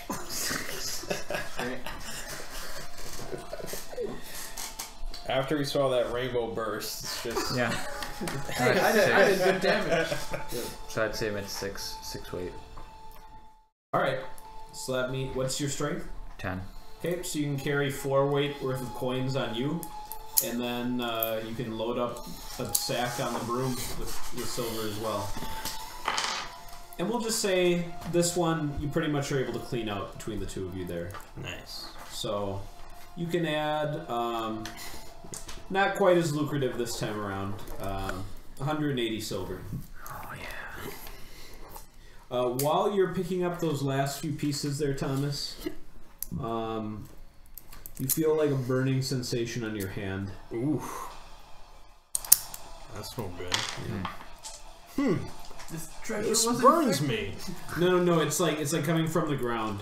After we saw that rainbow burst, it's just Yeah. Hey, I did good damage. So I'd say I'm at 6 weight. All right. So that means what's your strength? 10. Okay, so you can carry 4 weight worth of coins on you, and then you can load up a sack on the broom with silver as well. And we'll just say this one you pretty much are able to clean out between the two of you there. nice. So you can add, not quite as lucrative this time around, 180 silver. Oh yeah. While you're picking up those last few pieces there, Thomas, you feel like a burning sensation on your hand. Ooh. That's no good. This treasure This was burns me. No, it's like coming from the ground.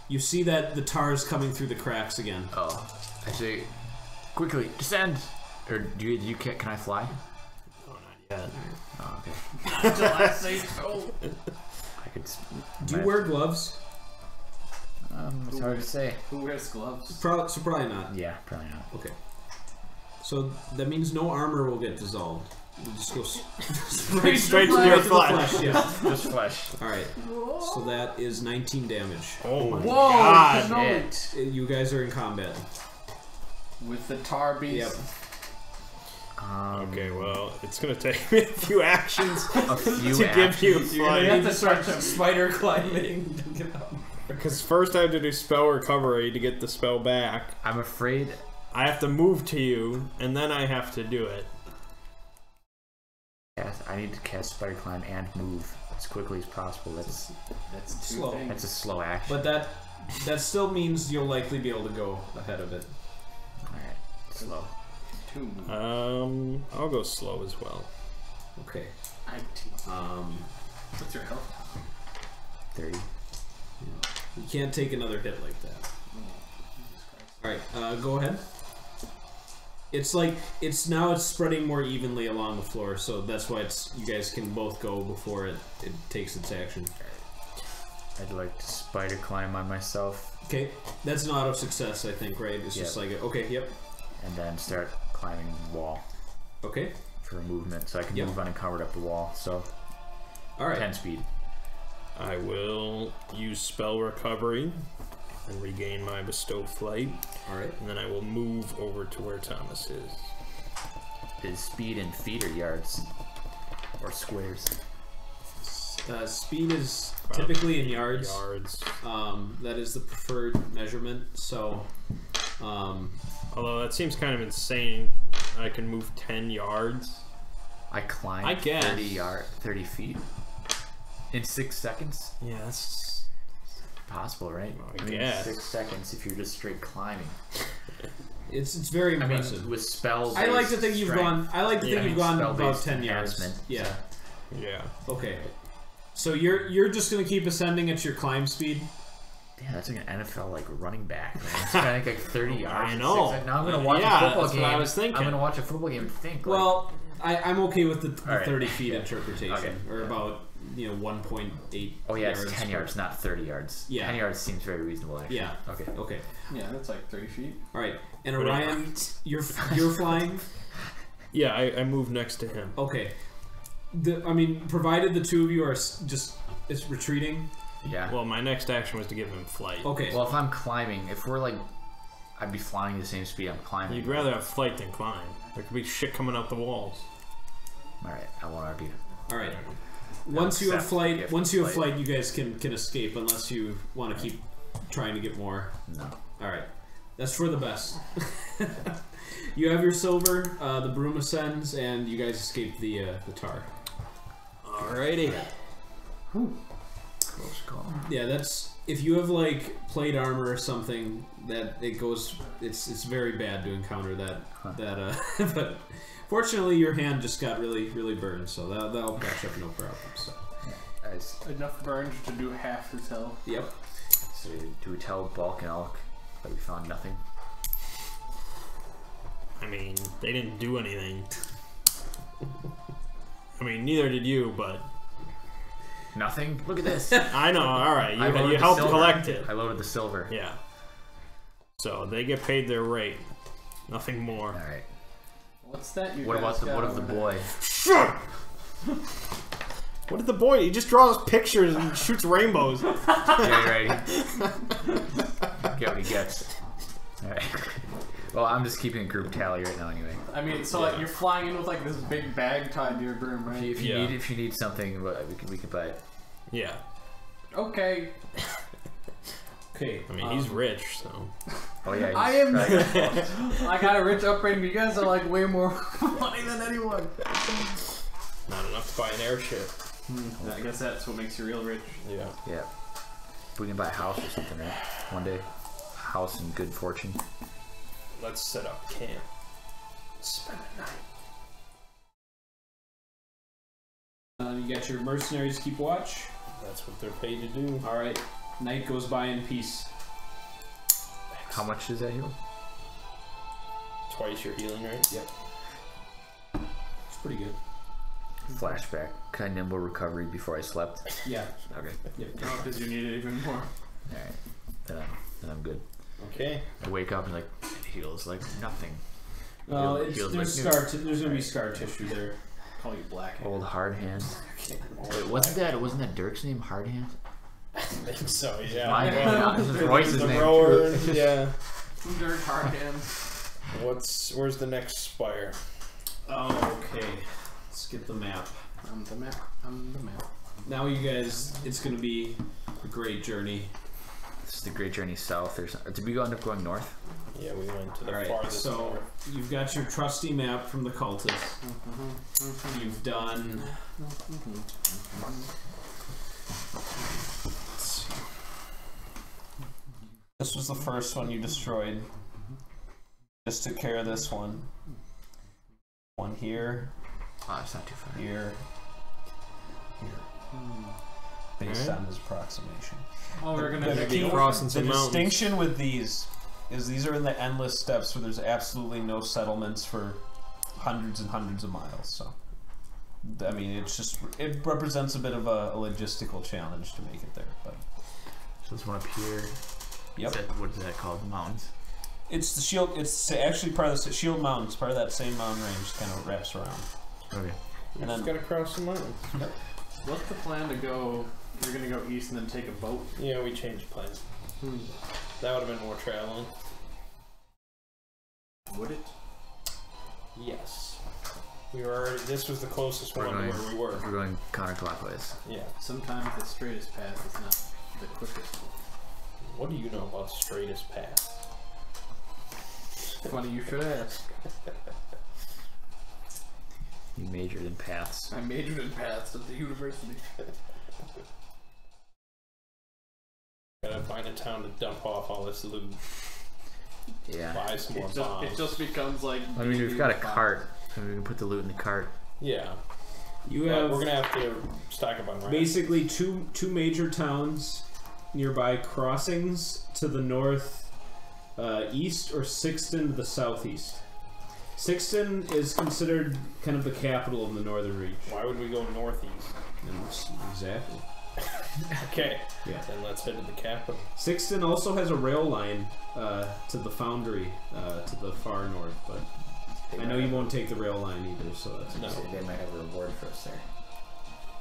You see that the tar is coming through the cracks again. Oh. I say, quickly, descend! Or can I fly? Oh, not yet. Oh, okay. Until I say so. I could. Do you wear gloves? It's hard to say. Who wears gloves? Probably not. Yeah, probably not. Okay. So that means no armor will get dissolved. You just go Straight to your the flesh. flesh. Yeah. Just flesh. All right. So that is 19 damage. Oh my Whoa! god. No. Hit. You guys are in combat. With the tar beast. Yep. Okay, well, it's gonna take me a few actions A few to give you You're gonna have flight. to start Spider climbing. Because first I have to do spell recovery to get the spell back. I'm afraid. I have to move to you, and then I have to do it. I need to cast Spider Climb and move as quickly as possible. That's That's Slow. a slow action. But that still means you'll likely be able to go ahead of it. Alright, slow. 2 moves. I'll go slow as well. Okay. 19. What's your health? 30. You can't take another hit like that. Alright, go ahead. It's like it's spreading more evenly along the floor, so that's why you guys can both go before it takes its action. I'd like to Spider Climb on myself Okay, that's an auto success, I think, right? It's just like okay, yep. and then start climbing the wall Okay. for movement, so I can Yep. move uncovered up the wall. So Alright. 10 speed. I will use spell recovery and regain my bestow flight, Alright. and then I will move over to where Thomas is. Is speed in feet or yards? Or squares? Speed is typically in yards. Yards. That is the preferred measurement, so Although that seems kind of insane. I can move 10 yards. I climb I guess. 30 feet in 6 seconds. Yeah, that's Possible, right? I guess. 6 seconds if you're just straight climbing. it's very I impressive. mean, with spells. I like to think you've gone about spell-based 10 yards. enhancement. Yeah. yeah. Okay. So you're just gonna keep ascending at your climb speed. Yeah, that's like an NFL like running back. Man. It's kind of like 30 yards. I in know. 6 seconds. Now I'm gonna watch Yeah, a football that's game. what I was thinking. I'm gonna watch a football game and think. Well, I'm okay with the Alright. 30 feet interpretation, Okay. or about 1.8. oh yeah, yards it's 10 yards, not 30 yards. Yeah. 10 yards seems very reasonable. Actually. Yeah. Okay. Okay. Yeah, that's like 3 feet. All right. And Orion, you're flying. Yeah, I move next to him. Okay. Provided the two of you are it's retreating. Yeah. Well, my next action was to give him flight. Okay. Well, if I'm climbing, if we're like, I'd be flying the same speed I'm climbing. You'd rather have flight than climb. There could be shit coming out the walls. All right, I want RB. All right. Once you have accept flight, gift once you have flight. flight, you guys can escape unless you want to keep trying to get more. No. All right. That's for the best. You have your silver. The broom ascends, and you guys escape the tar. Alrighty. Close call. Yeah, that's if you have like plate armor or something that it goes. It's very bad to encounter that. But fortunately, your hand just got really burned, so that'll patch up no problem. So. Nice. Enough burns to do half his health. Yep. So do we tell Bulk and Elk that we found nothing? I mean, they didn't do anything. I mean, neither did you, but Nothing? Look at this. I know. All right, I loaded you the helped silver. collect it. I loaded the silver. Yeah. So they get paid their rate. Nothing more. All right. What's that? You What guys about the got what of the over there? boy? Shut! What did the boy? He just draws pictures and shoots rainbows. Yeah, you're right. Get what he gets. All right. Well, I'm just keeping a group tally right now, anyway. I mean, so like you're flying in with like this big bag tied to your broom, right? If you Yeah. need something, we can buy it. Yeah. Okay. Okay. I mean, he's rich, so. Oh yeah. I am. I got a rich upbringing. You guys are like way more money than anyone. Not enough to buy an airship. I guess that's what makes you real rich. Yeah. Yeah. We can buy a house or something, right? One day. House and good fortune. Let's set up camp. Spend the night. You got your mercenaries keep watch. That's what they're paid to do. All right. Night goes by in peace. How much does that heal? Twice your healing rate. Yep. It's pretty good. Flashback. Kind of nimble recovery before I slept. Yeah. Okay. Yep. Because you need it even more. Alright. Then I'm good. Okay. I wake up and like, it heals like nothing. Well, Feels there's like there's gonna be scar tissue there. Call you Black Hand. Old Hard Hand. Wait, wasn't that Dirk's name, Hard Hand? I think so, yeah. Mine, Well, this is Royce's the name. rower, yeah. Dirk Hard Hand. Where's the next spire? Oh, okay. Let's get the map. I'm the map. Now you guys, it's gonna be a great journey. This is the Great Journey South. Did we end up going north? Yeah, we went to the Alright, farthest so north. you've got your trusty map from the cultists. You've done. Let's see. This was the first one you destroyed. Just took care of this one. One here, Oh, it's not too far. here, based on his approximation. Oh, we're gonna Better keep be crossing The some mountains. distinction with these is these are in the endless steppes where there's absolutely no settlements for hundreds and hundreds of miles. So, I mean, it represents a bit of a logistical challenge to make it there. But So this one up here. yep, What is that called? The mountains? it's the shield. It's actually part of the Shield Mountains, part of that same mountain range. Kind of wraps around. Okay. We And just then gotta cross the mountains. What's the plan to go? You're gonna go east and then take a boat. Yeah, we changed plans. That would have been more traveling. Would it? Yes. We were already, this was the closest We're one to going- where we were. We're going counterclockwise. Yeah. Sometimes the straightest path is not the quickest. What do you know about straightest path? Funny you should ask. You majored in paths. I majored in paths at the university. Gotta find a town to dump off all this loot. Yeah. Buy some more It bombs. just becomes like. I mean, we've got a cart. So we can put the loot in the cart. Yeah. you But have we're gonna have to stock up on rats. basically two major towns nearby, crossings to the north east, or Sixton to the southeast. Sixton is considered kind of the capital of the Northern Reach. Why would we go northeast? Exactly. Okay. Yeah. Then let's head to the capital. Sixton also has a rail line to the Foundry to the far north, but I know you won't take the rail line either, so that's No. They might have a reward for us there.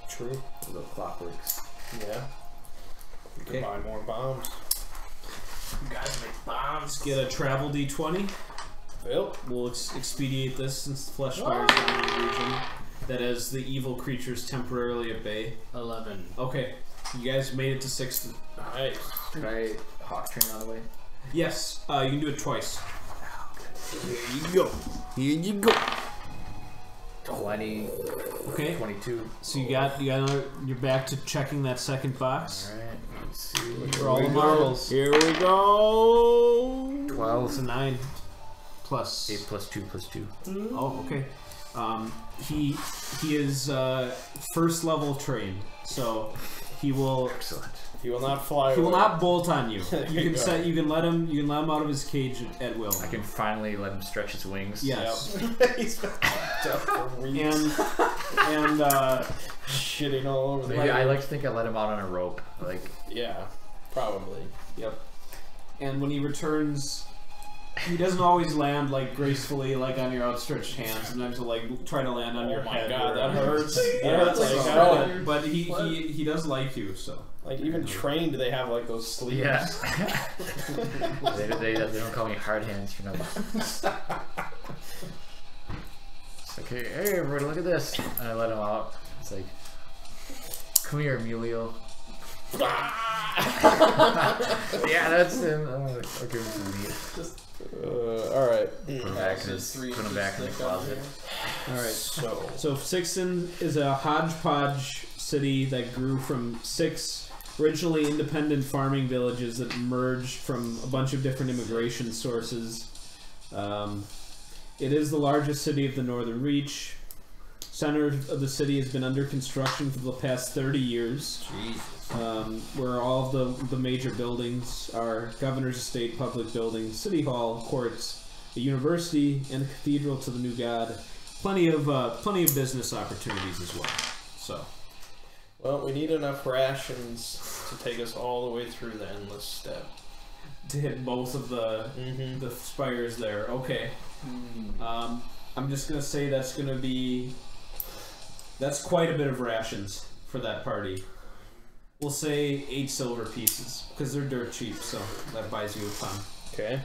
True. A little clockworks. Yeah. We could Okay. buy more bombs. You guys make bombs. Get a travel D20. Phil? We'll expedite this since the flesh fires are in the region that has the evil creatures temporarily at bay. 11. Okay, you guys made it to Sixton. Nice. Could I hawk train on the way? Yes, you can do it twice. Here you go. Here you go. 20, Okay, 22. so you're back to checking that second box. Alright, let's see. For all the marbles. Here we go. 12. It's a 9 plus. 8 plus 2 plus 2. Oh, okay. He is first level trained, so he will Excellent. He will not fly he will away. not bolt on you. There You you can go. you can let him out of his cage at will. I can finally let him stretch his wings. Yes. Yep. He's been locked up for weeks. And Shitting all over the Maybe I like to think I let him out on a rope. Like, Yeah, probably. yep. And when he returns, he doesn't always land like gracefully, like on your outstretched hand. Sometimes he'll like try to land on Oh your my head. god, or- that hurts. Yeah, That hurts like, like so- hell. but he does like you, so. Like even trained, they have like those sleeves. yeah. they don't call me hard hands for nothing. It's like, hey everybody, look at this. And I let him out. It's like, come here, Emilio. Yeah, that's him. I'll give him some meat. All right. Put him back in the closet. All right. So So Sixton is a hodgepodge city that grew from 6 originally independent farming villages that emerged from a bunch of different immigration sources. It is the largest city of the Northern Reach. Center of the city has been under construction for the past 30 years. Where all of the major buildings are Governor's Estate, public buildings, City Hall, courts, a university, and a cathedral to the new god. Plenty of business opportunities as well. So, well, we need enough rations to take us all the way through the endless step. to hit both of the spires there. Okay. I'm just gonna say that's gonna be That's quite a bit of rations for that party. We'll say 8 silver pieces because they're dirt cheap, so that buys you a ton. Okay.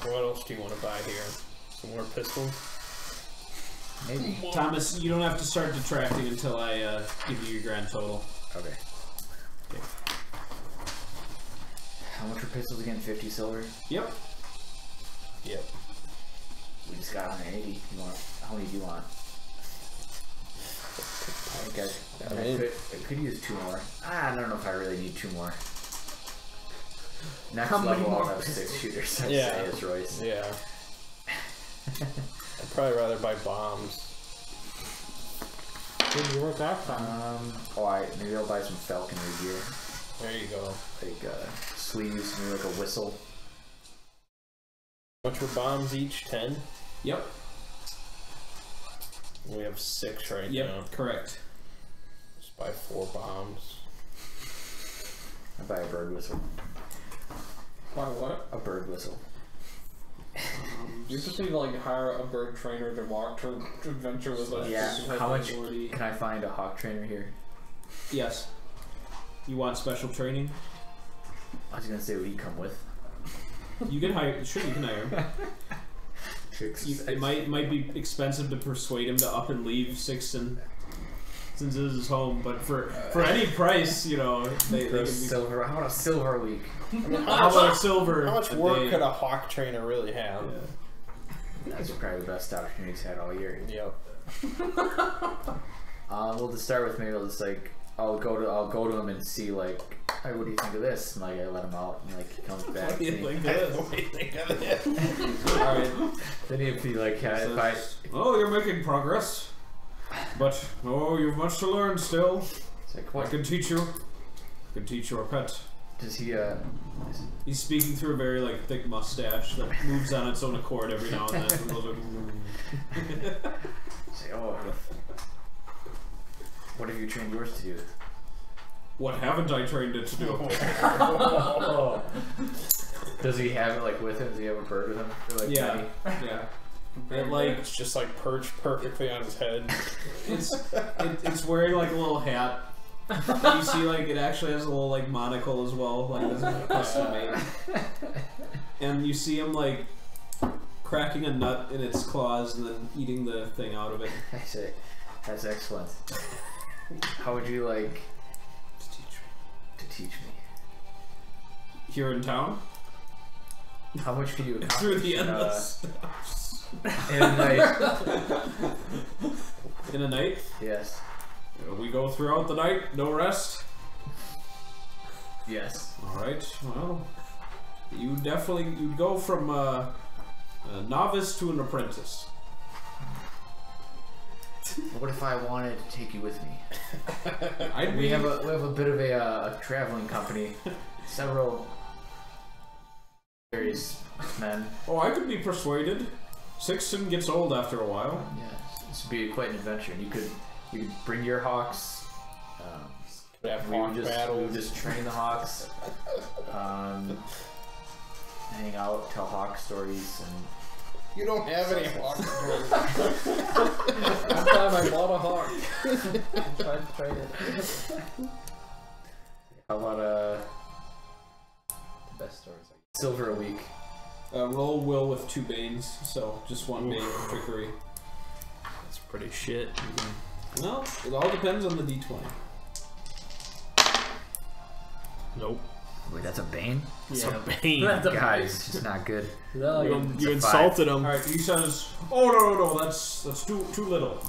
What else do you want to buy here? Some more pistols? Maybe. Thomas, you don't have to start detracting until I give you your grand total. Okay. How much are pistols again? 50 silver? Yep. Yep. We just got 180. You want? How many do you want? I think I could use 2 more. I don't know if I really need 2 more. Next level I'll have 6 shooters. I'd say is Royce. Yeah. I'd probably rather buy bombs. Did you work that time? Maybe I'll buy some falconry gear. There you go. Like sleeves, maybe like a whistle. How much were bombs each? 10? Yep. We have 6 right now. Yep, correct. Just buy 4 bombs. I buy a bird whistle. Buy what? A bird whistle. You just need to like hire a bird trainer to walk to adventure with us. Yeah. How much can I find a hawk trainer here? Yes. You want special training? I was gonna say, would he come with? You can hire. Sure, you can hire him. It might be expensive to persuade him to up and leave Sixton, since this is his home. But for any price, you know, they can be silver. How about a silver a week? How about a silver? How much work could a hawk trainer really have? Yeah. That's probably the best opportunity he's had all year. Yep. Well, to start with, maybe I'll just like I'll go to him and see like, hey, what do you think of this? And like I let him out, and like he comes back. What do you think of this? All right. Then he'd be like, oh, you're making progress, but you've much to learn still. It's like, what? I can teach you. I can teach your pet. Does he? He's speaking through a very like thick mustache that moves on its own accord every now and then. And goes like, say, oh, what have you trained yours to do? What haven't I trained it to do? Does he have it like with him? Does he have a bird with him? Or, like, yeah, yeah. It, like it's just like perched perfectly on his head. It's wearing like a little hat. You see, like it actually has a little like monocle as well, like this is custom made. And you see him like cracking a nut in its claws and then eating the thing out of it. I say, that's excellent. How would you like to teach me? Here in town? How much can you accomplish Through the endless in a night? In a night? Yes. We go throughout the night, no rest? Yes. Alright, well, you'd go from a novice to an apprentice. What if I wanted to take you with me? we We have a bit of a traveling company. Several various men. Oh, I could be persuaded. Sixton gets old after a while. Yeah, this would be quite an adventure. You could bring your hawks. Could have we hawk would battles. just train the hawks. Hang out, tell hawk stories, and You don't have any hawk stories. One time I bought a hawk. I tried to trade it. how about The best stories. silver a week? Roll will with 2 banes, so just 1 bane for trickery. That's pretty shit. Well, it all depends on the d20. Nope. Wait, that's a bane? It's a bane. Guys, it's just not good. You a insulted him. Alright, he says, oh no, that's too little.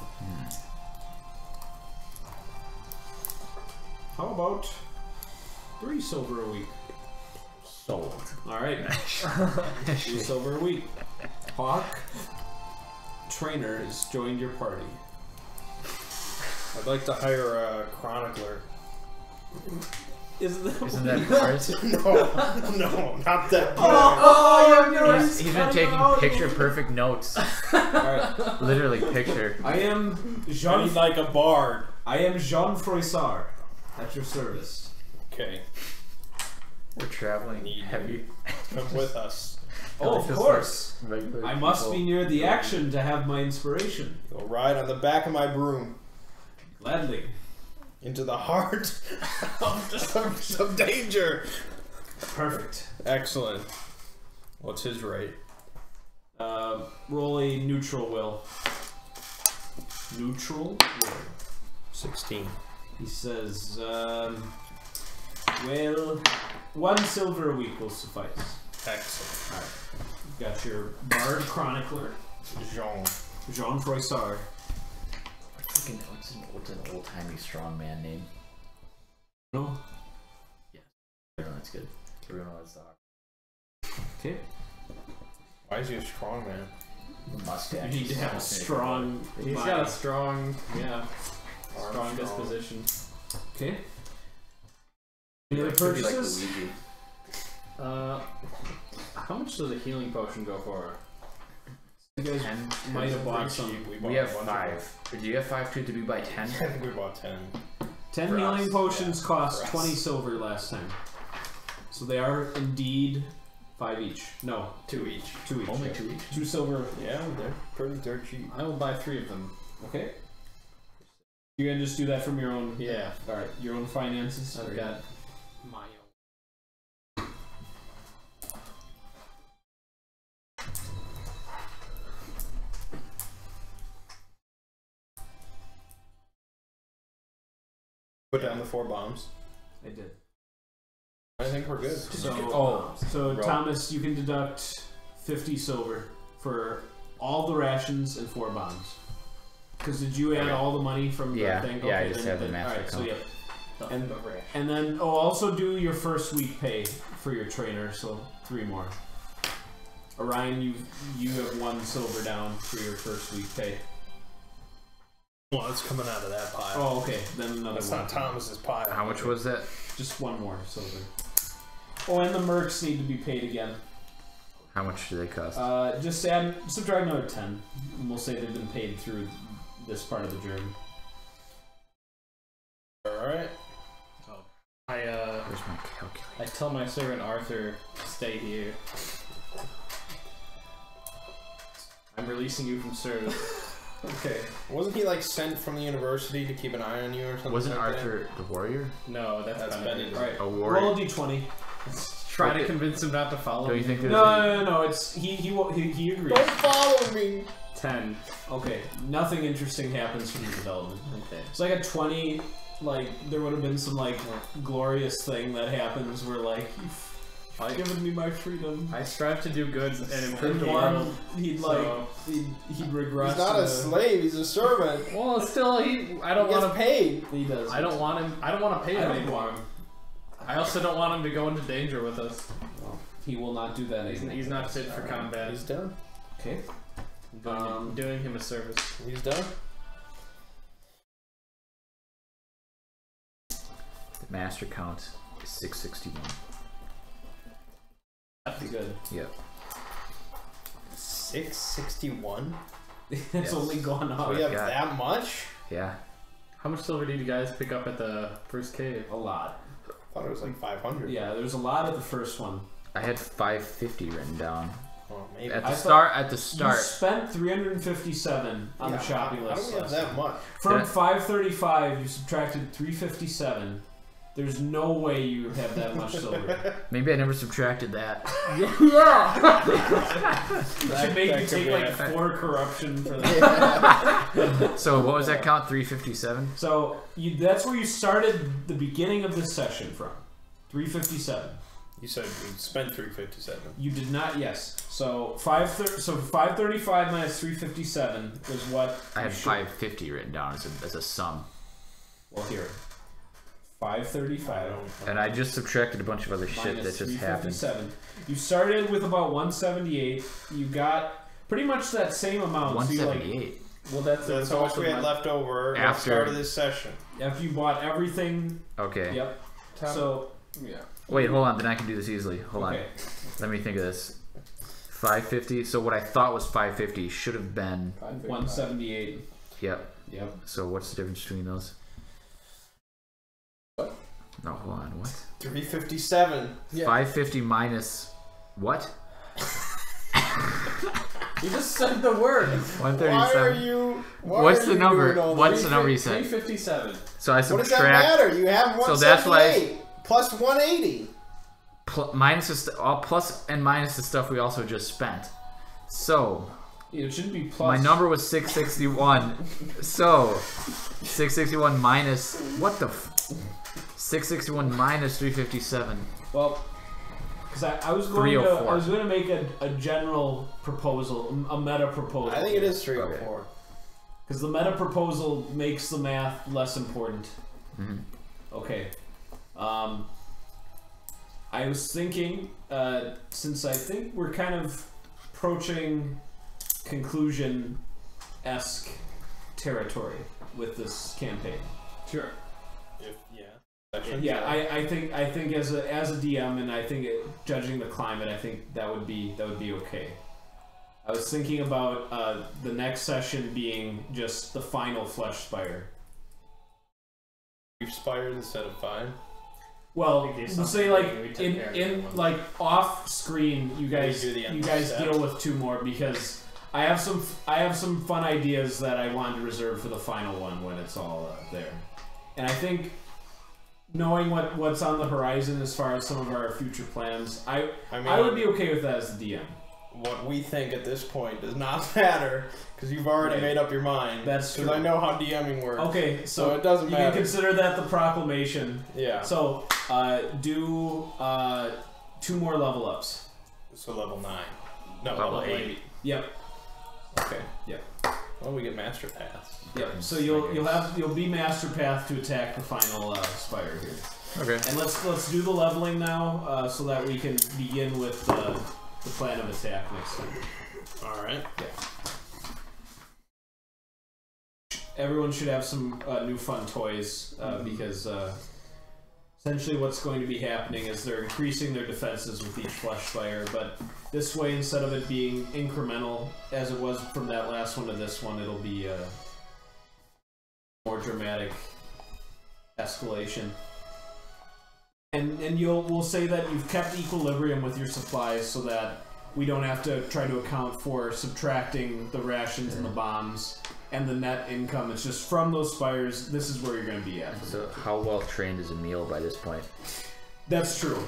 How about 3 silver a week? Sold. Alright. 3 silver a week. Hawk trainer has joined your party. I'd like to hire a chronicler. Isn't that ours? No, not that. He's been taking picture perfect notes. Alright. Literally picture. I am Jean like a bard. I am Jean Froissart at your service. Okay, We're traveling heavy. come with us. Oh, of Just course. like regular I must be people. near the action to have my inspiration. Go ride on the back of my broom. Gladly. Into the heart of some danger. Perfect. Excellent. What's his rate? Roll a neutral will. Neutral will. 16. He says, well, 1 silver a week will suffice. Excellent. Alright. You've got your Bard Chronicler, Jean Froissart. What's an old-timey strongman name? No. Bruno, that's good. Bruno is the Okay. Why is he a strong man? mustache. You need to have a strong. He's body. got a strong, Arm strong disposition. Okay. Any other Could be like purchases? Luigi. How much does a healing potion go for? You guys 10. might have bought Pretty some. cheap. We bought We have a bunch 5. Do you have 5 too? Did we buy 10? I think we bought 10. 10 For healing us, potions yeah, cost for us. 20 silver last time. So they are indeed 5 each. No, 2 each. 2 each. Only yeah. 2 each? 2 silver. Yeah, they're pretty dirt cheap. I will buy 3 of them. Okay. You're gonna just do that from your own. Yeah. Alright, your own finances. I've got my own. Put down the 4 bombs. I did. I think we're good. So Roll. Thomas, you can deduct 50 silver for all the rations and 4 bombs. Because did you add Okay. all the money from Yeah, the thing? yeah, I Okay, just then- have the then- master alright, so account. yep. And And then also do your first week pay for your trainer, so 3 more. Orion, you have 1 silver down for your first week pay. Well, it's coming out of that pile. Oh, okay. Then another That's one. not Thomas's pile. How much was that? Just 1 more silver. Oh, and the mercs need to be paid again. How much do they cost? Just subtract another 10, and we'll say they've been paid through this part of the journey. Alright. Where's my calculator? I tell my servant Arthur, stay here. I'm releasing you from service. Okay. Wasn't he like sent from the university to keep an eye on you or something? Wasn't like Arthur the warrior? No, that's That's Benedict. Benedict. Alright. A Roll warrior? a d20. Try to convince him not to follow Don't you me. think there's No. It's he agrees. that? Don't follow me! 10. Okay. Nothing interesting happens from the development. Okay. It's like a 20. Like there would have been some like glorious thing that happens where like you've given me my freedom. I strive to do good and improve the And world. one, he'd so- like he'd regress. He's not to a slave, he's a servant. Well, still, I don't He want gets to. paid. He does. I don't want him. I don't want to pay I him don't anymore. want him. I also don't want him to go into danger with us. He will not do that anymore. He's not fit for combat. He's done. Okay. Doing him a service. He's done. The master count is 661. That's good. Yep. 661? It's Yes. only gone up We have got- that much? Yeah. How much silver did you guys pick up at the first cave? a lot. I thought it was like 500. Yeah, there's a lot at the first one. I had 550 written down. Well, maybe. At I the thought- start. At the You start. spent 357 on the shopping How list. do we have last that time. much? From Yeah. 535, you subtracted 357. There's no way you have that much silver. Maybe I never subtracted that. It should make that you could take be like it. 4 corruption for that. So what was that count? 357? So that's where you started the beginning of this session from. 357. You said we spent 357. You did not. Yes. So 535 minus 357 is what I had you should- 550 written down as a sum. Well, here. 535 And I just subtracted a bunch of other shit minus that just happened. 357. You started with about 178. You got pretty much that same amount. So you, like, 178. well, that's how much also we had my- left over at the After- start of this session. After you bought everything. Okay. Yep. So Yeah. Wait, hold on. Then I can do this easily. Hold okay. on. Let me think of this. 550. So what I thought was 550 should have been. 178. Yep. Yep. So what's the difference between those? What? No, hold on. What? 357. Yeah. 550 minus what? You just said the word. 137. Why are you? What's the number? What's the number you said? 357. So I What does that subtract matter? You have 178 So that's why plus 180. minus all plus and minus the stuff we also just spent. So It should be plus. my number was 661. So 661 minus what the 661 minus 357. Well, because I was going to 304. I was going to make a general proposal, a meta proposal. I think it is 304. Because the meta proposal makes the math less important. Mm-hmm. Okay. I was thinking, since I think we're kind of approaching conclusion-esque territory with this campaign. Sure. Yeah, I think as a DM, and I think judging the climate, I think that would be okay. I was thinking about the next session being just the final flesh spire. You've spired instead of 5. Well, We did we'll say something. We like took care of in one. like off screen, you guys do the end step. deal with 2 more because I have some fun ideas that I wanted to reserve for the final one when it's all there, and I think knowing what's on the horizon as far as some of our future plans, I would be okay with that as the DM. What we think at this point does not matter because you've already Right. made up your mind. That's because true. I know how DMing works. Okay, So it doesn't you matter. can consider that the proclamation. Yeah. So do 2 more level ups. So level 9. No, Level level 8. 8. Yep. Okay. Yep. Well, we get master paths. Yep. So you'll be master path to attack the final spire here. Okay. And let's do the leveling now, so that we can begin with the plan of attack next time. All right. Everyone should have some new fun toys because essentially what's going to be happening is they're increasing their defenses with each flesh spire, but this way, instead of it being incremental as it was from that last one to this one, it'll be more dramatic escalation. And we'll say that you've kept equilibrium with your supplies so that we don't have to try to account for subtracting the rations and the bombs and the net income. It's just from those spires, this is where you're going to be at. So how well trained is Emil by this point? That's true.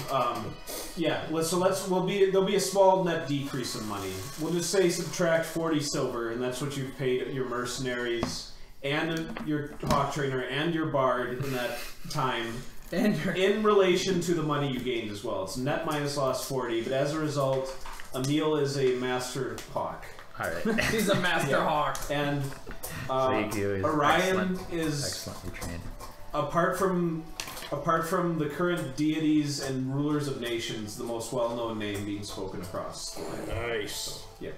Yeah. There'll be a small net decrease in money. We'll just say subtract 40 silver, and that's what you've paid your mercenaries and your hawk trainer and your bard in that time. And your In relation to the money you gained as well. It's net minus loss 40, but as a result, Emil is a master hawk. Alright. he's a master Yeah. hawk. And So you is Orion is excellently trained. apart from the current deities and rulers of nations, the most well-known name being spoken across the land. Nice. Yeah.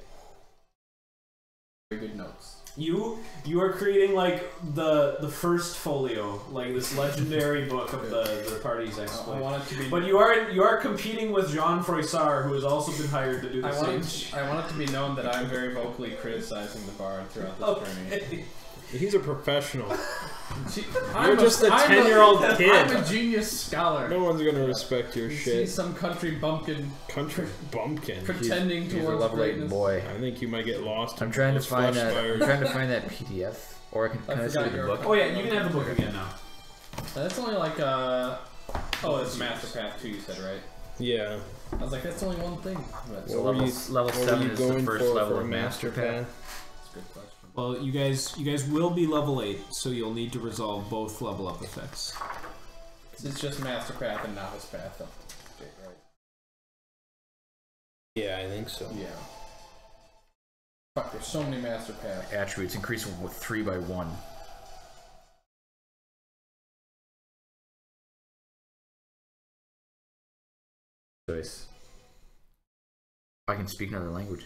Very good notes. You are creating like the first folio, like this legendary book of the party's I exploit. want it to be. But you are competing with Jean Froissart, who has also been hired to do the I same. want it to be known that I'm very vocally criticizing the bard throughout this journey. Okay. He's a professional. I'm just a 10-year-old kid. I'm a genius scholar. No one's gonna respect your You see shit. some country bumpkin Country bumpkin. pretending He's a towards level 8 greatness. boy. I think you might get lost. I'm in trying to those find flesh that. spires. I'm trying to find that PDF, or I can I I see forgot the your- book? Oh yeah, you can have the book again now. That's only like Oh, it's Master Path 2. You said, right? Yeah. I was like, that's only one thing. But So What were level, you- level What 7 were you is the going first for level a of Master Path. that's a good question. Well, you guys will be level 8, so you'll need to resolve both level up effects. It's just Master Path and Novice Path. Right? Yeah, I think so. Yeah. Fuck, there's so many Master Paths. Attributes increase with 3 by 1. Choice. I can speak another language,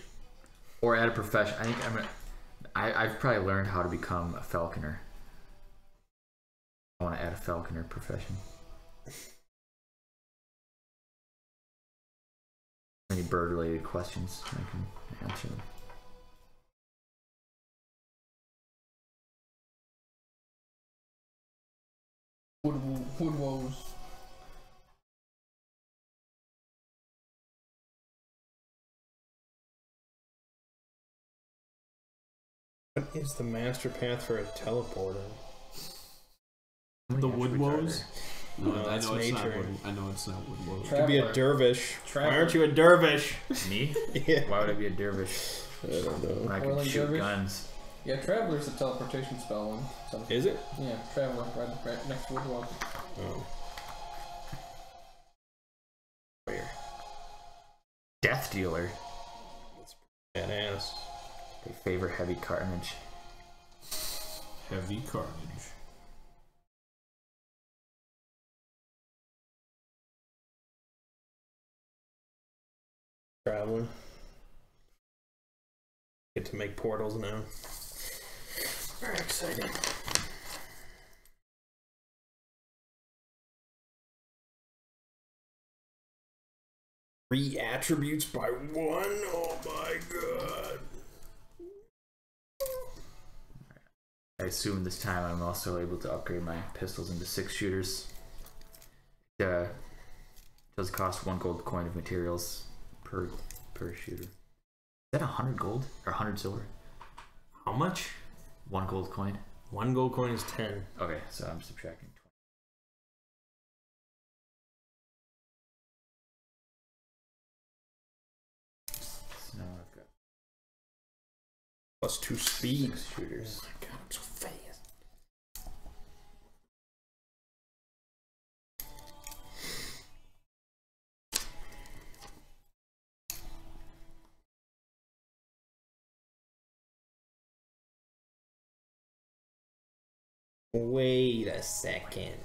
or add a profession. I think I'm gonna. I've probably learned how to become a falconer. I want to add a falconer profession. Any bird-related questions I can answer them. Wood woes. What is the master path for a teleporter? The wood woes? No, I that's know it's not nature. wood. I know it's not wood woes. You could be a Traveler. dervish. Traveler. Why aren't you a dervish? Me? Yeah. Why would I be a dervish? I don't know. I can Whirling shoot dervish? guns. Yeah, Traveler's a teleportation spell one. So Is it? yeah, Traveler right next to Woodwalk. Oh. Where? Death dealer. Badass. They favor heavy carnage. Heavy carnage. Traveler. Get to make portals now. Very exciting. Three attributes by one? Oh my god. I assume this time I'm also able to upgrade my pistols into 6 shooters. It does cost 1 gold coin of materials per shooter. Is that 100 gold or 100 silver? How much? 1 gold coin. 1 gold coin is 10. Okay, so I'm subtracting 20. So now I've got Plus 2 speed. 6 shooters. Oh my god, I'm so fast. Wait a second.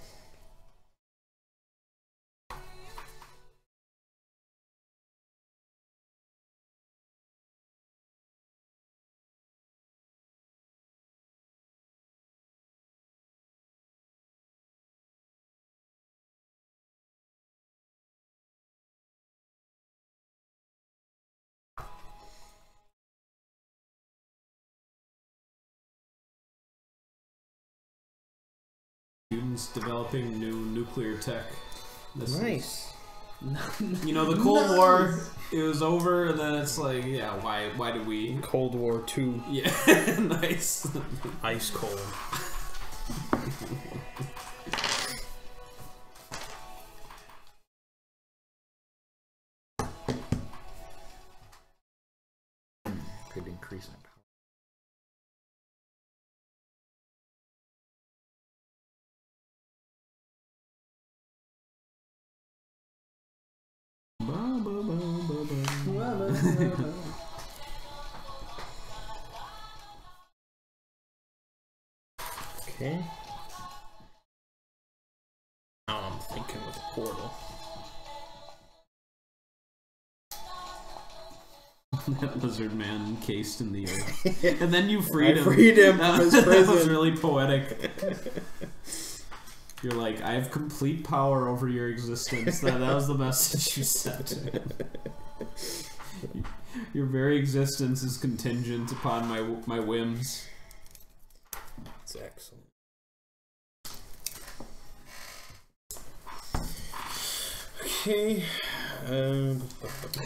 Students developing new nuclear tech. This is- Nice. you know, the Cold War, it was over, and then it's like, yeah, why do we? Cold War 2. Yeah, nice. Ice cold. Could increase my power. Okay. Now I'm thinking with a portal. That lizard man encased in the earth. And then you freed I him. freed him from his That was prison. really poetic. You're like, I have complete power over your existence. That was the message you sent. Your very existence is contingent upon my whims. It's excellent. Okay. I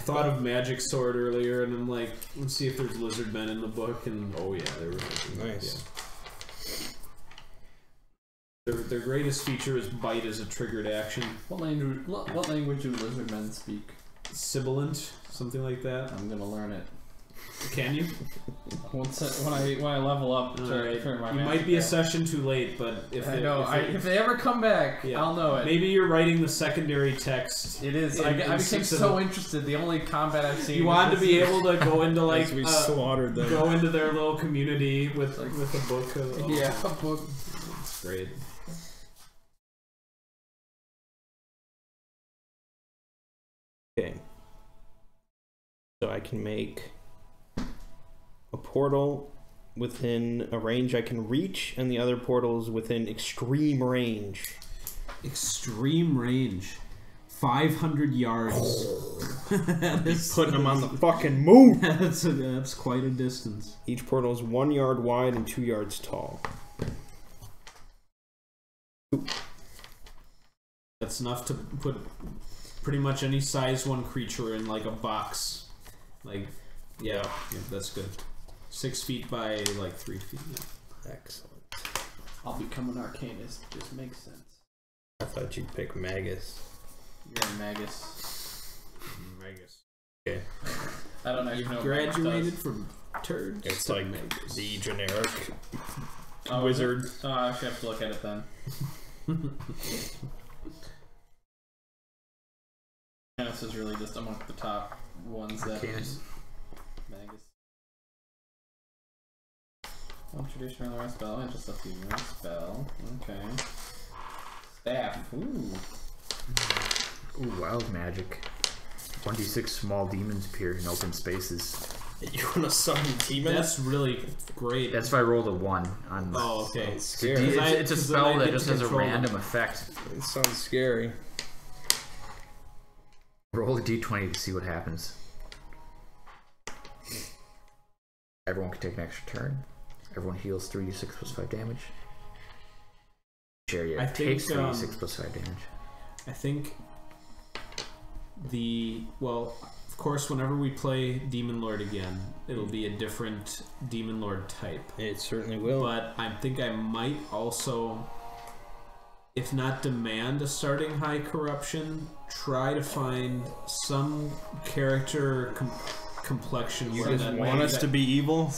thought of Magic Sword earlier, and I'm like, let's see if there's lizard men in the book, and oh yeah, there were. Nice. Yeah. Their greatest feature is bite as a triggered action. What language do lizard men speak? Sibilant, something like that. I'm gonna learn it. Can you? When I level up Alright. for my You magic might be a pack. session too late, but if I they, know. If they ever come back, Yeah. I'll know it. maybe you're writing the secondary text. It is. in- I in became 6 of so them. interested. The only combat I've seen. You wanted to be able to go into like we slaughtered them. go into their little community with a book. Of, Yeah, a book. It's great. Okay. So I can make a portal within a range I can reach, and the other portal is within extreme range. Extreme range, 500 yards. That's Putting them on the fucking moon! that's quite a distance. Each portal is 1 yard wide and 2 yards tall. That's enough to put pretty much any size 1 creature in like a box. Like, yeah, that's good. 6 feet by like 3 feet. Yeah. Excellent. I'll become an arcanist. Just makes sense. I thought you'd pick Magus. You're a magus. Magus. Okay. I don't know. You know what graduated magus from turds. It's to like Magus. the generic does. wizard. Oh, I actually have to look at it then. This is really just among the top ones that Arcanist. magus. One traditional rest spell, and just a female spell. Okay. Staff. Ooh. Ooh, wild magic. 1d6 small demons appear in open spaces. You want to summon demons? That's really great. That's if I rolled a 1 on. Oh, okay. Sounds It's, scary. it's a 'cause then I spell that get just to has a control random them. effect. It sounds scary. Roll a d20 to see what happens. Everyone can take an extra turn. Everyone heals 3d6 plus 5 damage. Chariot I takes think, 3d6 plus 5 damage. I think of course, whenever we play Demon Lord again, it'll be a different Demon Lord type. It certainly will. But I think I might also, if not demand a starting high corruption, try to find some character complexion. You where just that want way us that- to be evil?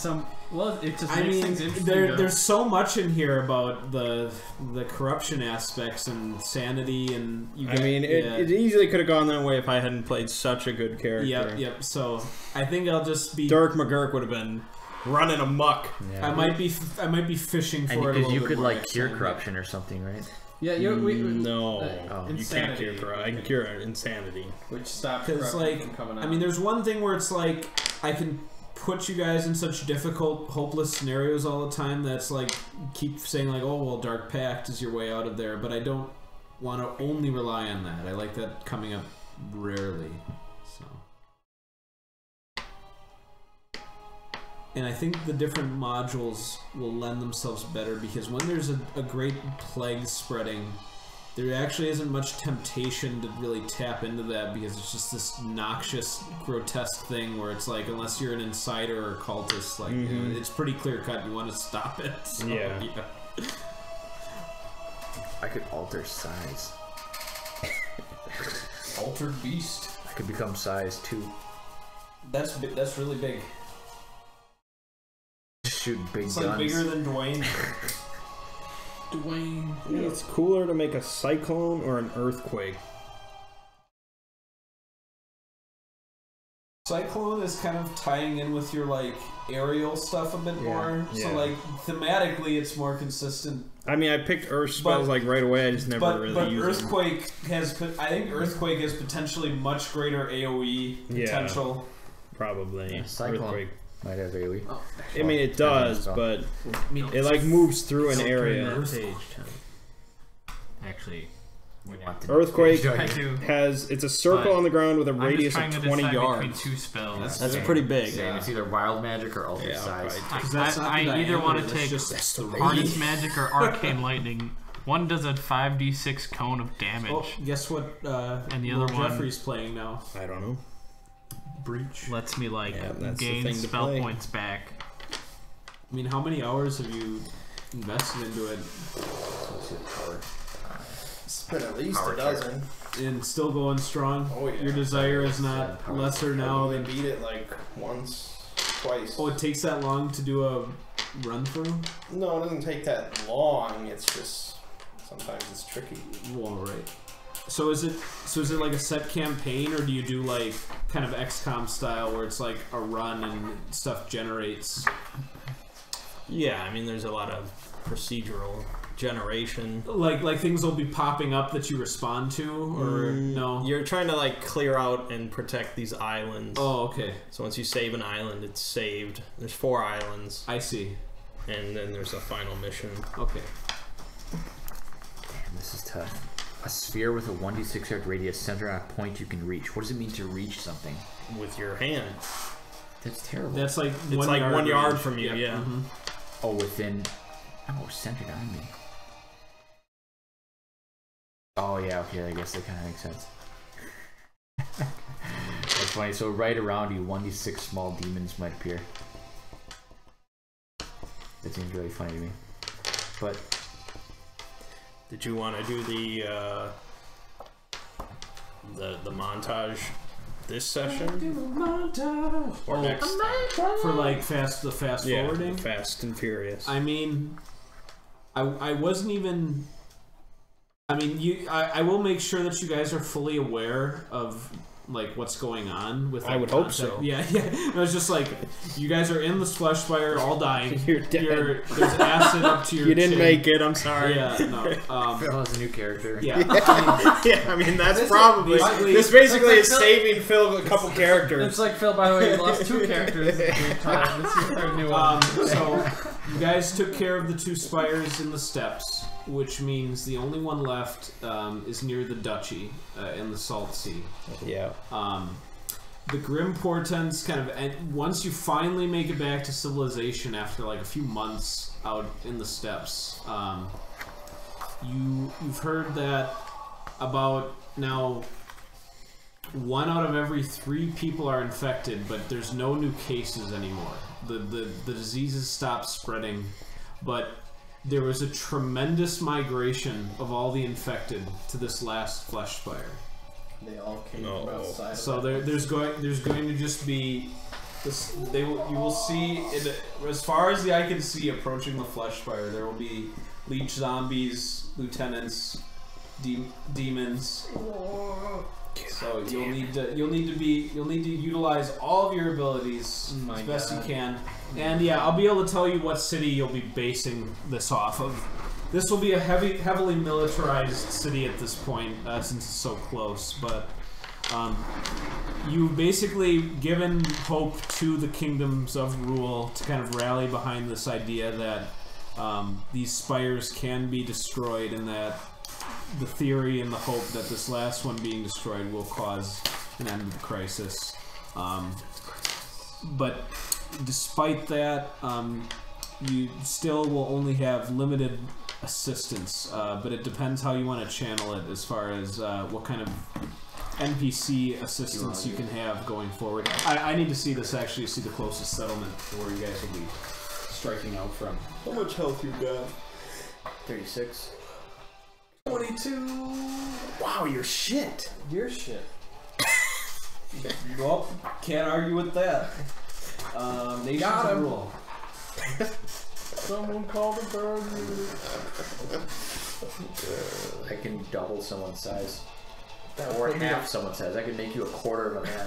Well, it just I makes mean, things interesting. there's so much in here about the corruption aspects and sanity, and you I get, mean, it easily could have gone that way if I hadn't played such a good character. Yep. So I think I'll just be. Dirk McGurk would have been running amok. Yeah. I might be fishing for it. A And little you bit could more like next cure time. corruption or something, right? Yeah, No. Oh. You can't cure corruption. I can cure insanity. which stops Because corruption like, from coming out. I mean, there's one thing where it's like I can put you guys in such difficult, hopeless scenarios all the time that's like keep saying like, oh well, Dark Pact is your way out of there, but I don't want to only rely on that. I like that coming up rarely. So, and I think the different modules will lend themselves better because when there's a great plague spreading, there actually isn't much temptation to really tap into that because it's just this noxious, grotesque thing where it's like, unless you're an insider or cultist, like you know, it's pretty clear cut. You want to stop it. So, Yeah. I could alter size. Altered beast. I could become size 2. That's really big. Shoot big It's guns. like bigger than Dwayne. Dwayne. It's cooler to make a cyclone or an earthquake. Cyclone is kind of tying in with your like aerial stuff a bit more. yeah. So like thematically, it's more consistent. I mean, I picked earth spells like right away. I just never really But used Earthquake has, I think Earthquake has potentially much greater AOE Yeah. potential. them. Probably. Cyclone. Earthquake. Might have AoE. Oh, I mean, it does, but it like moves through an area. Actually, Earthquake I do. has it's a circle But on the ground with a I'm radius just trying of to 20 decide between yards. 2 spells. That's pretty big. Same. It's either wild magic or alter Yeah, I'll size. probably 'Cause that's not I the either want to diameter, take that's just Harness Magic or Arcane Lightning. One does a 5d6 cone of damage. Oh, guess what? And the Will other one- Jeffrey's playing now. I don't know. Breach. Lets me like Yeah, that's the gain thing to spell play. points back. I mean, how many hours have you invested into it? It's been at least Power a dozen. And still going strong? Oh, yeah. Your desire is not Power lesser now We than... beat it like once, twice. Oh, it takes that long to do a run through? No, it doesn't take that long. It's just sometimes it's tricky. Well, right. So is it like a set campaign, or do you do like kind of XCOM style where it's like a run and stuff generates? Yeah, I mean, there's a lot of procedural generation. Like things will be popping up that you respond to, or no? You're trying to like clear out and protect these islands. Oh, okay. So once you save an island, it's saved. There's 4 islands, I see. and then there's a final mission. Okay. Damn, this is tough. A sphere with a 1d6 yard radius centered on a point you can reach. What does it mean to reach something? With your hand. That's terrible. That's like It's one like yard 1 yard range. from you, yeah. mhm. Oh, within... Oh, centered on me. Oh, yeah, okay, I guess that kind of makes sense. That's funny. So right around you, 1d6 small demons might appear. It seems really funny to me. But Did you want to do the montage this session or next time? For like the fast forwarding. Fast and Furious. I mean, I wasn't even. I mean, I will make sure that you guys are fully aware of like what's going on with. I would hope so. Yeah. It was just like you guys are in this flesh fire, all dying. You're dead. There's acid up to your. You didn't chin. make it. I'm sorry. Yeah, no. Phil has a new character. Yeah. I mean that's probably this basically is saving Phil a couple characters. It's like Phil. By the way, you lost 2 characters. This is our new one. So you guys took care of the 2 spires in the steppes, which means the only one left is near the duchy in the Salt Sea. Yeah. The Grim portents kind of, and once you finally make it back to civilization after like a few months out in the steppes, you've heard that about now 1 out of every 3 people are infected, but there's no new cases anymore. The diseases stopped spreading, but there was a tremendous migration of all the infected to this last flesh spire. They all came from outside. So there's going to just be this. You will see it, as far as the eye can see approaching the flesh spire. There will be leech zombies, lieutenants, demons. So you'll need to utilize all of your abilities as best you can. And yeah, I'll be able to tell you what city you'll be basing this off of. This will be a heavily militarized city at this point, since it's so close. But you've basically given hope to the kingdoms of rule to kind of rally behind this idea that these spires can be destroyed, and that the theory and the hope that this last one being destroyed will cause an end to the crisis. But despite that, you still will only have limited assistance, but it depends how you want to channel it as far as what kind of NPC assistance you can have going forward. I need to see this, actually, see the closest settlement to where you guys will be striking out from. How much health you got? 36. 22. Wow, you're shit. Your shit. Well, can't argue with that. Nations Got him. rule. Someone called a burger. I can double someone's size. That Or put me half someone's size. I can make you a quarter of a man.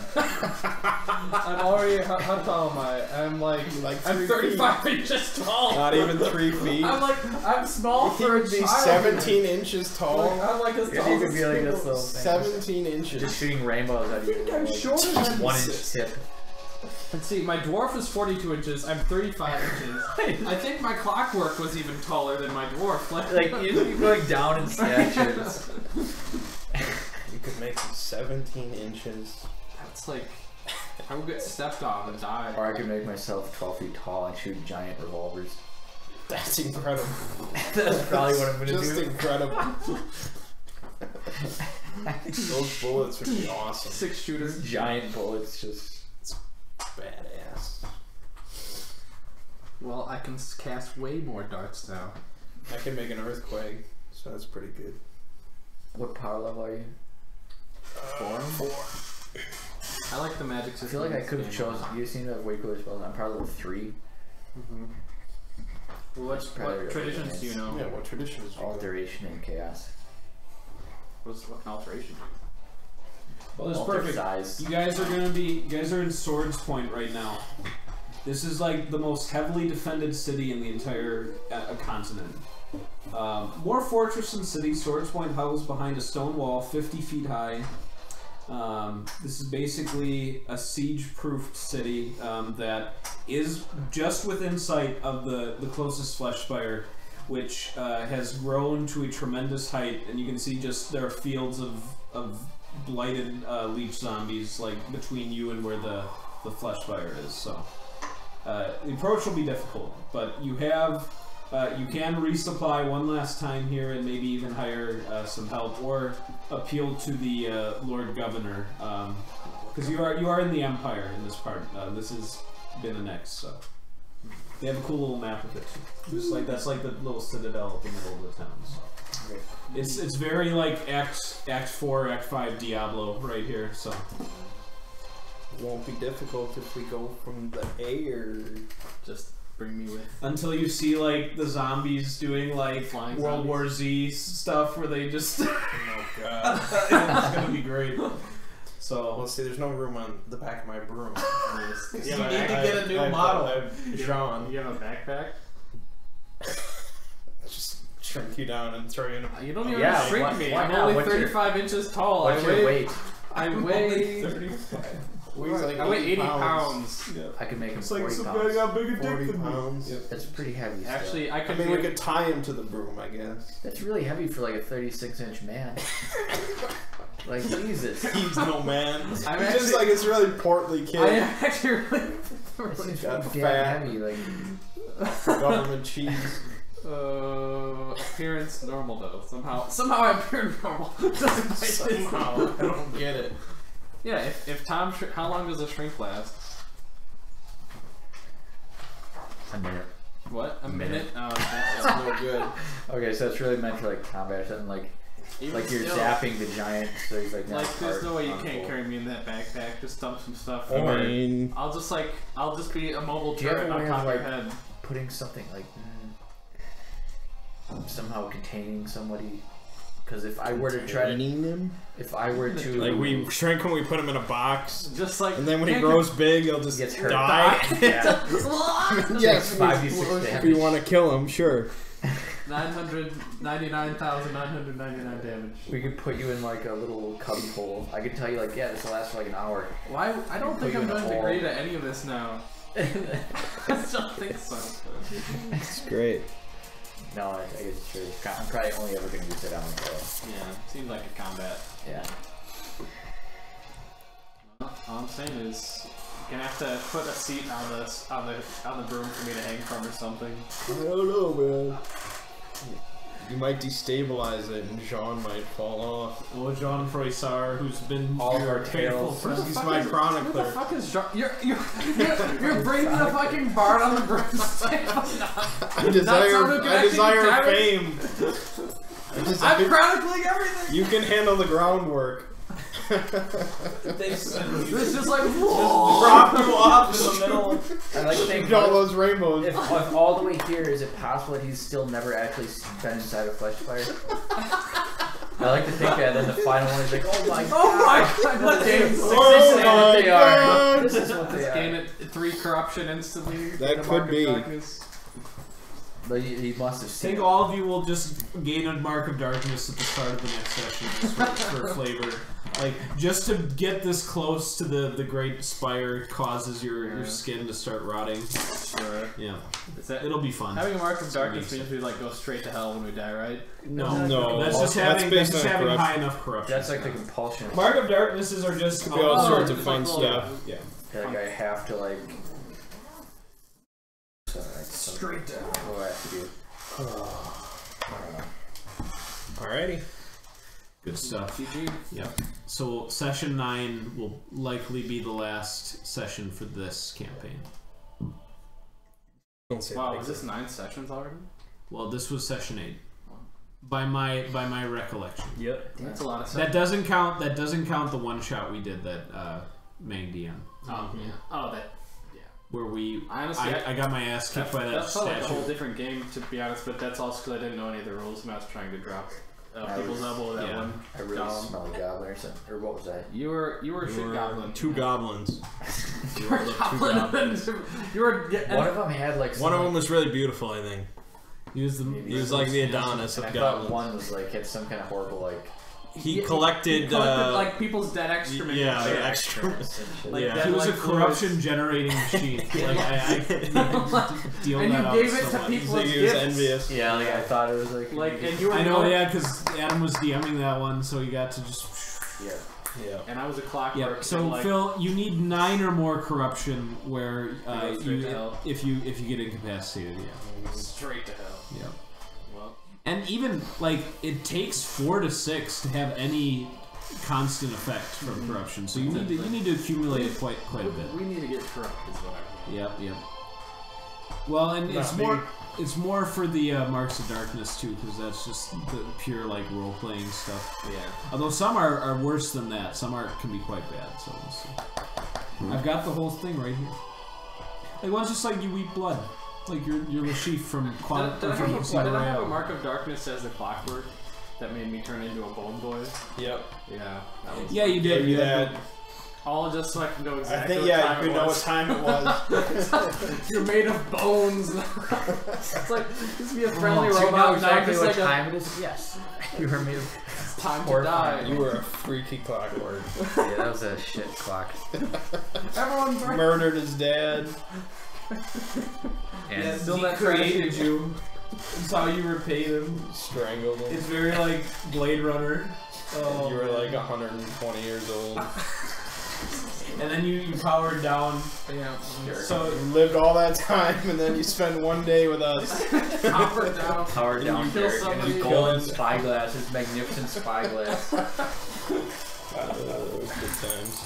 I'm already. How tall am I? I'm like I'm 35 inches tall. Not even 3 feet. I'm small He for a would be child. 17 inches tall. I'm like as Yeah, tall you as could be like this little thing. 17 inches. Just shooting rainbows at you. I'm Like, shorter than 1 inch tip. And see, my dwarf is 42 inches. I'm 35 inches. I think my clockwork was even taller than my dwarf. Like you're going down in statures. You could make it 17 inches. That's like I would get stepped on and die. Or I could make myself 12 feet tall and shoot giant revolvers. That's incredible. That's probably what I'm gonna Just do. incredible. Those bullets would be awesome. 6 shooter. Giant bullets, just Badass. Well, I can cast way more darts now. I can make an earthquake, so that's pretty good. What power level are you? 4. I like the magic I system. feel like I could have chosen. You seem to have way cooler spells. I'm probably level 3. What Probably traditions do you know? Yeah, what traditions do you go? Alteration and chaos. What can alteration do? Well, that's Alter perfect. size. You guys are in Swords Point right now. This is like the most heavily defended city in the entire continent. More fortress than city, Swords Point huddles behind a stone wall 50 feet high. This is basically a siege-proofed city that is just within sight of the closest flesh spire, which has grown to a tremendous height, and you can see just there are fields of blighted leech zombies like between you and where the flesh spire is. So the approach will be difficult, but you have you can resupply one last time here and maybe even hire some help or appeal to the Lord Governor, because you are in the Empire in this part. This has been annexed, so They have a cool little map of it. Just like that's like the little citadel at the middle of the town. So. Okay. It's very like Act 4, Act 5 Diablo right here. So It won't be difficult if we go from the air. Just bring me with. until you see like the zombies doing like Flying World zombies. War Z stuff where they just Oh god. it's gonna be great. So Well, see, there's no room on the back of my broom. You need to get a new model. Sean, You have a backpack? just shrink you down and throw you in a. You don't even Yeah, shrink why- me. why I'm not? only What's your- 35 inches tall. What's your weight? I weigh 35. I weigh 80 pounds. yeah. I could make him It's like 40 some guy pounds. got bigger 40 dick than me. pounds. Yep. That's pretty heavy. Still. Actually, I I could mean, be we could tie him to the broom, I guess. That's really heavy for like a 36-inch man. Like Jesus. He's no man. I'm He's just actually- like this really portly I kid. am actually really. That seems got pretty fat. damn heavy. Like Government cheese. Appearance normal though. Somehow I appear normal. Doesn't quite Somehow. I don't get it. Yeah, if Tom, how long does a shrink last? a minute. What? A Minute. minute? Oh, That's okay. no good. Okay, so it's really meant for like combat or something like Even like you're still, zapping the giant, so he's like. Like, there's no way you on can't full. carry me in that backpack. Just dump some stuff. Or- I mean, I'll just be a mobile Do you have turret a on way top of, of your like, head. Putting something like somehow containing somebody. Because if I were to try to, eating him. if I were to, Like we shrink him, we put him in a box, Just like. and then when he can't grows big, he'll just Gets hurt. die. yeah, Yes, 5d6 if damage. we want to kill him, sure. 999,999 damage. we could put you in like a little cubby hole. I could tell you like, yeah, this will last for like an hour. Why? I don't think Put you I'm in a going to hole. agree to any of this now. I don't think so. It's great. No, I guess it's true. I'm probably only ever gonna use it on the Yeah, seems like a combat. Yeah. Well, all I'm saying is, you're gonna have to put a seat on the broom for me to hang from or something. I don't know, man. You might destabilize it, and Jean might fall off. Oh, Jean Froissart, who's been All of your our faithful tales. friend. He's my Who the chronicler. fuck is John? You're bringing the fucking bard on the broomstick. I someone desire who can actually fame. I'm chronicling everything. You can handle the groundwork. It's just like Drop you off in the middle. I like to think All those rainbows. if all the way here, is it possible that he's still never actually been inside a flesh fire? I like to think that. Then the final one is like, oh my god, What game? This is Oh what my they are. God. This is what they This game are. at 3 corruption instantly. That The could Mark of be. Darkness. But he must have I seen. think all of you will just gain a mark of darkness at the start of the next session just for flavor. Like, just to get this close to the great spire causes your skin to start rotting. Sure. Yeah. Is that, It'll be fun. having a mark of darkness Makes means we like go straight to hell when we die, right? No, that's just That's having, based that's just on having corruption. high enough corruption. That's like the compulsion. Mark of darknesses are just Could be all sorts of it's fun like stuff. Yeah. Like I have to like. Straight down. What do I have to do? Alrighty. Good stuff. GG. Yep. So session 9 will likely be the last session for this campaign. Don't say Wow, that. is this 9 sessions already? Well, this was session 8. By my recollection. Yep. That's a lot of That doesn't count the one shot we did that Mangging. Oh, yeah. Oh, that. Where we Honestly, I got my ass kicked by that That felt like a statue. whole different game, to be honest, but that's also because I didn't know any of the rules and I was trying to drop people's elbow with that yeah. one. I really smell a goblin or something. Or what was that? You were a shit goblin. 2 goblins. You were a goblin. You were. One of them had like. One of them was really beautiful, I think. He was He was like the Adonis And I of thought goblins. one was like had some kind of horrible like. He collected, like people's dead excrement. yeah, and shit. extra. Like Yeah. dead, He was a like, corruption generating machine. Like I deal and that you out gave with it to someone. people as He was gifts. envious. Yeah, like I thought it was like. Like, and you were I know, yeah, because Adam was DMing that one, so he got to just. Yeah. Yeah. And I was a clockwork. Yeah. So and, like, Phil, you need 9 or more corruption where go straight to hell. if you get incapacitated. Yeah. straight to hell. Yeah. Well, And even like it takes 4 to 6 to have any constant effect from corruption. So you need to accumulate it quite a bit. we need to get corrupt, is what I mean. Yep. Well, and Not me. it's more for the Marks of Darkness too, because that's just the pure like role playing stuff. Yeah. Although some are worse than that. Some can be quite bad. So we'll see. I've got the whole thing right here. Like one's just like you eat blood, like your Lashif from Did I have Zero a Royale. Mark of Darkness as the clockwork that made me turn into a bone boy? Yep. Yeah. That was Yeah, you did. Maybe that. all just so I can know I exactly think what yeah, time you could it know what was. time it was. You're made of bones. It's like just be a friendly Do you robot, know not exactly just what like time it is? Yes. You were made of. a time to horrifying. die. You were a freaky clockwork. Yeah, that was a shit clock. Everyone burn. Murdered his dad. And Yeah, Still he that created tragedy. you. It's how you repaid him. Strangled him. It's very like Blade Runner. Oh, You were man. like 120 years old. And then you powered down. Yeah. So You lived all that time, and then you spend one day with us. Power down. powered down You kill Derek and somebody. his golden spyglass, his magnificent spyglass. Those good times.